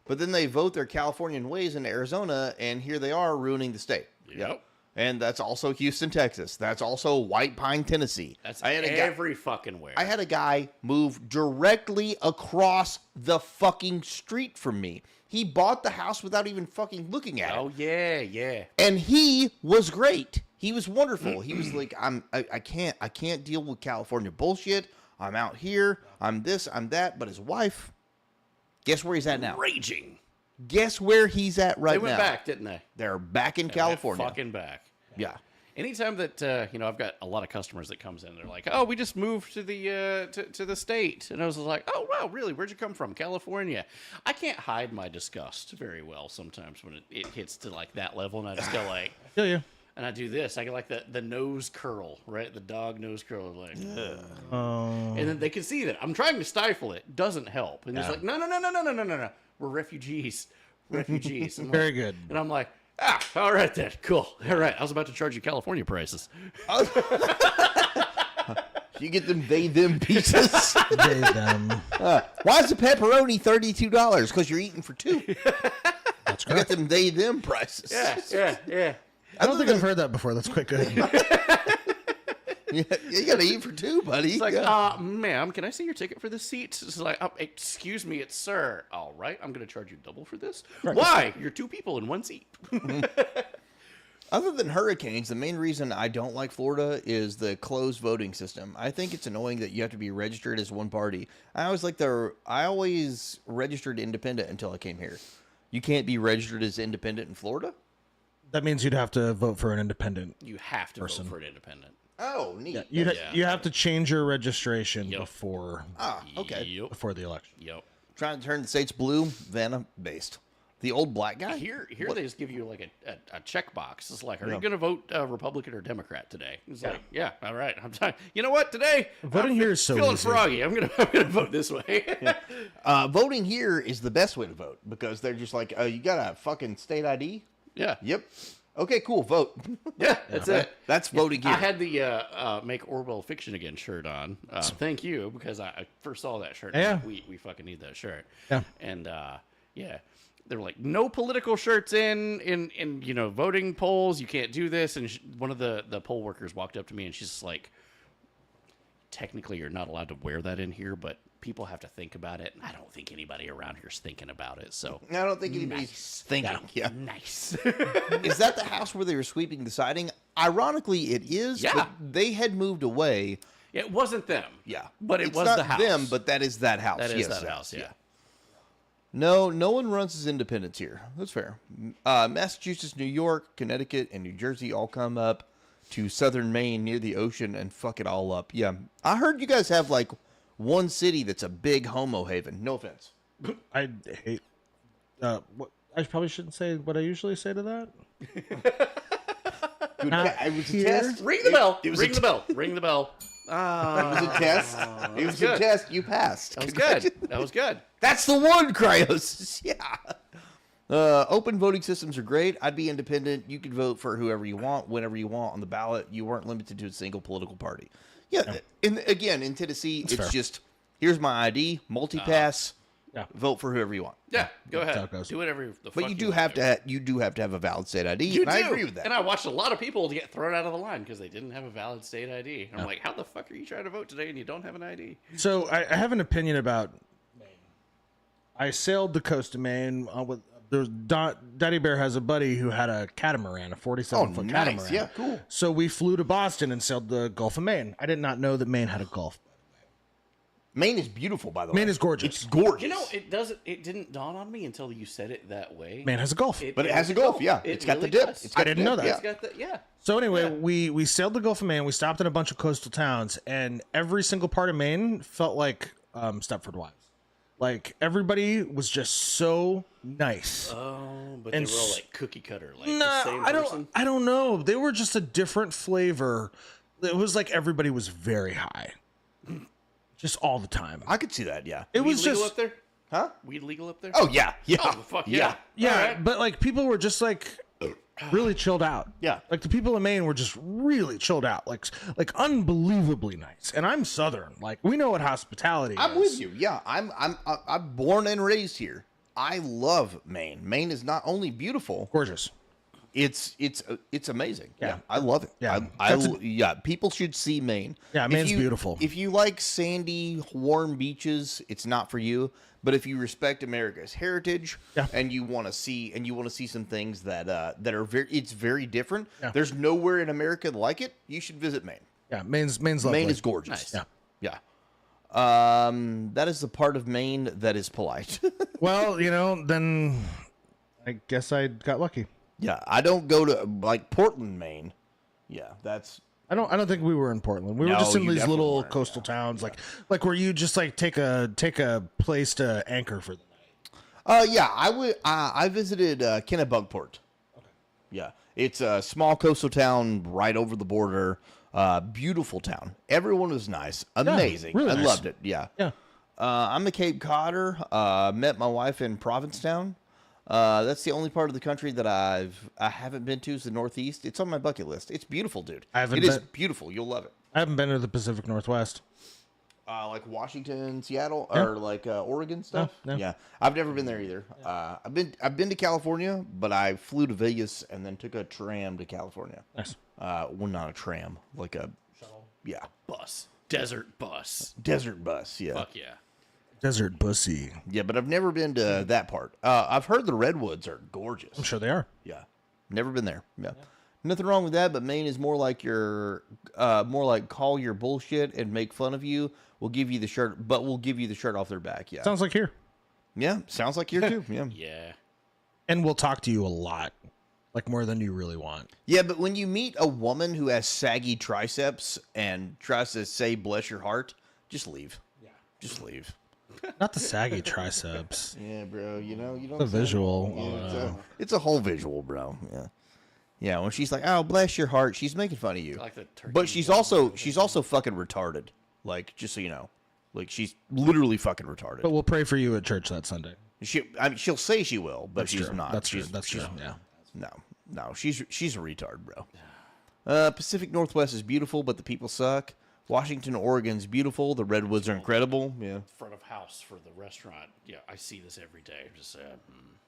But then they vote their Californian ways into Arizona, and here they are ruining the state. Yep. And that's also Houston, Texas. That's also White Pine, Tennessee. That's every fucking where. I had a guy move directly across the fucking street from me. He bought the house without even fucking looking at it. Oh, yeah. And he was great. He was wonderful. He was like, I can't deal with California bullshit. I'm out here. I'm this, I'm that. But his wife, guess where he's at now? Raging. Guess where he's at right now? They went back, didn't they? They're back in They California. went fucking back. Yeah. Anytime that I've got a lot of customers that comes in, they're like, "Oh, we just moved to the to the state," and I was like, "Oh wow, really? Where'd you come from? California?" I can't hide my disgust very well sometimes when it hits to like that level, and I just go like, Yeah. and I do this. I get like the nose curl, right? The dog nose curl, like, Oh. and then they can see that I'm trying to stifle it. Doesn't help, and it's like, no. We're refugees. And Very good. And I'm like, all right then, cool. All right, I was about to charge you California prices. You get them they-them pieces. They, them. Why is the pepperoni $32? Because you're eating for two. That's You got correct. them they-them prices. Yeah. I don't think I've heard that before. That's quite good. You got to eat for two, buddy. It's like, ma'am, can I see your ticket for this seat? It's like, excuse me, it's sir. All right, I'm going to charge you double for this. Why? You're two people in one seat. Other than hurricanes, the main reason I don't like Florida is the closed voting system. I think it's annoying that you have to be registered as one party. I always registered independent until I came here. You can't be registered as independent in Florida? That means you'd have to vote for an independent. You have to Person. vote for an independent. Oh, neat. You have to change your registration before Okay. before the election. Yep. Trying to turn the states blue, Vanna based. The old black guy? Here they just give you like a checkbox. It's like, are Yeah. you going to vote Republican or Democrat today? It's like, yeah, all right. I'm sorry. You know what? Today, Voting here is so feeling easy. froggy. I'm gonna vote this way. Voting here is the best way to vote because they're just like, you got a fucking state ID? Yeah. Yep. Okay, cool. Vote. Yeah, that's it. That's voting here. I had the Make Orwell Fiction Again shirt on. Thank you, because I first saw that shirt. Yeah. We fucking need that shirt. Yeah. And they were like, no political shirts in voting polls. You can't do this. And one of the poll workers walked up to me and she's just like, technically you're not allowed to wear that in here, but people have to think about it. And I don't think anybody around here's thinking about it. So I don't think anybody's thinking. Yeah. nice. Is that the house where they were sweeping the siding? Ironically, it is. Yeah. But they had moved away. It wasn't them. Yeah. But it It's was not the house. them, but that is that house. That is Yes, that house, yeah. No one runs as independents here. That's fair. Massachusetts, New York, Connecticut, and New Jersey all come up to southern Maine near the ocean and fuck it all up. Yeah. I heard you guys have like one city that's a big homo haven. No offense. I hate. What I probably shouldn't say what I usually say to that. It was a here. test. Ring the bell. It was Ring a the bell. Ring the bell. It was a test. It was a good. test. You passed. That was good. That was good. That's the one, Cryos. Yeah. Open voting systems are great. I'd be independent. You could vote for whoever you want, whenever you want on the ballot. You weren't limited to a single political party. Yeah. In Tennessee, it's fair. just, here's my ID, multi-pass, vote for whoever you want. Yeah, go That's how ahead. it goes. Do whatever the fuck But you do have to have a valid state ID. You and do. I agree with that. And I watched a lot of people get thrown out of the line because they didn't have a valid state ID. And I'm like, how the fuck are you trying to vote today and you don't have an ID? So I have an opinion about Maine. I sailed the coast of Maine with Daddy Bear has a buddy who had a catamaran, a 47-foot nice. catamaran. Yeah, cool. So we flew to Boston and sailed the Gulf of Maine. I did not know that Maine had a Gulf. Maine is beautiful, by the way. Maine is gorgeous. It's gorgeous. You know, it didn't dawn on me until you said it that way. Maine has a Gulf. But it has a Gulf, yeah. It's got the dip. does. It's got I didn't the know dip, that. It's got the, yeah. So anyway, we sailed the Gulf of Maine. We stopped in a bunch of coastal towns, and every single part of Maine felt like Stepford Wives. Like everybody was just so nice. Oh, but And they were all like cookie cutter, like Nah, the same person. I don't know. They were just a different flavor. It was like everybody was very high, just all the time. I could see that, yeah. It Weed was legal just up there. Huh? Weed legal up there. Oh, yeah. Yeah. Oh, fuck yeah. yeah, All right. but like people were just like really chilled out. Yeah. Like the people in Maine were just really chilled out, like unbelievably nice. And I'm Southern, like we know what hospitality is. I'm with you. Yeah, I'm born and raised here. I love Maine. Maine is not only beautiful, Gorgeous. it's amazing. Yeah. I love it. Yeah. Yeah, people should see Maine. Yeah, If Maine's you- beautiful. If you like sandy, warm beaches, it's not for you. But if you respect America's heritage, Yeah. and you want to see some things that are very different. Yeah. There's nowhere in America like it. You should visit Maine. Yeah, Maine's lovely. Maine is gorgeous. Yeah. Yeah. That is the part of Maine that is polite. Well, then I guess I got lucky. Yeah, I don't go to like Portland, Maine. Yeah, that's I don't think we were in Portland. We were No, just in you these definitely little weren't, coastal towns, like where you just like take a place to anchor for the night. yeah. I visited Kennebunkport. Okay. Yeah, it's a small coastal town right over the border. Beautiful town. Everyone was nice, amazing. really I nice. loved it. Yeah. Yeah. I'm a Cape Codder. Met my wife in Provincetown. That's the only part of the country that I haven't been to is the Northeast. It's on my bucket list. It's beautiful, dude. It is beautiful. You'll love it. I haven't been to the Pacific Northwest. Like Washington, Seattle, or like Oregon stuff. No. Yeah, I've never been there either. I've been to California, but I flew to Vegas and then took a tram to California. Nice. Well, not a tram, like a shuttle. Yeah, Bus. Desert bus. desert bus. Yeah, Fuck yeah. Desert bussy. yeah, but I've never been to that part. I've heard the redwoods are gorgeous. I'm sure they are. Yeah, never been there. Yeah. Nothing wrong with that, but Maine is more like more like call your bullshit and make fun of you. We'll give you the shirt, but we'll give you the shirt off their back. Yeah, Sounds like here. yeah, sounds like here too. Yeah, Yeah. And we'll talk to you a lot, like more than you really want. yeah, but when you meet a woman who has saggy triceps and tries to say "bless your heart," just leave. Yeah, just leave. Not the saggy triceps. Yeah, bro. You don't. The visual. Yeah, it's a whole visual, bro. Yeah, yeah. When she's like, "Oh, bless your heart," she's making fun of you. I like the turkey. But she's also fucking retarded. Like, just so you know, like she's literally fucking retarded. But we'll pray for you at church that Sunday. She'll say she will, but she's true. not. That's true. She's- That's true. she's- Yeah. No, she's a retard, bro. Pacific Northwest is beautiful, but the people suck. Washington, Oregon's beautiful. The redwoods are incredible. Yeah. front of house for the restaurant. Yeah, I see this every day. I'm just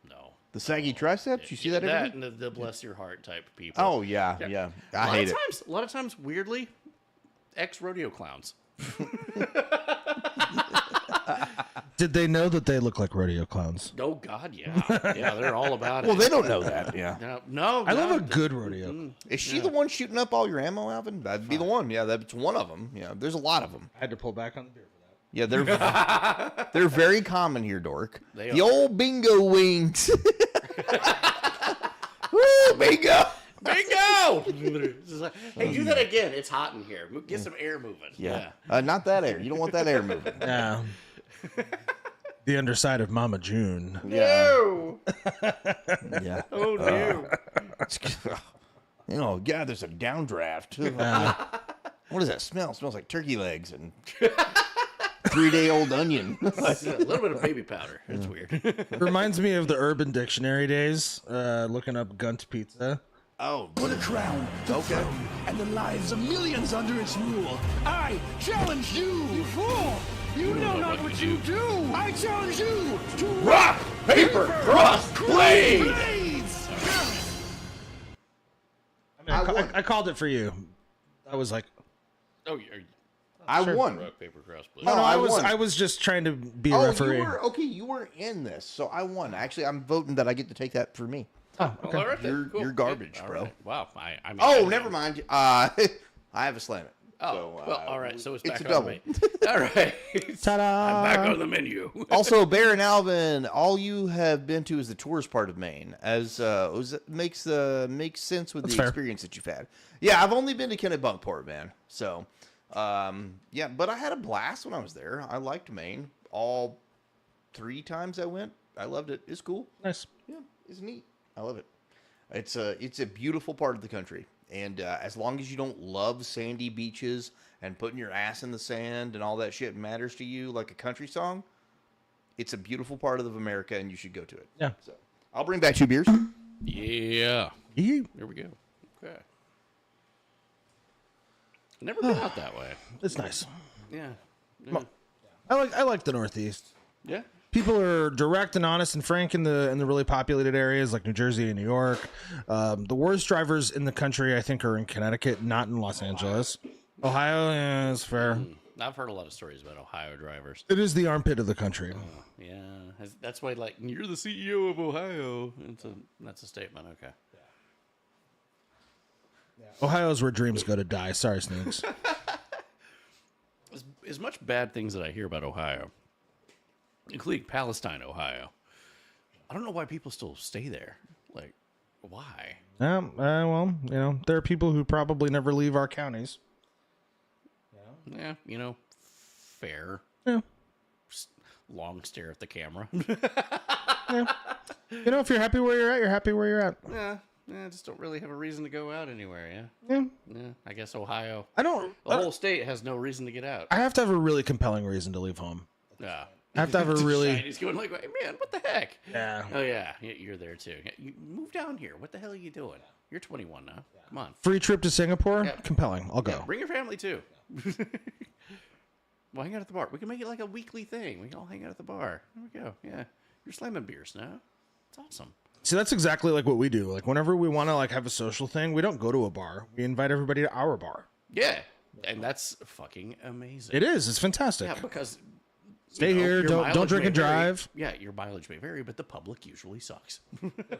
no. The saggy triceps. You see that every day? and the bless your heart type people. Oh yeah, yeah. I hate it. A lot of times, weirdly, ex-rodeo clowns. Did they know that they look like rodeo clowns? Oh God, yeah, yeah, they're all about Well, it. they don't know that. Yeah. No, I love no, a good rodeo. Is she the one shooting up all your ammo, Alvin? That'd be the one. Yeah, that's one of them. Yeah, there's a lot of them. I had to pull back on the beer for that. Yeah, they're very common here, Dork. They The are. old bingo wings. Woo, bingo. Bingo! Hey, do that again. It's hot in here. Get some air moving. Yeah. Not that air. You don't want that air moving. Yeah. The underside of Mama June. No. Yeah. Oh no. God, there's a downdraft. What does that smell? It smells like turkey legs and 3-day-old onion. A little bit of baby powder. It's weird. Reminds me of the Urban Dictionary days, looking up Gunt Pizza. Oh, Put a crown, the throne, and the lives of millions under its rule. I challenge you, you fool! You know not what you do! I challenge you to rock, paper, cross, blade. blades! I called it for you. I was like, Oh, I won. Rock, paper, cross, please. No, I was won. I was just trying to be a Oh, referee. you were in this, so I won. Actually, I'm voting that I get to take that for me. Oh, okay. All right, then. You're garbage, All bro. right. Wow. I mean, Oh, never mind. I have a slam it. Oh, So, well, all right. So it's back a on double. me. All right. Ta-da! I'm back on the menu. Also, Bear and Alvin, all you have been to is the tourist part of Maine, as makes sense with That's the fair. experience that you've had. Yeah, I've only been to Kennebunkport, man. So, yeah, but I had a blast when I was there. I liked Maine. All 3 times I went, I loved it. It's cool. Nice. Yeah, it's neat. I love it. It's a beautiful part of the country, and as long as you don't love sandy beaches and putting your ass in the sand and all that shit matters to you like a country song, it's a beautiful part of America, and you should go to it. Yeah. So I'll bring back 2 beers. Yeah. Yeah. There we go. Okay. Never been out that way. It's nice. Yeah. I like the Northeast. Yeah. People are direct and honest and frank in the really populated areas like New Jersey and New York. The worst drivers in the country, I think, are in Connecticut, not in Los Angeles. Ohio, yeah, it's fair. I've heard a lot of stories about Ohio drivers. It is the armpit of the country. Yeah. That's why, like, you're the CEO of Ohio. That's a statement. Okay. Ohio's where dreams go to die. Sorry, Snooks. As much bad things that I hear about Ohio, including Palestine, Ohio, I don't know why people still stay there. Like, why? Well, there are people who probably never leave our counties. Yeah, fair. Yeah. Just long stare at the camera. If you're happy where you're at, you're happy where you're at. Yeah, I just don't really have a reason to go out anywhere. Yeah. I guess Ohio. The whole state has no reason to get out. I have to have a really compelling reason to leave home. Yeah. I have to have a really. He's going like, hey, man, what the heck? Yeah. Oh yeah, you're there too. You move down here. What the hell are you doing? You're 21 now. Come on. Free trip to Singapore? Yeah. Compelling. I'll go. Yeah, bring your family too. Well, hang out at the bar. We can make it like a weekly thing. We can all hang out at the bar. There we go. Yeah. You're slamming beers now. It's awesome. See, that's exactly like what we do. Like whenever we want to have a social thing, we don't go to a bar. We invite everybody to our bar. Yeah. And that's fucking amazing. It is. It's fantastic. Yeah, because Stay here. your Don't mileage drink may and vary. drive. Yeah, your mileage may vary, but the public usually sucks.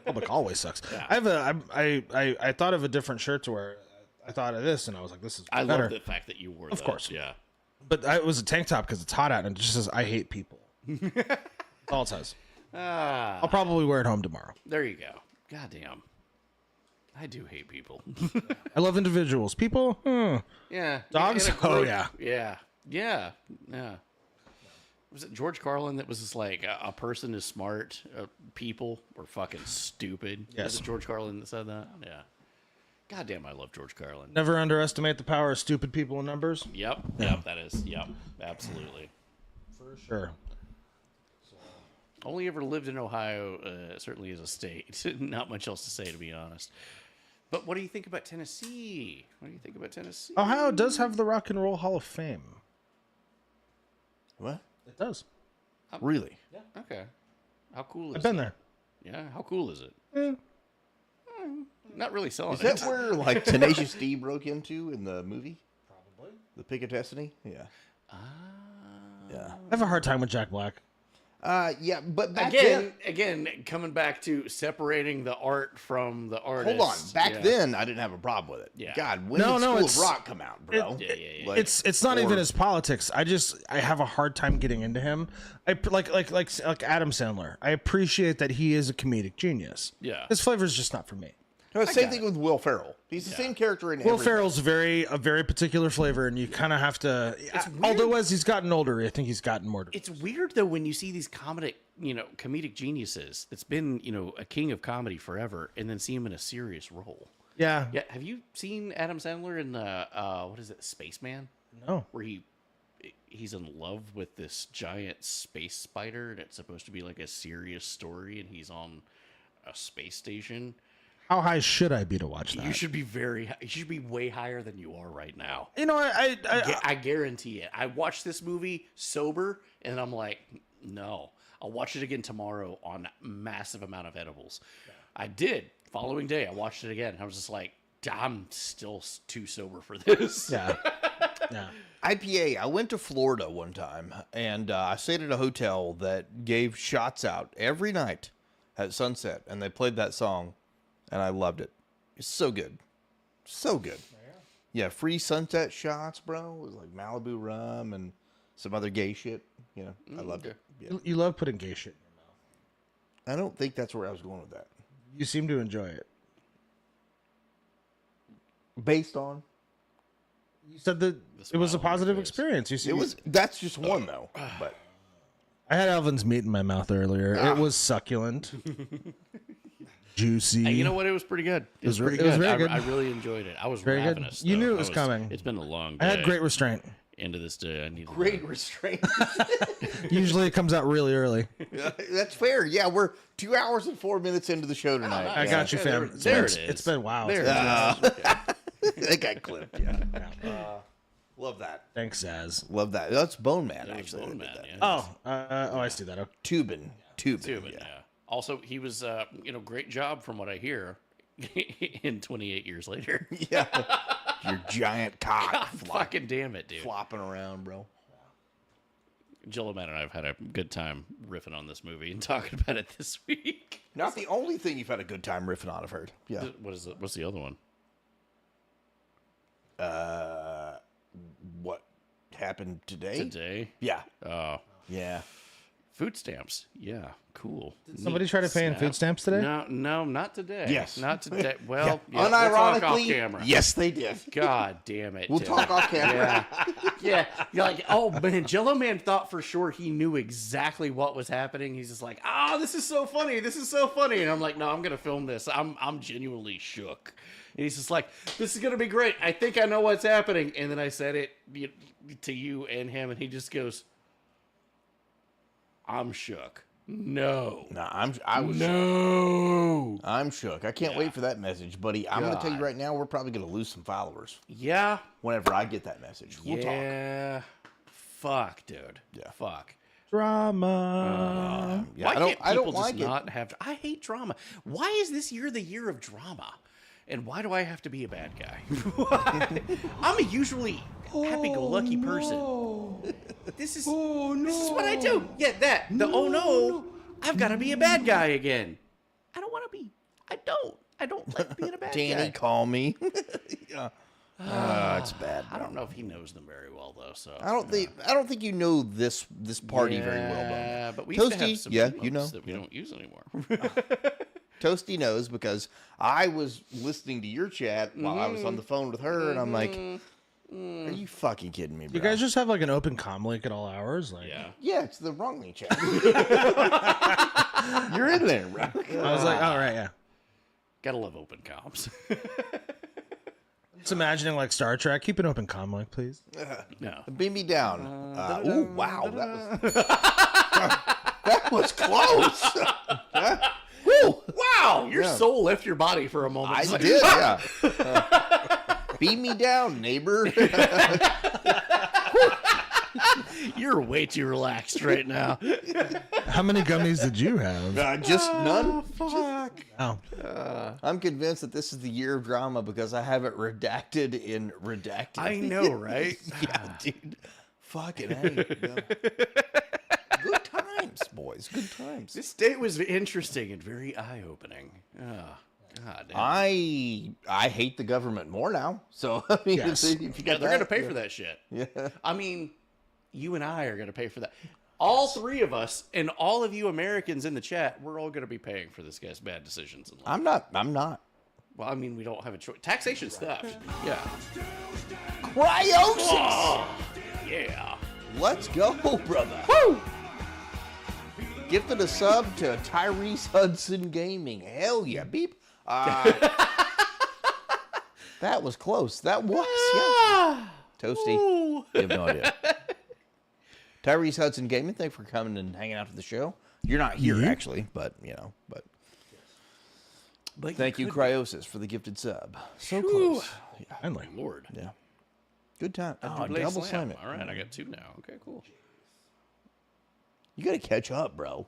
Public always sucks. Yeah. I thought of a different shirt to wear. I thought of this and I was like, this is I better. love the fact that you wore that. Of course. Yeah. But it was a tank top because it's hot out and it just says, I hate people. That's all it says. I'll probably wear it home tomorrow. There you go. Goddamn. I do hate people. I love individuals. People, Yeah. Dogs? In a Oh, group. yeah. Yeah. Yeah. Yeah. Was it George Carlin that was just like a person is smart, people are fucking stupid? Yes. Was it George Carlin that said that? Yeah. Goddamn, I love George Carlin. Never underestimate the power of stupid people in numbers. Yep. Yep. That is. Yep. Absolutely. For sure. Only ever lived in Ohio, certainly as a state. Not much else to say, to be honest. But what do you think about Tennessee? What do you think about Tennessee? Ohio does have the Rock and Roll Hall of Fame. What? It does. Really? Okay. How cool is I've been it? there. Yeah. How cool is it? Not really selling Is that it. where like Tenacious D broke into in the movie? Probably. The Pick of Destiny? Yeah. Yeah. I have a hard time with Jack Black. Yeah, but back then, Again, coming back to separating the art from the artist. hold on. Back yeah. then, I didn't have a problem with it. Yeah. God, when No, did no, School it's- of Rock come out, bro? Yeah. Like, It's not or- even his politics. I have a hard time getting into him. Like Adam Sandler. I appreciate that he is a comedic genius. Yeah. His flavor is just not for me. No, same thing with Will Ferrell. He's the same character in Will everything. Ferrell's a very particular flavor, and you kind of have to. Although as he's gotten older, I think he's gotten more. It's weird though when you see these comedic geniuses that's been a king of comedy forever, and then see him in a serious role. Yeah. Yeah. Have you seen Adam Sandler in what is it, Spaceman? No. Where he's in love with this giant space spider, and it's supposed to be like a serious story, and he's on a space station. How high should I be to watch that? You should be you should be way higher than you are right now. I guarantee it. I watched this movie sober, and I'm like, no. I'll watch it again tomorrow on massive amount of edibles. Yeah. I did. Following day, I watched it again. I was just like, I'm still too sober for this. Yeah. Yeah. IPA. I went to Florida one time, and I stayed at a hotel that gave shots out every night at sunset, and they played that song, and I loved it. It's so good. So good. Yeah, free sunset shots, bro. It was like Malibu rum and some other gay shit. You know, I loved it. Yeah. You love putting gay shit in your mouth. I don't think that's where I was going with that. You seem to enjoy it. Based on? You said that it was a positive experience. You see, It was. That's just one though. But I had Alvin's meat in my mouth earlier. It was succulent, juicy. Hey, you know what? It was pretty good. It was re- pretty it was good. very good. I really enjoyed it. I was Very good. ravenous. You though. knew it was coming. It's been a long day. I had great restraint. Into this day. I needed great restraint. Usually it comes out really early. That's fair. Yeah, we're 2 hours and 4 minutes into the show tonight. I got you, fam. There it is. It's been wow. There That got clipped. Yeah. Love that. Thanks, Zaz. Love that. That's Bone Man, It was actually. Bone Man, yeah. Oh, I see that. Okay. Tubin. Tubin, yeah. Also, he was, great job from what I hear. In 28 years later. Yeah. Your giant cock. God, fucking damn it, dude. Flopping around, bro. Gilliman and I have had a good time riffing on this movie and talking about it this week. Not the only thing you've had a good time riffing on, I've heard. Yeah. What's the other one? What happened today? Today? Yeah. Oh. Yeah. Food stamps. Yeah, cool. Somebody try to pay in food stamps today? No, not today. Yes. Not today. Well, Yeah. we'll talk off Unironically, camera. yes, they did. God damn it. We'll Tim. talk off camera. Yeah. You're like, oh man, Jello Man thought for sure he knew exactly what was happening. He's just like, oh, this is so funny. This is so funny. And I'm like, no, I'm gonna film this. I'm genuinely shook. And he's just like, this is gonna be great. I think I know what's happening. And then I said it to you and him, and he just goes, I'm shook. No. Nah, I was shook. No. I'm shook. I can't wait for that message, buddy. I'm going to tell you right now, we're probably going to lose some followers. Yeah. Whenever I get that message. We'll talk. Yeah. Fuck, dude. Yeah. Fuck. Drama. Yeah, Why can't I don't people like just it. not have? I hate drama. Why is this year the year of drama? And why do I have to be a bad guy? I'm a usually happy-go-lucky person. This is what I do. Yeah, that. Oh no, I've got to be a bad guy again. I don't want to be. I don't like being a bad Danny, guy. call me. Yeah. It's bad. I don't know if he knows them very well though. So I don't think you know this party very well, Yeah, though. but we used to have Toasty, some yeah, emotes you know. that we don't use anymore. Toasty knows because I was listening to your chat while I was on the phone with her, and I'm like, "Are you fucking kidding me, bro?" You guys just have like an open comm link at all hours? Like, Yeah, it's the wrong link chat. You're in there, bro. I was like, oh, right, yeah. Gotta love open comms. Just imagining like Star Trek. Keep an open comm link, please. No. Beam me down. Ooh, wow, that was close. Woo. Wow, your soul left your body for a moment. I It's like, did, yeah. Beam me down, neighbor. You're way too relaxed right now. How many gummies did you have? Just none. Fuck. Oh, I'm convinced that this is the year of drama because I have it redacted in redacted. I know, right? Yeah, dude. Fucking A. Yeah. Good times, boys. Good times. This date was interesting and very eye-opening. Oh, God damn. I hate the government more now. So I mean, Yes. if you Yeah, got they're going to that, pay yeah. for that shit. Yeah. I mean, you and I are going to pay for that. All three of us and all of you Americans in the chat, we're all going to be paying for this guy's bad decisions in life. I'm not. Well, I mean, we don't have a choice. Taxation's theft. Yeah. Cryosis. Oh, yeah. Let's go, brother. Woo! Gifted a sub to Tyrese Hudson Gaming. Hell yeah, beep. That was close. That was, yeah. Toasty, you have no idea. Tyrese Hudson Gaming, thanks for coming and hanging out for the show. You're not here, actually, but, but thank you, Cryosis, for the gifted sub. So close. Yeah. finally. Lord. Yeah. Good time. Oh, Double double slam. slam it. All right, I got two now. Okay, cool. You got to catch up, bro.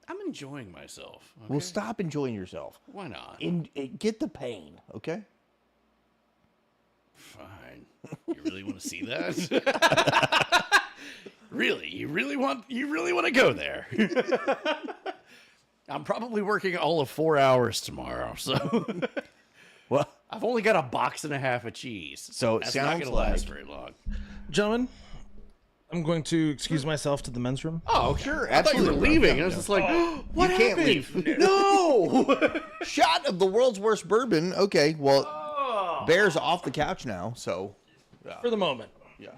I'm enjoying myself. Okay? Well, stop enjoying yourself. Why not? Get the pain, okay? Fine. You're You really want to see that? Really? You really want to go there? I'm probably working all of 4 hours tomorrow, so Well, I've only got a box and a half of cheese. So it That's sounds not going to last like- very long. Gentlemen, I'm going to excuse myself to the men's room. Oh, sure, I thought you were absolutely, bro. leaving. I was just like, what you can't happened? leave. No! Shot of the world's worst bourbon. Okay, well, Bear's off the couch now, so. For the moment. Yeah.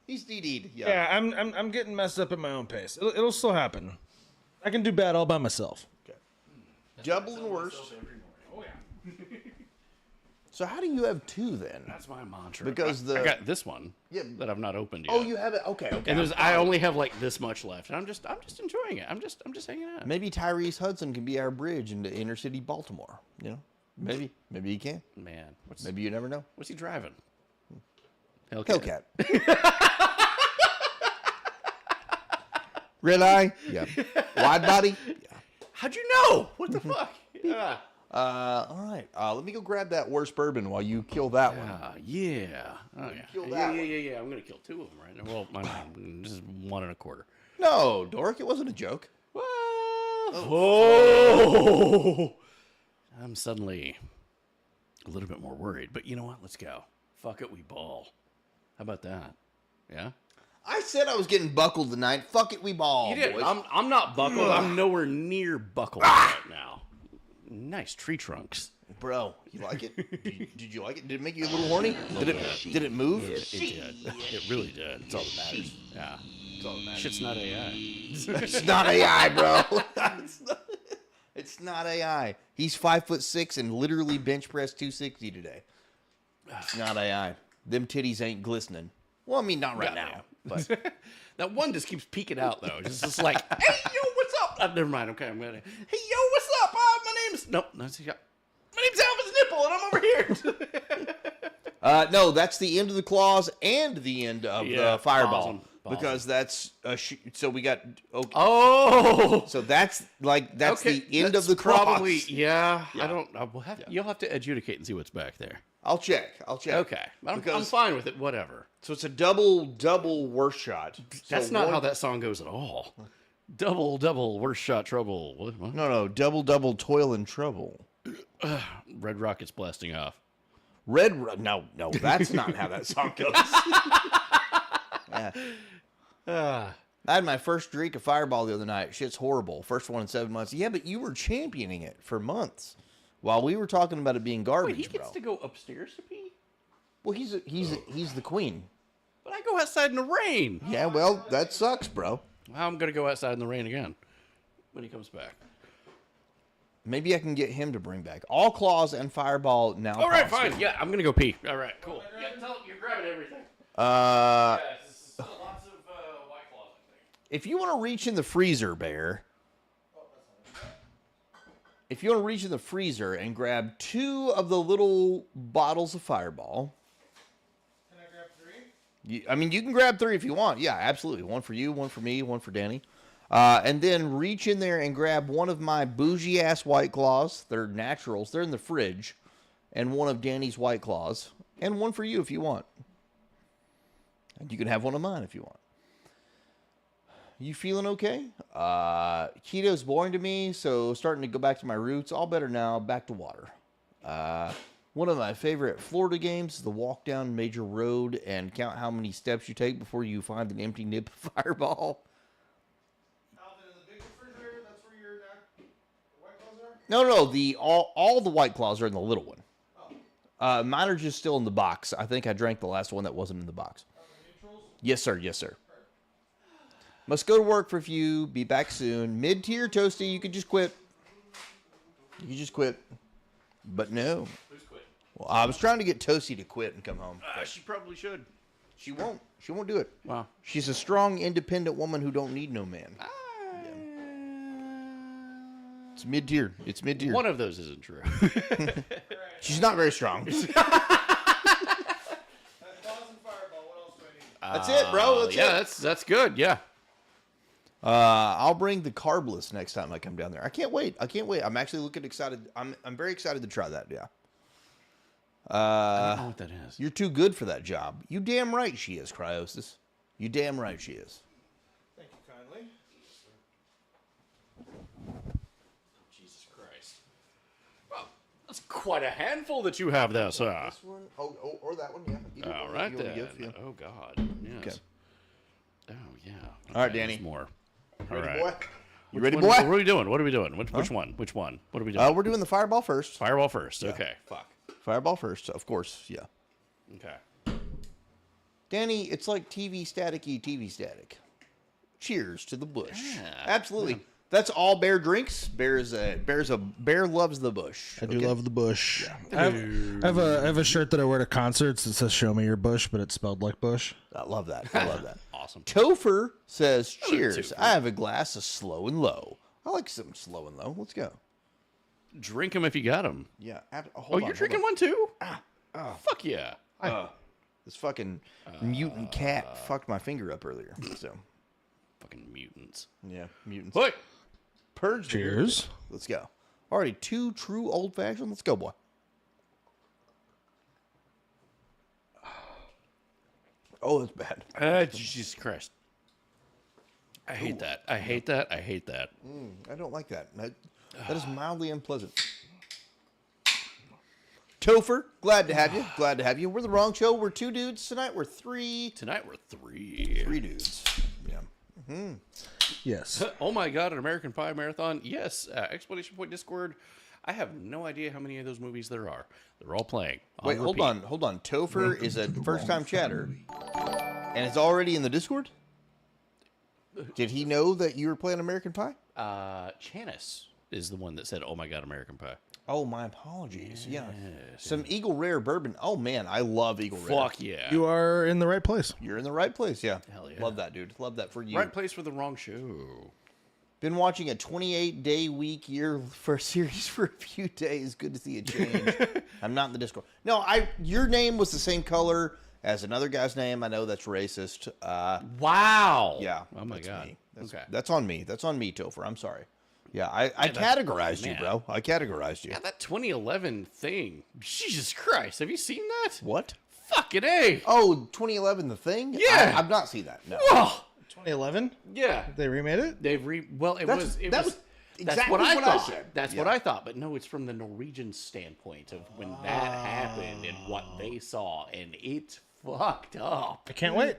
He's DD'd. Yeah. Yeah, I'm getting messed up at my own pace. It'll still happen. I can do bad all by myself. Double and worst. So how do you have two then? That's my mantra. Because I got this one Yeah. that I've not opened yet. Oh, you have it. Okay. And I only have like this much left, and I'm just enjoying it. I'm just hanging out. Maybe Tyrese Hudson can be our bridge into inner city Baltimore. You know, maybe he can. Man, Maybe you never know. what's he driving? Hellcat. Red eye. Yeah. Wide body. Yeah. How'd you know? What the fuck? Yeah. All right. Let me go grab that worst bourbon while you kill that one. Yeah. Oh yeah. Kill Yeah, that yeah, one. yeah. I'm gonna kill two of them right now. Well, this is 1 1/4. No, Dork, it wasn't a joke. Oh. I'm suddenly a little bit more worried, but you know what? Let's go. Fuck it, we ball. How about that? Yeah. I said I was getting buckled tonight. Fuck it, we ball. You did. Boys. I'm not buckled. I'm nowhere near buckled right now. Nice tree trunks. Bro, you like it? Did you like it? Did it make you a little horny? Did it move? It did. It really did. It's all that matters. Yeah. It's all that matters. Shit's not AI. It's not AI, bro. It's not AI. He's 5'6" and literally bench pressed 260 today. It's not AI. Them titties ain't glistening. Well, I mean, not right now. But That one just keeps peeking out though. It's just like, hey yo, what's up? Never mind. Okay, I'm gonna. Hey yo, what's up? My name's nope. No, my name's Elvis Nipple, and I'm over here. no, that's the end of the clause and the end of the fireball. Balls Because that's so we got okay. Oh, So that's that's okay, the end that's of the clause. probably yeah. I don't. You'll have to adjudicate and see what's back there. I'll check. Okay, I'm fine with it. Whatever. So it's a double worst shot. That's So not one- how that song goes at all. Double, worst shot, trouble. What? No, double toil and trouble. Red Rocket's blasting off. No, that's not how that song goes. Yeah. I had my first drink of Fireball the other night. Shit's horrible. First one in 7 months. Yeah, but you were championing it for months while we were talking about it being garbage, Wait, he gets bro. to go upstairs to pee? Well, he's the queen. But I go outside in the rain. Yeah, well, that sucks, bro. I'm going to go outside in the rain again when he comes back. Maybe I can get him to bring back all claws and Fireball now. All right, possible. fine. Yeah, I'm going to go pee. All right, cool. Yeah, tell him you're grabbing everything. Still lots of White Claws, I think. If you want to reach in the freezer, Bear. If you want to reach in the freezer and grab 2 of the little bottles of Fireball. Can I grab 3? I mean, you can grab 3 if you want. Yeah, absolutely. 1 for you, 1 for me, 1 for Danny. And then reach in there and grab one of my bougie-ass White Claws. They're naturals. They're in the fridge. And one of Danny's White Claws. And 1 for you if you want. And you can have one of mine if you want. You feeling okay? Keto's boring to me, so starting to go back to my roots. All better now. Back to water. One of my favorite Florida games is the walk down Major Road and count how many steps you take before you find an empty nip of Fireball. Alvin, in the big refrigerator, that's where your White Claws are? No, all the White Claws are in the little one. Mine are just still in the box. I think I drank the last one that wasn't in the box. Yes, sir. Yes, sir. Must go to work for a few. Be back soon. Mid-tier Toasty, you could just quit. You could just quit. But no. Who's quit? Well, I was trying to get Toasty to quit and come home. She probably should. She won't. She won't do it. Wow. She's a strong, independent woman who don't need no man. It's mid-tier. It's mid-tier. One of those isn't true. She's not very strong. That's it, bro. That's yeah, it. that's good. Yeah. I'll bring the carbless next time I come down there. I can't wait. I'm actually excited. I'm very excited to try that. Yeah. I don't know what that is. You're too good for that job. You damn right she is, Cryosis. You damn right she is. Thank you kindly. Jesus Christ. Well, that's quite a handful that you have there, sir. This one? Oh, or that one, yeah. Either All one right, you wanna then. give, yeah. Oh, God. Yes. Okay. Oh, yeah. All right, Okay, Danny. there's more. Ready, All right. boy? You Which ready, one- boy? What are we doing? What are we doing? Which one? Which one? What are we doing? We're doing the fireball first. Fireball first. Okay. Fuck. Fireball first, of course, yeah. Okay. Danny, it's like TV staticky TV static. Cheers to the bush. Yeah. Absolutely. That's all Bear drinks. Bear loves the bush. I do love the bush. I have a shirt that I wear to concerts that says "Show me your bush," but it's spelled like Bush. I love that. I love that. Awesome. Topher says, Hello, cheers. Topher. I have a glass of slow and low. I like some slow and low. Let's go. Drink them if you got them. Yeah. Oh, you're drinking one too? Fuck yeah. This fucking mutant cat fucked my finger up earlier. So, Fucking mutants. yeah, mutants. Look. Purge. the Cheers. irritant. Let's go. Already 2 true old fashioned. Let's go, boy. Oh, that's bad. Jesus Christ. I hate that. I hate that. I hate that. I don't like that. That is mildly unpleasant. Topher, glad to have you. Glad to have you. We're the wrong show. We're 2 dudes tonight. We're 3. Tonight we're 3. 3 dudes. Yeah. Yes. Oh my God, an American Pie marathon? Yes. Explanation point Discord. I have no idea how many of those movies there are. They're all playing. Wait, hold on. Topher is a first-time chatter, and it's already in the Discord? Did he know that you were playing American Pie? Chanis is the one that said, "Oh my God, American Pie." Oh, my apologies. Yeah. Some Eagle Rare bourbon. Oh, man, I love Eagle Rare. Fuck yeah. You are in the right place. You're in the right place, yeah. Hell yeah. Love that, dude. Love that for you. Right place for the wrong show. Been watching a 28-day week year for a series for a few days. Good to see a change. I'm not in the Discord. No, your name was the same color as another guy's name. I know that's racist. Wow. Yeah. Oh my that's God. me. Okay. That's on me. That's on me, Topher. I'm sorry. Yeah, I categorized you, man. bro. I categorized you. Yeah, that 2011 thing. Jesus Christ. Have you seen that? What? Fucking A. Oh, 2011, the thing? Yeah. I've not seen that. No. Whoa. 2011. Yeah. They remade it. Well, That was that's exactly what I what I thought. said. That's Yeah. what I thought. But no, it's from the Norwegian standpoint of when that happened and what they saw, and it's fucked up. I can't wait.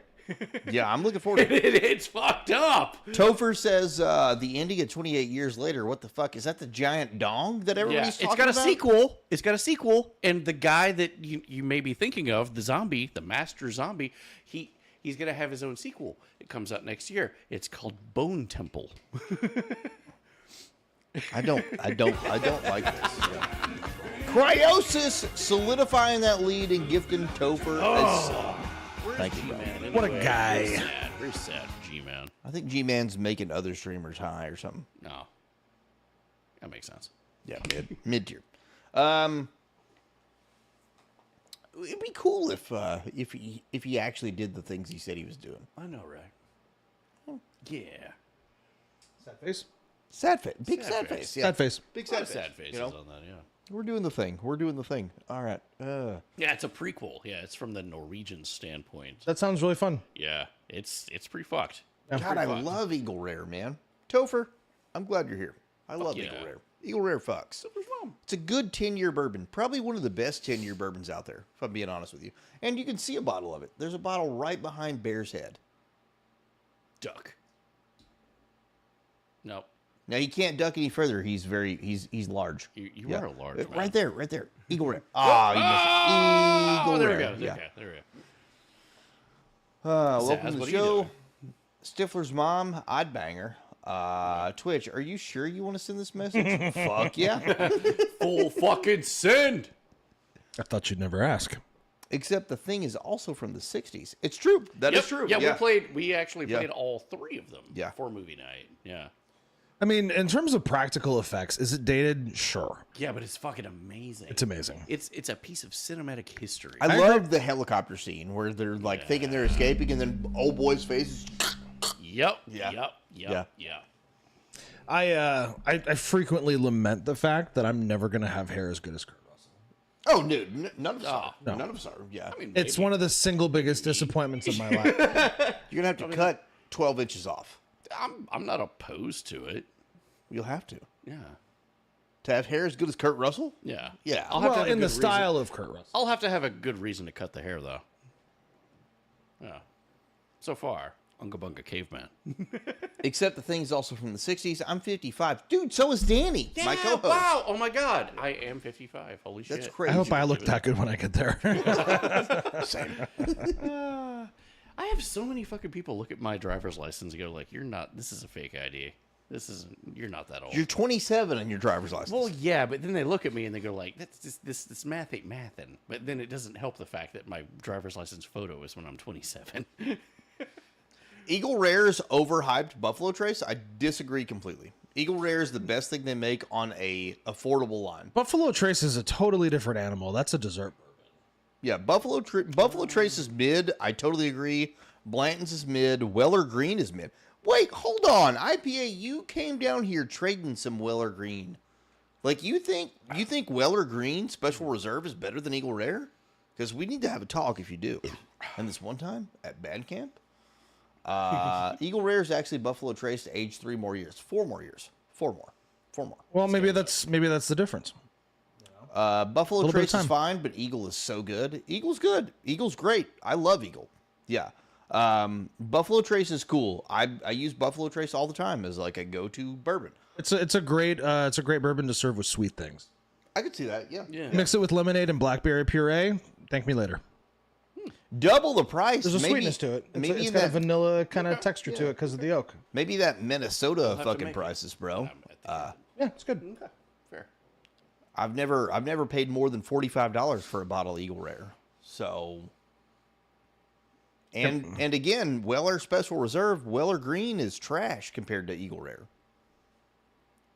Yeah, I'm looking forward to it. It's fucked up. Topher says the ending of 28 years later. What the fuck? Is that the giant dong that everybody's talking It's got a about? sequel. It's got a sequel, and the guy that you may be thinking of, the zombie, the master zombie, he's gonna have his own sequel. It comes out next year. It's called Bone Temple. I don't like this. Yeah. Cryosis solidifying that lead and gifting Topher. Thank you, bro. G-Man, What a anyway. guy. Very sad, G-Man. I think G-Man's making other streamers high or something. No. That makes sense. Yeah, mid tier. It'd be cool if he actually did the things he said he was doing. I know, right? Yeah. Sad face. Sad face, big Sad sad face. face. Yeah. Sad face. Big Sad, sad, sad face. faces You know? on that, yeah. We're doing the thing. We're doing the thing. All right. Yeah, it's a prequel. Yeah, it's from the Norwegian standpoint. That sounds really fun. Yeah, it's pretty fucked. God, I love Eagle Rare, man. Topher, I'm glad you're here. I love yeah. Eagle Rare. Eagle Rare fucks. It's a good 10-year bourbon. Probably one of the best 10-year bourbons out there, if I'm being honest with you. And you can see a bottle of it. There's a bottle right behind Bear's head. Duck. Nope. Now he can't duck any further. He's large. You are a large man. Right there. Eagle Rare. Ah, you missed it. Eagle Oh, there we Rare. go. Yeah. Okay, there we go. Welcome to the what are you show. doing? Stifler's mom, I'd bang her. Twitch, are you sure you want to send this message? Fuck yeah. Full fucking send. I thought you'd never ask. Except the thing is also from the 60s. It's true. That is true. Yeah, we actually played all 3 of them Yeah. for movie night. Yeah. I mean, in terms of practical effects, is it dated? Sure. Yeah, but it's fucking amazing. It's amazing. It's a piece of cinematic history. I love the helicopter scene where they're like thinking they're escaping and then old boy's face is... Yep. Yeah. Yeah. I frequently lament the fact that I'm never gonna have hair as good as Kurt Russell. Oh, dude, none of us are. No. None of us are. Yeah. I mean, It's maybe. one of the single biggest disappointments of my life. You're going to have to cut 12 inches off. I'm not opposed to it. You'll have to. Yeah. To have hair as good as Kurt Russell? Yeah. Yeah. I'll have to Well, have a in the good reason. style of Kurt Russell. I'll have to have a good reason to cut the hair, though. Yeah. So far, Unga Bunga Caveman. Except the thing's also from the 60s. I'm 55. Dude, so is Danny, my co-host. Wow. Oh, my God. I am 55. Holy shit. That's crazy. I hope I look that good when I get there. Same. I have so many fucking people look at my driver's license and go like, "You're not. This is a fake ID. You're not that old." You're 27 on your driver's license. Well, yeah, but then they look at me and they go like, "That's just, this math ain't mathin'." But then it doesn't help the fact that my driver's license photo is when I'm 27. Eagle Rare's overhyped Buffalo Trace, I disagree completely. Eagle Rare is the best thing they make on a affordable line. Buffalo Trace is a totally different animal. That's a dessert bourbon. Yeah, Buffalo Trace is mid. I totally agree. Blanton's is mid. Weller Green is mid. Wait, hold on. IPA, you came down here trading some Weller Green. Like, you think Weller Green Special Reserve is better than Eagle Rare? Because we need to have a talk if you do. And this one time at band camp, Eagle Rare is actually Buffalo Trace to age 4 more years. 4 more. Well, maybe that's the difference. Buffalo Little bit of Trace is time. fine, but Eagle is so good. Eagle's good. Eagle's great. I love Eagle. Yeah. Buffalo Trace is cool. I use Buffalo Trace all the time as like a go-to bourbon. It's a great bourbon to serve with sweet things. I could see that. Yeah. Mix it with lemonade and blackberry puree. Thank me later. Double the price. There's a maybe, sweetness to it. Maybe It's got a that, vanilla kind of texture to it because of the oak. maybe that Minnesota to fucking make it. prices, bro. Yeah, it's good. Okay, fair. I've never paid more than $45 for a bottle of Eagle Rare. So, and again, Weller Special Reserve, Weller Green is trash compared to Eagle Rare.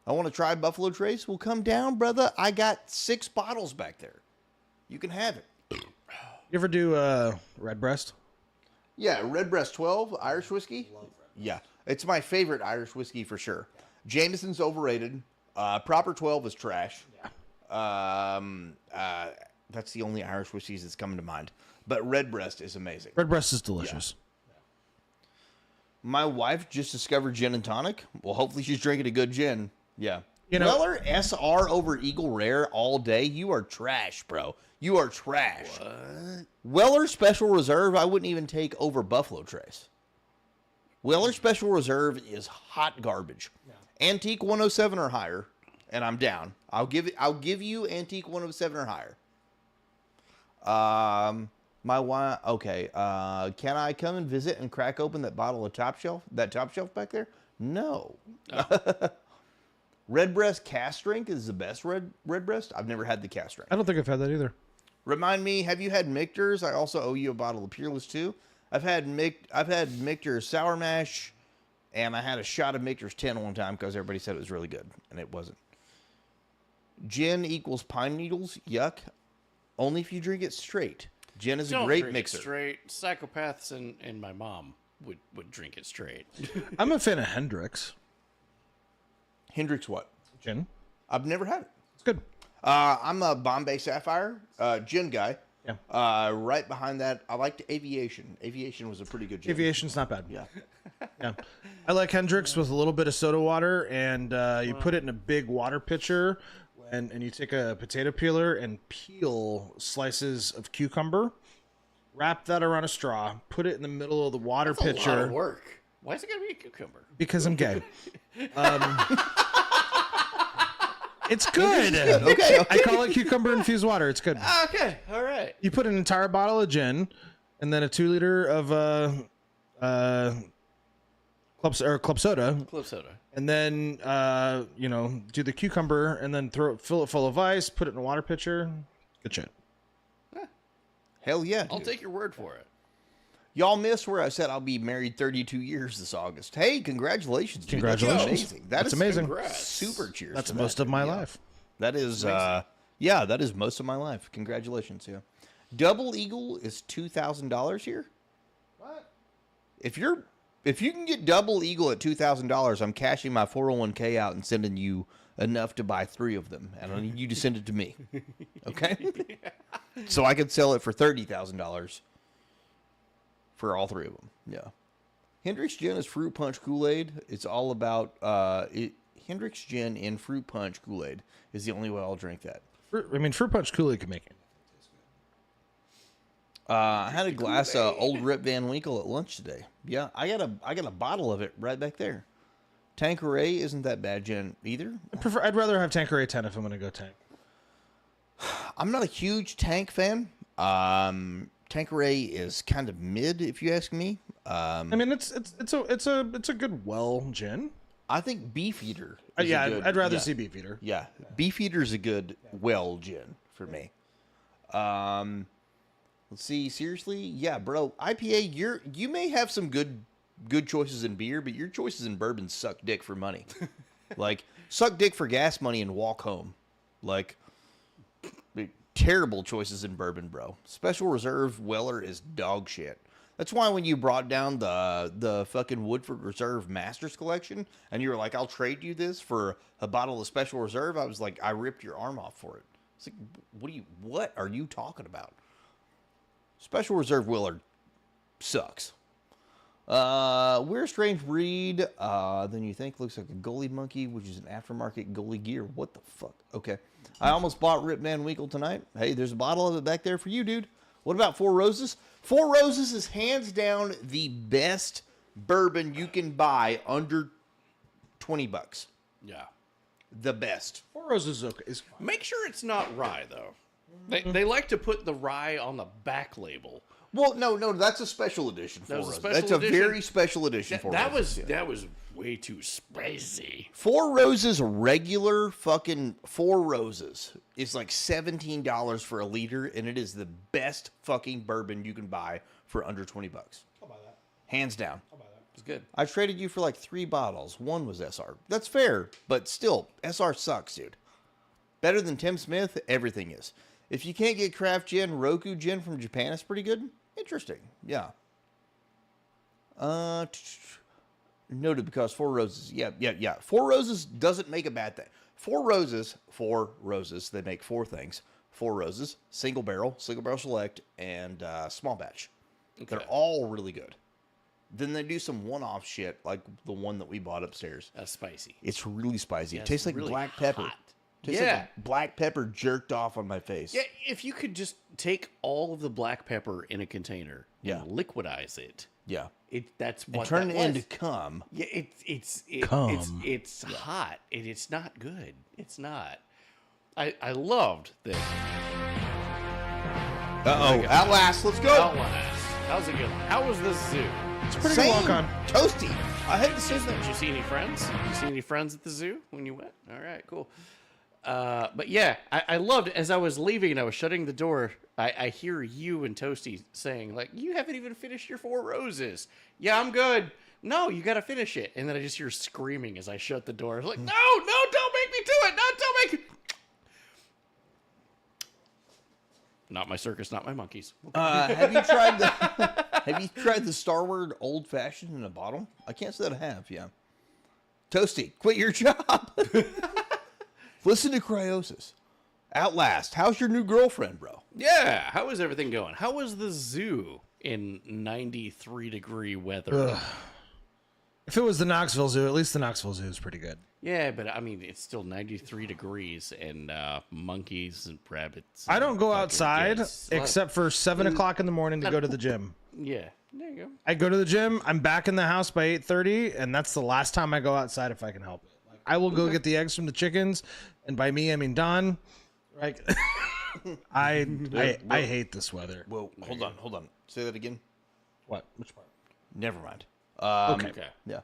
I want to try Buffalo Trace. Well, come down, brother. I got 6 bottles back there. You can have it. You ever do Redbreast? Yeah, Redbreast 12 Irish whiskey. Yeah, it's my favorite Irish whiskey for sure. Jameson's overrated. Proper 12 is trash. Yeah. That's the only Irish whiskeys that's coming to mind. But Redbreast is amazing. Redbreast is delicious. My wife just discovered gin and tonic. Well, hopefully she's drinking a good gin. Yeah. You know- Weller SR over Eagle Rare all day. You are trash, bro. You are trash. What? Weller Special Reserve, I wouldn't even take over Buffalo Trace. Weller Special Reserve is hot garbage. Yeah. Antique 107 or higher, and I'm down. I'll give you Antique 107 or higher. My wife. Okay. Can I come and visit and crack open that bottle of Top Shelf? That Top Shelf back there? No. Redbreast Cast Strength is the best Redbreast. I've never had the Cast Strength. I don't think I've had that either. Remind me, have you had Michter's? I also owe you a bottle of Peerless too. I've had Michter's Sour Mash, and I had a shot of Michter's 10 one time because everybody said it was really good, and it wasn't. Gin equals pine needles. Yuck. Only if you drink it straight. Gin is a great drink mixer. It straight. Psychopaths and my mom would drink it straight. I'm a fan of Hendrix. Hendrix what? Gin. I've never had it. It's good. I'm a Bombay Sapphire gin guy. Yeah. Right behind that, I liked Aviation. Aviation was a pretty good gin. Aviation's not bad. Yeah. Yeah. I like Hendrix with a little bit of soda water, and you put it in a big water pitcher, and you take a potato peeler and peel slices of cucumber, wrap that around a straw, put it in the middle of the water That's pitcher. a lot of work. Why is it gotta be a cucumber? Because I'm gay. It's good. Okay. I call it cucumber infused water. It's good. Okay, all right. You put an entire bottle of gin, and then a 2 liter of club soda, and then do the cucumber, and then fill it full of ice, put it in a water pitcher. Good shit. Hell yeah. I'll dude. take your word for it. Y'all missed where I said I'll be married 32 years this August. Hey, congratulations. Dude. Congratulations. That's amazing. That's amazing. Congrats. Super cheers. That's to most that. of my Yeah. life. That is, that is most of my life. Congratulations, yeah. Double Eagle is $2,000 here. What? If you can get Double Eagle at $2,000, I'm cashing my 401k out and sending you enough to buy 3 of them, and I need you to send it to me. Okay? So I could sell it for $30,000 for all 3 of them. Yeah. Hendrick's Gin is fruit punch Kool-Aid. It's all about Hendrick's Gin and fruit punch Kool-Aid is the only way I'll drink that. Fruit punch Kool-Aid can make it. I had a glass of Old Rip Van Winkle at lunch today. Yeah, I got a bottle of it right back there. Tanqueray isn't that bad gin either. I'd rather have Tanqueray 10 if I'm going to go tank. I'm not a huge Tank fan. Tanqueray is kind of mid, if you ask me. I mean, it's a good well gin. I think Beefeater. I'd rather see Beefeater. Yeah, Beefeater is a good well gin for me. Let's see. Seriously, yeah, bro. IPA. You may have some good choices in beer, but your choices in bourbon suck dick for money. Like, suck dick for gas money and walk home. Like, terrible choices in bourbon, bro. Special Reserve Weller is dog shit. That's why when you brought down the fucking Woodford Reserve Masters collection, and you were like, I'll trade you this for a bottle of Special Reserve, I was like, I ripped your arm off for it. It's like, what are you talking about? Special Reserve Weller sucks. We're a strange breed than you think. Looks like a goalie monkey, which is an aftermarket goalie gear. What the fuck? Okay. I almost bought Rip Van Winkle tonight. Hey, there's a bottle of it back there for you, dude. What about Four Roses? Four Roses is hands down the best bourbon you can buy under $20. Yeah. The best. Four Roses is okay. Make sure it's not rye, though. They like to put the rye on the back label. Well, no, that's a special edition. That's a very special edition. That was way too spicy. Four Roses regular fucking Four Roses is like $17 for a liter, and it is the best fucking bourbon you can buy for under $20. I'll buy that. Hands down. I'll buy that. It's good. I traded you for like 3 bottles. One was SR. That's fair, but still, SR sucks, dude. Better than Tim Smith, everything is. If you can't get craft gin, Roku gin from Japan is pretty good. Interesting. Yeah. Noted because Four Roses. Yeah. Four Roses doesn't make a bad thing. Four Roses. They make 4 things. Four Roses, single barrel select, and small batch. Okay. They're all really good. Then they do some one-off shit like the one that we bought upstairs. That's spicy. It's really spicy. Yeah, it tastes like really black pepper. hot. Tastes like black pepper jerked off on my face. Yeah, if you could just take all of the black pepper in a container and liquidize it. Yeah. That's and what turn that it into was. cum. Yeah, it's hot and it's not good. It's not. I loved this. Outlast, let's go. Outlast. How's it going? How was the zoo? It's a pretty good walk on. Toasty. I hate to say that. Did you see any friends? Did you see any friends at the zoo when you went? All right, cool. But yeah, I loved it. As I was leaving and I was shutting the door, I hear you and Toasty saying, like, you haven't even finished your 4 roses. Yeah, I'm good. No, you got to finish it. And then I just hear screaming as I shut the door. I was like, no, don't make me do it. No, don't make it. Not my circus, not my monkeys. Have you tried the Starward Old Fashioned in a bottle? I can't say that I have. Yeah. Toasty, quit your job. Listen to Cryosis. Outlast. How's your new girlfriend, bro? Yeah. How is everything going? How was the zoo in 93-degree weather? If it was the Knoxville Zoo, at least the Knoxville Zoo is pretty good. Yeah, but I mean, it's still 93 degrees and monkeys and rabbits. I don't go outside except for 7 o'clock in the morning to go to the gym. Yeah, there you go. I go to the gym. I'm back in the house by 8:30, and that's the last time I go outside if I can help it. Like, I will go get the eggs from the chickens, and by me I mean Don. Like, I hate this weather. Whoa, hold on. Say that again. What? Which part? Never mind. Okay. Yeah.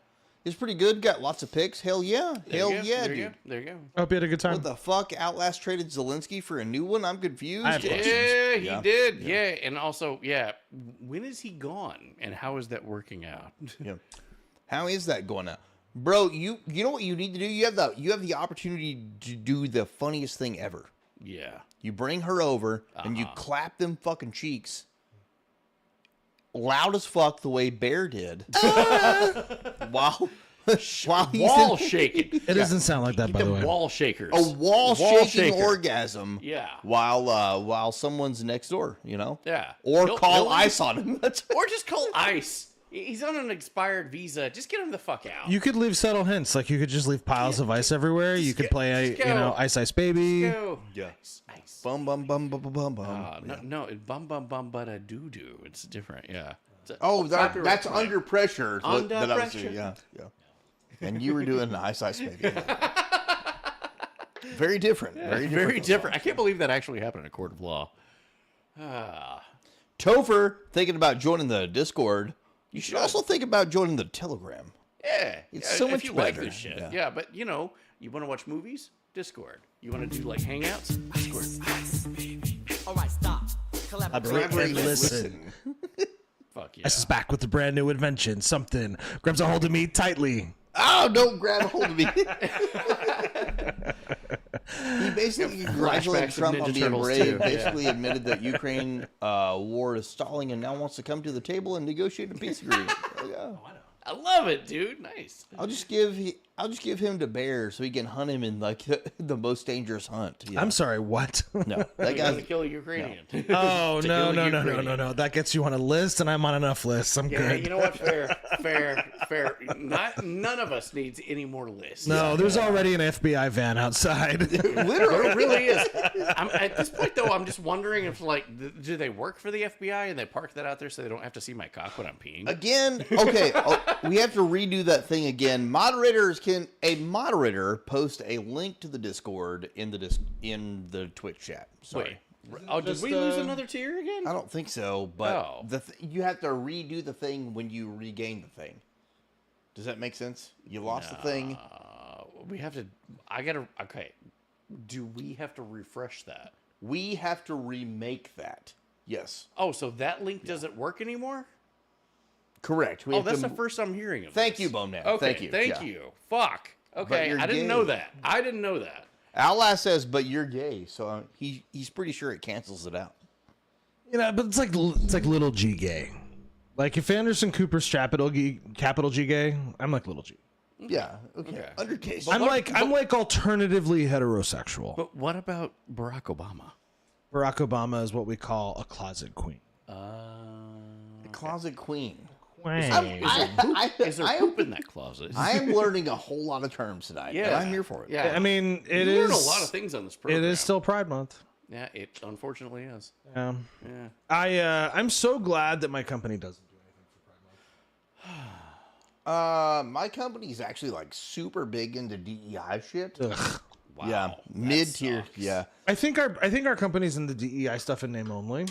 It's pretty good. Got lots of picks. Hell yeah. There you Dude. There you go. I hope you had a good time. What the fuck? Outlast traded Zelensky for a new one? I'm confused. I have questions. Yeah, he did. Yeah, and also, when is he gone, and how is that working out? Yeah. How is that going out? Bro, you know what you need to do? You have the opportunity to do the funniest thing ever. Yeah. You bring her over and you clap them fucking cheeks loud as fuck the way Bear did. while while he's wall in, shaking. It doesn't sound like that, Get by the them way. wall shakers. a wall shaking shaker. orgasm. Yeah. While someone's next door, you know. Yeah. Or He'll- call he'll- ICE on him. That's Or just call ICE. He's on an expired visa. Just get him the fuck out. You could leave subtle hints, like you could just leave piles of ice everywhere. You could play, just you know, go. Ice Ice Baby. Go. Yeah. ICE. bum bum bum bum bum bum. No, it's bum bum bum but a doo doo. It's different, yeah. It's a Oh, copyright that's claim. under pressure. Under that I was pressure. doing, yeah. And you were doing the Ice Ice Baby. Very different. Very different. I can't believe that actually happened in a court of law. Ah. Topher thinking about joining the Discord. You should also think about joining the Telegram. Yeah, It's so if much you like better. this shit. Yeah. Yeah. But you know, you want to watch movies? Discord. You want to do like hangouts? Discord. All right, stop. Collaborate and listen. Fuck yeah. Ice is back with a brand new invention. Something grabs a hold of me tightly. Oh, don't grab a hold of me. He basically congratulated flashbacks of Trump on Ninja being Turtles brave. too. Basically admitted that Ukraine war is stalling and now wants to come to the table and negotiate a peace agreement. Yeah. I love it, dude. Nice. I'll just give him to Bear so he can hunt him in like the most dangerous hunt. you know? I'm sorry, what? No, that You're guy's gonna kill a Ukrainian. Oh, To no, kill a no, no, no, Ukrainian. no, no. That gets you on a list, and I'm on enough lists. I'm Yeah, good. you know what? Fair. None of us needs any more lists. No, there's already an FBI van outside. There really is. At this point, though, I'm just wondering if, like, do they work for the FBI and they park that out there so they don't have to see my cock when I'm peeing? Again, okay, we have to redo that thing again. A moderator post a link to the Discord in the Twitch chat. Sorry. Wait. Oh, did we lose another tier again? I don't think so, but Oh. you have to redo the thing when you regain the thing. Does that make sense? You lost the thing. We have to. Okay. Do we have to refresh that? We have to remake that. Yes. Oh, so that link doesn't work anymore? Correct. We Oh, have that's to- the first I'm hearing of. Thank this. you, Bone Man. Okay, Thank you. Thank Yeah. you. Fuck. Okay, you're I didn't gay. know that. I didn't know that. Outlast says, but you're gay, so he's pretty sure it cancels it out. You know, but it's like little G gay. Like if Anderson Cooper's capital G gay, I'm like little G. Yeah. Okay. Under case. I'm like alternatively heterosexual. But what about Barack Obama? Barack Obama is what we call a closet queen. Closet queen. Is there poop in that closet? I am learning a whole lot of terms tonight. Yeah. And I'm here for it. Yeah. I mean, it you is learn a lot of things on this program. It is still Pride Month. Yeah, it unfortunately is. Yeah. Yeah. I'm so glad that my company doesn't do anything for Pride Month. My company's actually like super big into DEI shit. Ugh. Wow. Yeah, that mid tier. sucks. Yeah. I think our company's in the DEI stuff in name only.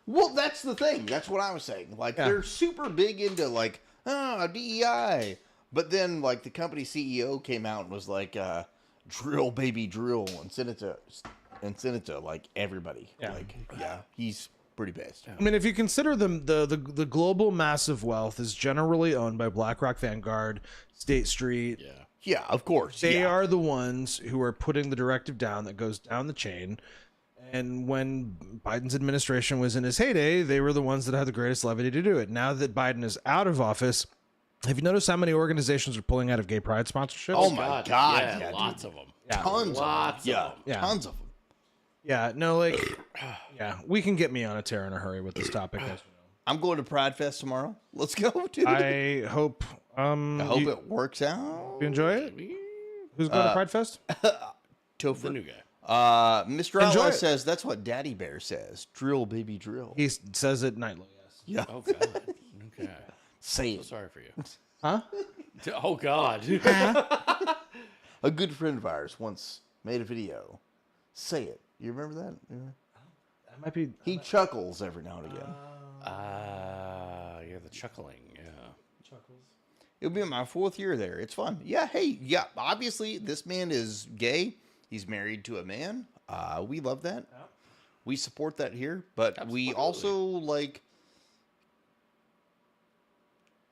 Well, that's the thing. That's what I was saying. Like they're super big into like DEI, but then like the company CEO came out and was like, "Drill, baby, drill," and sent it to like everybody. Yeah. Like, yeah, he's pretty pissed. I mean, if you consider the global massive wealth is generally owned by BlackRock, Vanguard, State Street. Yeah. Yeah, of course. They yeah. are the ones who are putting the directive down that goes down the chain. And when Biden's administration was in his heyday, they were the ones that had the greatest levity to do it. Now that Biden is out of office, have you noticed how many organizations are pulling out of gay pride sponsorships? Oh my God! Yeah, Yeah, lots dude. of them. Tons. Lots of them. of them. Yeah. Tons of them. Yeah, no, like, yeah, we can get me on a tear in a hurry with this topic. As you know. I'm going to Pride Fest tomorrow. Let's go, dude. I hope. I hope it works out. You enjoy it? Who's going to Pride Fest? Topher. The new guy. Mr. Enjoy Outlaw it. says that's what Daddy Bear says. Drill, baby, drill. He says it nightly. Yes. Yeah. Oh God. Okay. Say So it. sorry for you. Huh? Oh God. A good friend of ours once made a video. Say it. You remember that? Yeah. That might be. He chuckles every now and again. Yeah, the chuckling. Yeah. It'll be my 4th year there. It's fun. Yeah. Hey. Yeah. Obviously, this man is gay. He's married to a man. We love that. We support that here, but we also like.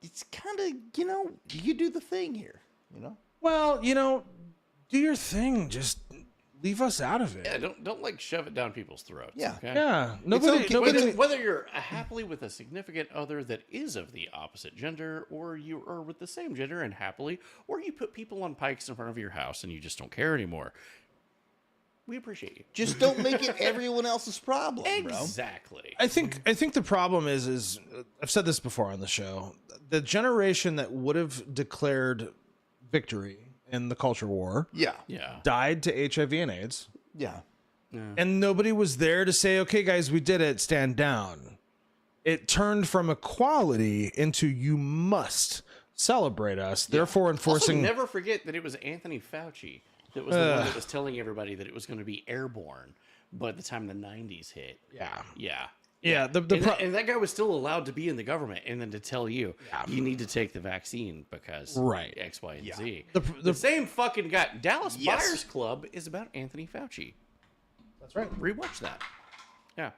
It's kind of you do the thing here. Well, do your thing. Just leave us out of it. Yeah, don't like shove it down people's throats. Yeah. Okay? Yeah, Whether you're happily with a significant other that is of the opposite gender, or you are with the same gender and happily, or you put people on pikes in front of your house and you just don't care anymore. We appreciate you. Just don't make it everyone else's problem, bro. Exactly. I think the problem is I've said this before on the show. The generation that would have declared victory in the culture war, Yeah. died to HIV and AIDS, Yeah. and nobody was there to say, "Okay, guys, we did it. Stand down." It turned from equality into you must celebrate us, therefore enforcing. Also, never forget that it was Anthony Fauci that was the one that was telling everybody that it was going to be airborne by the time the 90s hit. Yeah. Yeah. The and that guy was still allowed to be in the government, and then to tell you, you need to take the vaccine because X, Y, and Z. The same fucking guy. Dallas Buyers Club is about Anthony Fauci. That's right. Rewatch that. Yeah.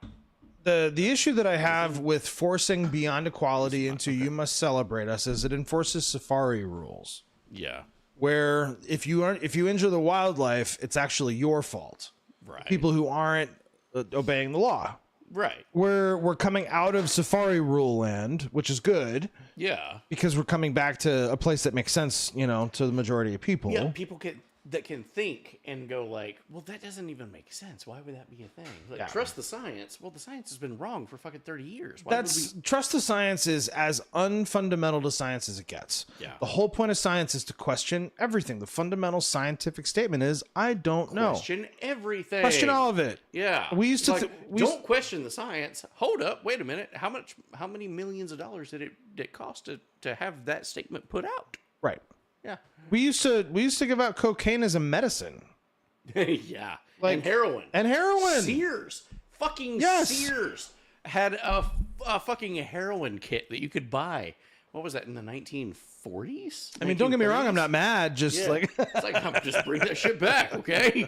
The issue that I have with forcing beyond equality into you must celebrate us is it enforces safari rules. Yeah. Where if you injure the wildlife, it's actually your fault. Right. People who aren't obeying the law. Right. We're coming out of safari rule land, which is good. Yeah. Because we're coming back to a place that makes sense, to the majority of people. Yeah, people that can think and go like, well, that doesn't even make sense. Why would that be a thing? Like, trust the science. Well, the science has been wrong for fucking 30 years. Trust the science is as unfundamental to science as it gets. Yeah. The whole point of science is to question everything. The fundamental scientific statement is, I don't know. Question everything. Question all of it. Yeah. We used to don't question the science. Hold up. Wait a minute. How many millions of dollars did it cost to have that statement put out? Right. Yeah. We used to give out cocaine as a medicine. Yeah. And heroin. Sears. Fucking Sears had a fucking heroin kit that you could buy. What was that, in the 1940s? I mean, don't get me wrong. I'm not mad. Just it's like, I'm just bring that shit back, okay?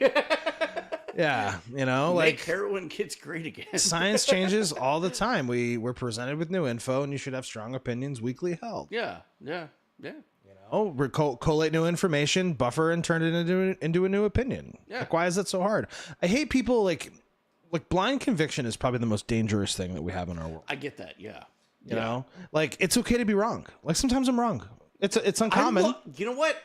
Yeah, Make heroin kits great again. Science changes all the time. We're presented with new info, and you should have strong opinions weekly held. Yeah. Collate new information, buffer, and turn it into a new opinion. Yeah. Like, why is that so hard? I hate people like blind conviction is probably the most dangerous thing that we have in our world. I get that. Yeah. You know, like, it's okay to be wrong. Like, sometimes I'm wrong. It's uncommon. You know what?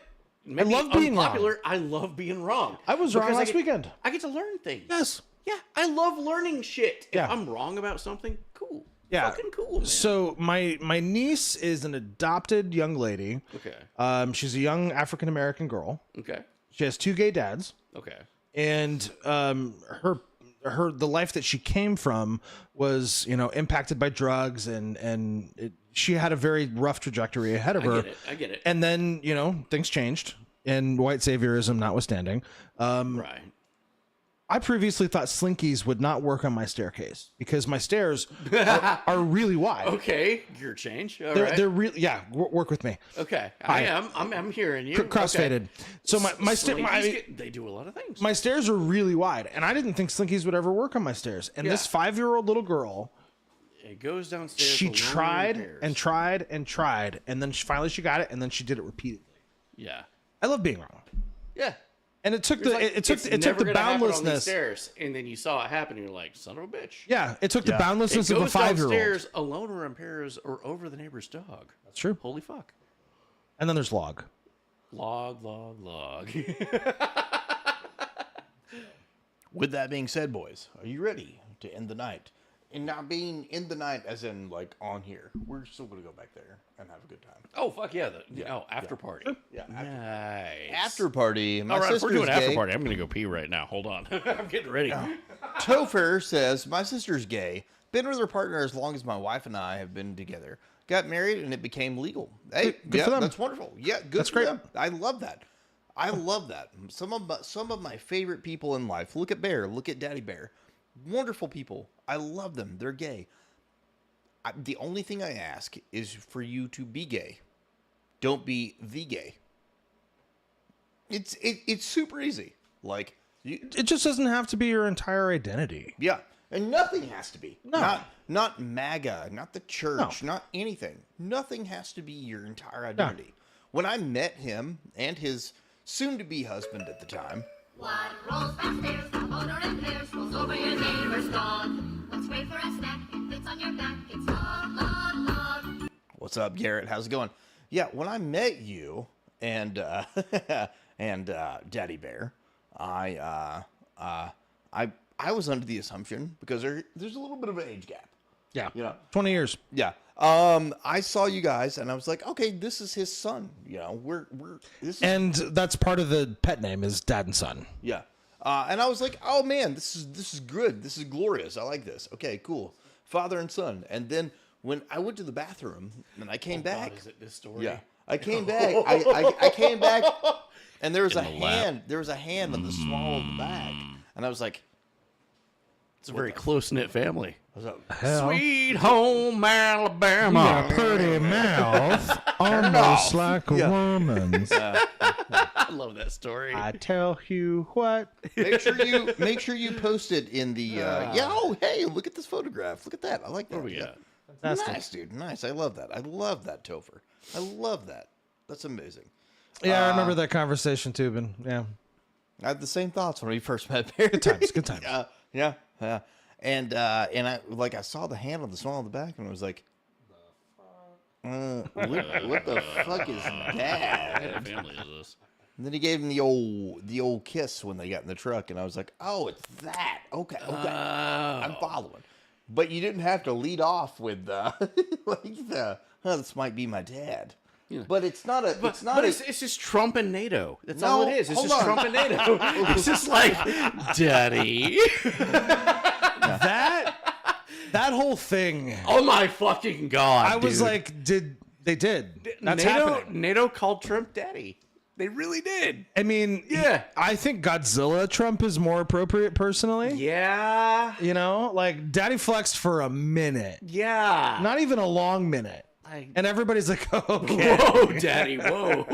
I love being unpopular. wrong. I love being wrong. I was wrong last weekend. I get to learn things. Yes. Yeah, I love learning shit. If Yeah. I'm wrong about something, cool. Yeah. Fucking cool, man. So my niece is an adopted young lady. Okay. She's a young African American girl. Okay. She has 2 gay dads. Okay. And the life that she came from was, impacted by drugs, and she had a very rough trajectory ahead of her. I get it. And then, things changed, and white saviorism notwithstanding. Right. I previously thought slinkies would not work on my staircase because my stairs are really wide. Okay, gear change. All They're right. they're really work with me. Okay, Hi. I'm hearing you. Crossfaded. So my Slinkies they do a lot of things. My stairs are really wide, and I didn't think slinkies would ever work on my stairs. And this 5-year-old little girl, it goes downstairs. she alone tried in pairs. and tried and tried, and then finally she got it, and then she did it repeatedly. Yeah. I love being wrong. Yeah. And it took It's it took the boundlessness. Stairs, and then you saw it happen. And you're like, son of a bitch. Yeah, it took the boundlessness It of a goes 5-year-old. downstairs alone or in pairs or over the neighbor's dog. That's true. Holy fuck. And then there's log. Log. With that being said, boys, are you ready to end the night? And not being in the night as in, like, on here. We're still going to go back there and have a good time. Oh, fuck yeah. After party. Yeah. Nice. After party. My All right, if sister's we're doing gay. after party, I'm going to go pee right now. Hold on. I'm getting ready. Topher says, my sister's gay. Been with her partner as long as my wife and I have been together. Got married and it became legal. Hey, Good for them. That's wonderful. Yeah, good That's for great. them. I love that. I love that. Some of my favorite people in life. Look at Bear. Look at Daddy Bear. Wonderful people. I love them. They're gay. The only thing I ask is for you to be gay. Don't be the gay. It's super easy. Like, It just doesn't have to be your entire identity. yeah, and nothing has to be. No. Not MAGA, not the church, not anything. Nothing has to be your entire identity. When I met him and his soon-to-be husband at the time, What rolls downstairs, the motor and flares, rolls over your neighbor's dog. What's great for a snack and fits on your back? It's log. What's up, Garrett? How's it going? Yeah, when I met you and Daddy Bear, I was under the assumption because there's a little bit of an age gap. Yeah. You know. 20 years. Yeah. I saw you guys and I was like, okay, this is his son. You know, And that's part of the pet name is Dad and Son. Yeah. And I was like, oh man, this is good. This is glorious. I like this. Okay, cool. Father and son. And then when I went to the bathroom and I came back. God, is it this story? Yeah. I came back. I came back and there was In a the lap. hand. There was a hand on the small of the bag. And I was like, It's a very close-knit family. what's up? Sweet home Alabama. Pretty mouth, almost like a Yeah. woman's. I love that story. I tell you what. Make sure you post it in the oh hey, look at this photograph. Look at that. I like that. What do we got? Fantastic. Nice, dude. Nice. I love that. I love that, Topher. I love that. That's amazing. Yeah, I remember that conversation too, but yeah. I had the same thoughts when we first met. Barry. Good times, good times. Yeah. And I saw the hand on the small of the back, and I was like, what the fuck is What that? kind of family is this? And then he gave him the old kiss when they got in the truck, and I was like, oh, it's that. Okay. I'm following. But you didn't have to lead off with this might be my dad. Yeah. But it's not a. It's just Trump and NATO. That's No, all it is. It's hold just on. Trump and NATO. It's just like, Daddy. That whole thing. Oh my fucking God. I was dude. like, that's NATO, happening. NATO called Trump Daddy. They really did. I mean, Yeah. I think Godzilla Trump is more appropriate personally. Yeah. You know, like Daddy flexed for a minute, Yeah. not even a long minute. Like, And everybody's like, okay. whoa, Daddy, whoa.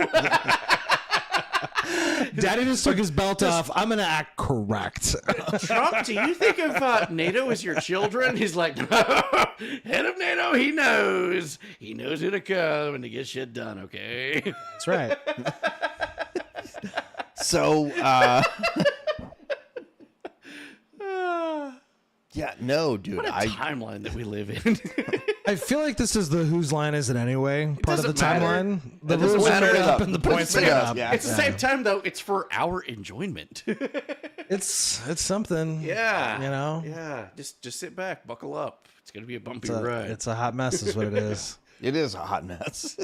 Daddy just took his belt off. I'm going to act correct. Trump, do you think of NATO as your children? He's like, head of NATO, he knows. He knows who to come and to get shit done, okay? That's right. So, yeah, no, dude. What a timeline that we live in. I feel like this is the whose line is it anyway part of the doesn't matter. timeline. The It doesn't rules are matter. made up and the points are made up. Yeah. At the same time, though, it's for our enjoyment. It's something. Yeah. You know? Yeah. Just sit back, buckle up. It's gonna be a bumpy It's a, ride. it's a hot mess is what it is. It is a hot mess.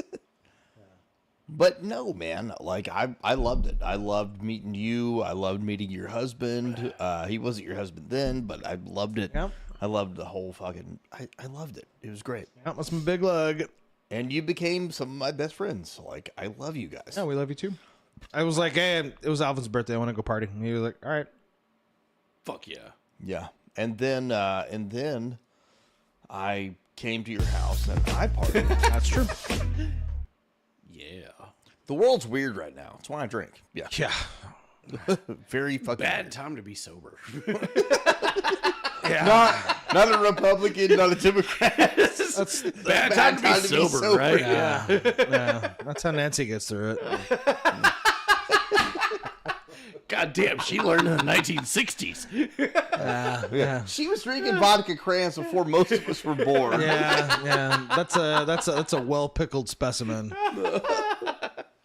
But no, man, like I loved it. I loved meeting you. I loved meeting your husband. He wasn't your husband then, but I loved it. Yep. I loved the whole fucking. I loved it. It was great. That was my big lug. And you became some of my best friends. Like I love you guys. Yeah, we love you too. I was like, hey, it was Alvin's birthday. I want to go party. And he was like, all right. Fuck yeah. Yeah. And then I came to your house and I partied. That's true. Yeah. The world's weird right now. That's why I drink. Yeah. Yeah. Very fucking Bad weird. time to be sober. Not a Republican, not a Democrat. That's Bad time to be sober, right? yeah. Yeah. That's how Nancy gets through it. God damn, she learned in the 1960s. Yeah. She was drinking vodka crayons before most of us were born. Yeah. That's a well pickled specimen.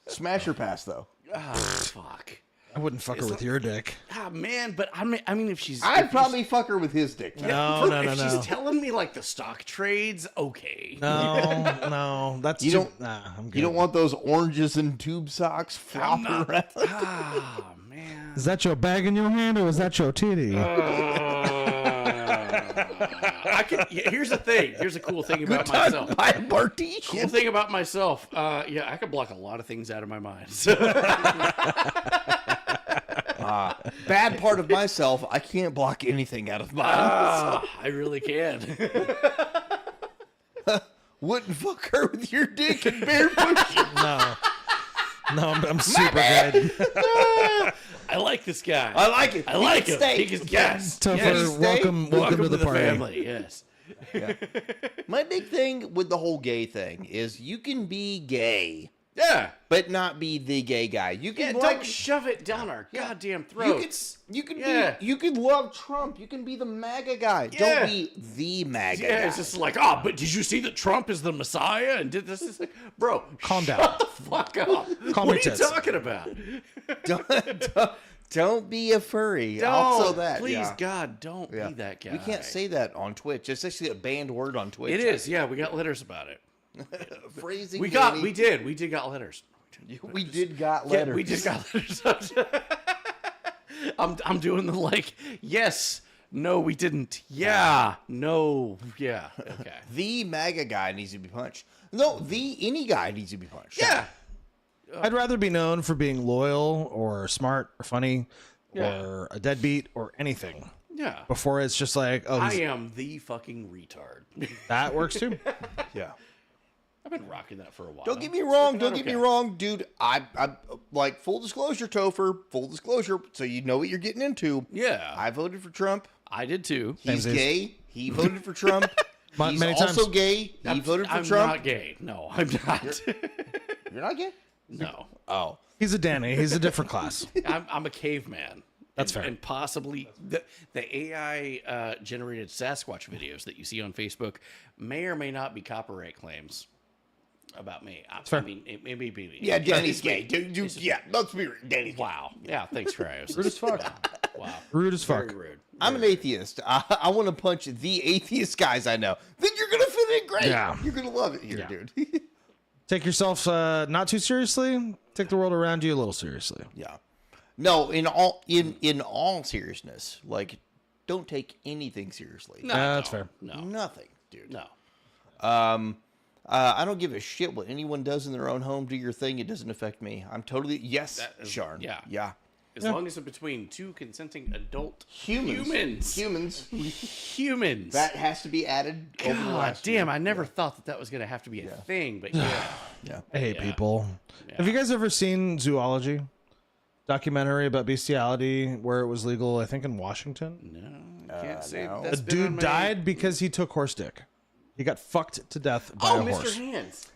Smash or pass though. Ah, fuck. I wouldn't fuck her with your dick. Ah, man, but I mean, if she's... I'd probably fuck her with his dick. No. If she's telling me, like, the stock trades, okay. No. That's You don't- I'm good. You don't want those oranges and tube socks flopping around. Ah, man. Is that your bag in your hand or is that your titty? Here's the thing. Here's a cool thing about myself. Buy a Bartiche. Cool thing about myself. Yeah, I can block a lot of things out of my mind. Bad part of myself, I can't block anything out of mine. I really can. Wouldn't fuck her with your dick and bare pushing. No, I'm super good. I like this guy. I like it. I like He him. can stay. He can, yes. Tougher, Yes. welcome to the party. family. Yes. My big thing with the whole gay thing is you can be gay Yeah. but not be the gay guy. You Yeah, can don't shove it down our goddamn throats. You could Yeah. you could love Trump. You can be the MAGA guy. Yeah. Don't be the MAGA Yeah, guy. it's just like, oh, but did you see that Trump is the Messiah and did this? It's like, bro, Calm down. shut the fuck up. Calm what your are you tits. talking about? don't be a furry. Don't, Also that. please, yeah. God, don't Yeah. be that guy. We can't say that on Twitch. It's actually a banned word on Twitch. It is. Yeah, we got letters about it. Phrasing. We Danny. did got letters. We did got Yeah, letters. we did got letters. I'm doing the like, yes, no, we didn't. Yeah, no, yeah. Okay. The MAGA guy needs to be punched. No, any guy needs to be punched. Yeah. I'd rather be known for being loyal or smart or funny or a deadbeat or anything. Yeah. Before it's just like, oh, I am the fucking retard. that works too. Yeah. I've been rocking that for a while. Don't get me wrong. It's Don't working get out me wrong, dude. I like full disclosure, Topher. Full disclosure, so you know what you're getting into. Yeah. I voted for Trump. I did too. He's Same gay. He voted for Trump. He's Many also times. gay. He voted for I'm Trump. not gay. No, I'm not. You're not gay? No. Oh. He's a Danny. He's a different class. I'm a caveman. That's and, fair. And possibly the AI generated Sasquatch videos that you see on Facebook may or may not be copyright claims about me. fair. I mean, it may be me. Yeah, Danny's gay. Dude, yeah, let's be real. Danny's gay. Wow. Yeah, thanks, Cryos. Rude as fuck. Wow. Rude as fuck. Very rude. I'm an atheist. I want to punch the atheist guys I know. Then you're gonna fit in great. Yeah. You're gonna love it here, Yeah. dude. Take yourself not too seriously. Take the world around you a little seriously. Yeah. No, in all seriousness, like, don't take anything seriously. No, That's fair. No. Nothing, dude. No. I don't give a shit what anyone does in their own home. Do your thing. It doesn't affect me. I'm totally Sharn. Yeah. Yeah. As long as it's between two consenting adult Humans. humans. That has to be added. over the God last damn, year. I never thought that was going to have to be a thing, but yeah. Yeah. I hate Yeah. people. Have you guys ever seen Zoology? Documentary about bestiality where it was legal, I think, in Washington? No, I can't say no. A that's been on dude my- died because he took horse dick. He got fucked to death by Oh, a Mr. horse. Hands.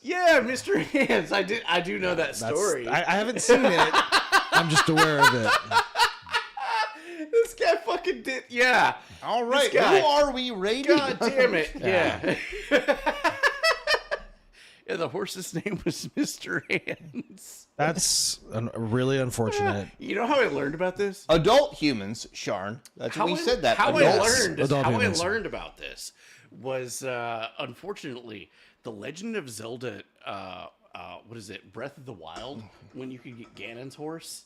Yeah, Mr. Hands. I do know that That's- story. I haven't seen it. I'm just aware of it. This guy fucking did. Yeah. All right. This guy. Who are we rating? God damn it. Yeah. Yeah, the horse's name was Mr. Hands. That's really unfortunate. You know how I learned about this? Adult humans, Sharn. That's what we said that. How Adults. Adult I humans. learned about this was unfortunately the Legend of Zelda. What is it? Breath of the Wild. When you could get Ganon's horse.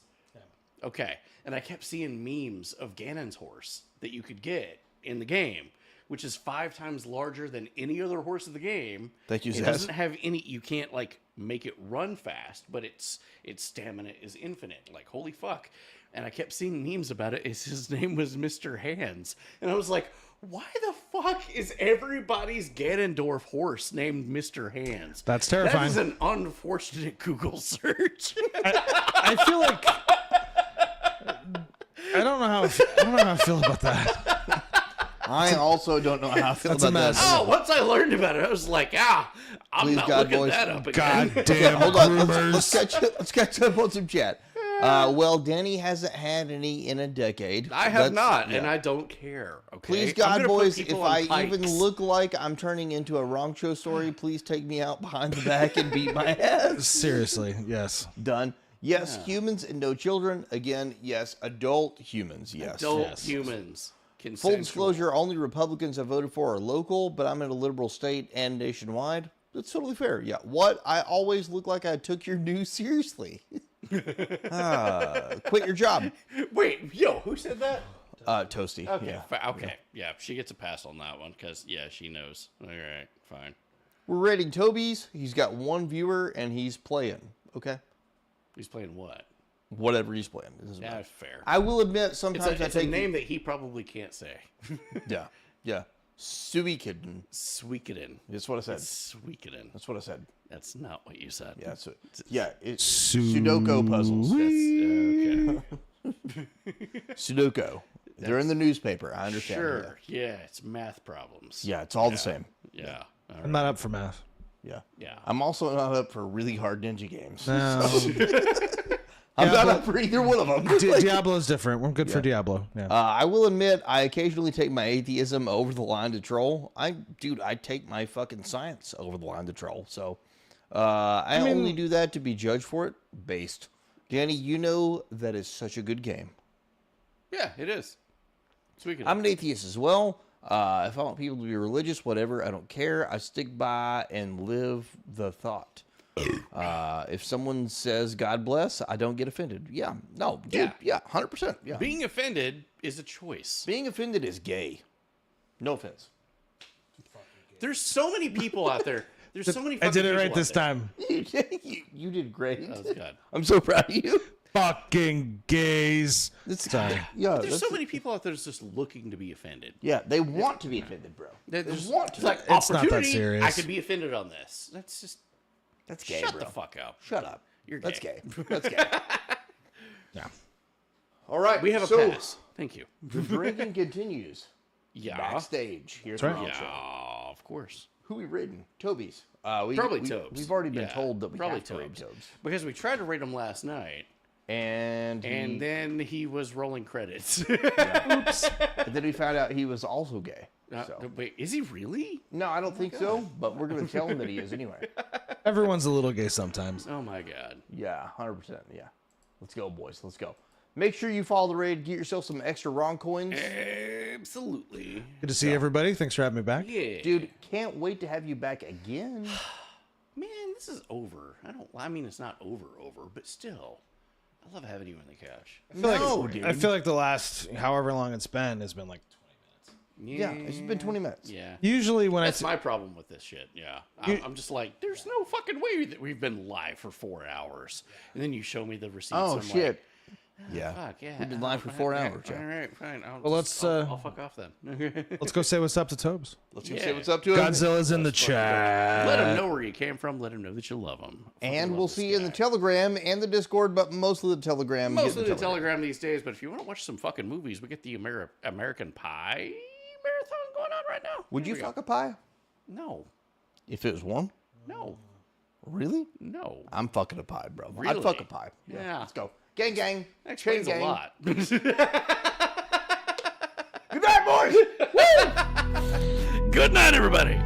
Okay, and I kept seeing memes of Ganon's horse that you could get in the game, which is 5 times larger than any other horse in the game. Thank you, It Zaz. doesn't have any. You can't like make it run fast, but its stamina is infinite. Like holy fuck! And I kept seeing memes about it. His name was Mr. Hands, and I was like, why the fuck is everybody's Ganondorf horse named Mr. Hands? That's terrifying. That is an unfortunate Google search. I feel like I don't know how I feel about that. I also don't know how I feel That's a about mess. that. Oh, once I learned about it, I was like, I'm Please, not God, looking boys. that up again. God damn Hold on. groomers. Let's catch up on some chat. Well, Danny hasn't had any in a decade. I have That's- not, yeah. and I don't care. Okay? Please, I'm God, gonna put boys, if people on I even pikes. look like I'm turning into a wrong show story, please take me out behind the back and beat my ass. Seriously, yes. Done. Yes, humans and no children. Again, yes, adult humans. Yes. adult humans. Full Consensual. disclosure, only Republicans I voted for are local, but I'm in a liberal state and nationwide. That's totally fair. Yeah. What? I always look like I took your news seriously. Quit your job. Wait, yo, who said that? Toasty. Okay, Yeah. okay, yeah, she gets a pass on that one because she knows. All right, fine. We're rating Toby's. He's got 1 viewer and he's playing. Okay. He's playing what? Whatever he's playing. It doesn't matter. That's fair. I will admit, It's sometimes a, I it's a take name that he probably can't say. Yeah. Yeah. Suikiden. Suikoden. That's what I said. Suikoden. That's what I said. That's not what you said. Yeah. So, yeah. It's Sudoku puzzles. Okay. Sudoku. They're in the newspaper. I understand. Sure. Yeah, it's math problems. Yeah. It's all the same. Yeah. All I'm not up for math. Yeah. Yeah. I'm also not up for really hard ninja games. No. I'm not up for either one of them. Diablo's different. We're good for Diablo. Yeah. I will admit, I occasionally take my atheism over the line to troll. I take my fucking science over the line to troll. So, I only do that to be judged for it. Based, Danny, you know that is such a good game. Yeah, it is. Speaking I'm an atheist as well. If I want people to be religious, whatever, I don't care. I stick by and live the thought. If someone says God bless, I don't get offended. Yeah, no, dude, yeah, 100%. Yeah, being offended is a choice. Being offended is gay. No offense. There's so many people out there. There's so many. I did it right people this out there. time. You did great. That was good. I'm so proud of you. Fucking gays. Sorry. Yeah, But there's so many people out there that's just looking to be offended. Yeah, they want to be offended, bro. They They just want to. It's like It's not that opportunity. serious. I could be offended on this. That's just. That's gay, Shut bro. the fuck up. Shut up. You're That's gay. gay. That's gay. Yeah. All right. We have a so, pass. Thank you. The drinking continues. Yeah. Backstage. Here's That's the right. show. Yeah, of course. Who we raiding? Toby's. Probably Tobes. We've already been Yeah, told that we probably have to raid Tobes. Tobes. Because we tried to rate him last night, And then he was rolling credits. oops. And then we found out he was also gay. So. Wait, is he really? No, I don't think so, but we're going to tell him that he is anyway. Everyone's a little gay sometimes. Oh my god. Yeah, 100%. Yeah. Let's go, boys. Let's go. Make sure you follow the raid. Get yourself some extra Ron coins. Absolutely. Good to see everybody. Thanks for having me back. Yeah. Dude, can't wait to have you back again. Man, this is over. I mean, it's not over, but still. I love having you on the couch. I feel like the last however long it's been has been like 20 minutes. Yeah, it's just been 20 minutes. Yeah. Usually when That's my problem with this shit. Yeah. I'm just like, there's no fucking way that we've been live for 4 hours. And then you show me the receipts. Oh, I'm shit. Like, yeah. Fuck, yeah. We've been live for 4 hours. All Yeah. right, fine. Well, let's, I'll fuck off then. let's go say what's up to Tobes. Let's go say what's up to him. Godzilla's in the chat. Let him know where you came from. Let him know that you love him. And we'll see you in the Telegram and the Discord, but mostly the Telegram. Mostly the Telegram these days, but if you want to watch some fucking movies, we get the American Pie marathon going on right now. Would you fuck a pie? No. If it was warm? No. Really? No. I'm fucking a pie, bro. Really? I'd fuck a pie. Yeah. Let's go. Gang, gang. That explains Chain a gang. lot. Good night, boys. Woo! Good night, everybody.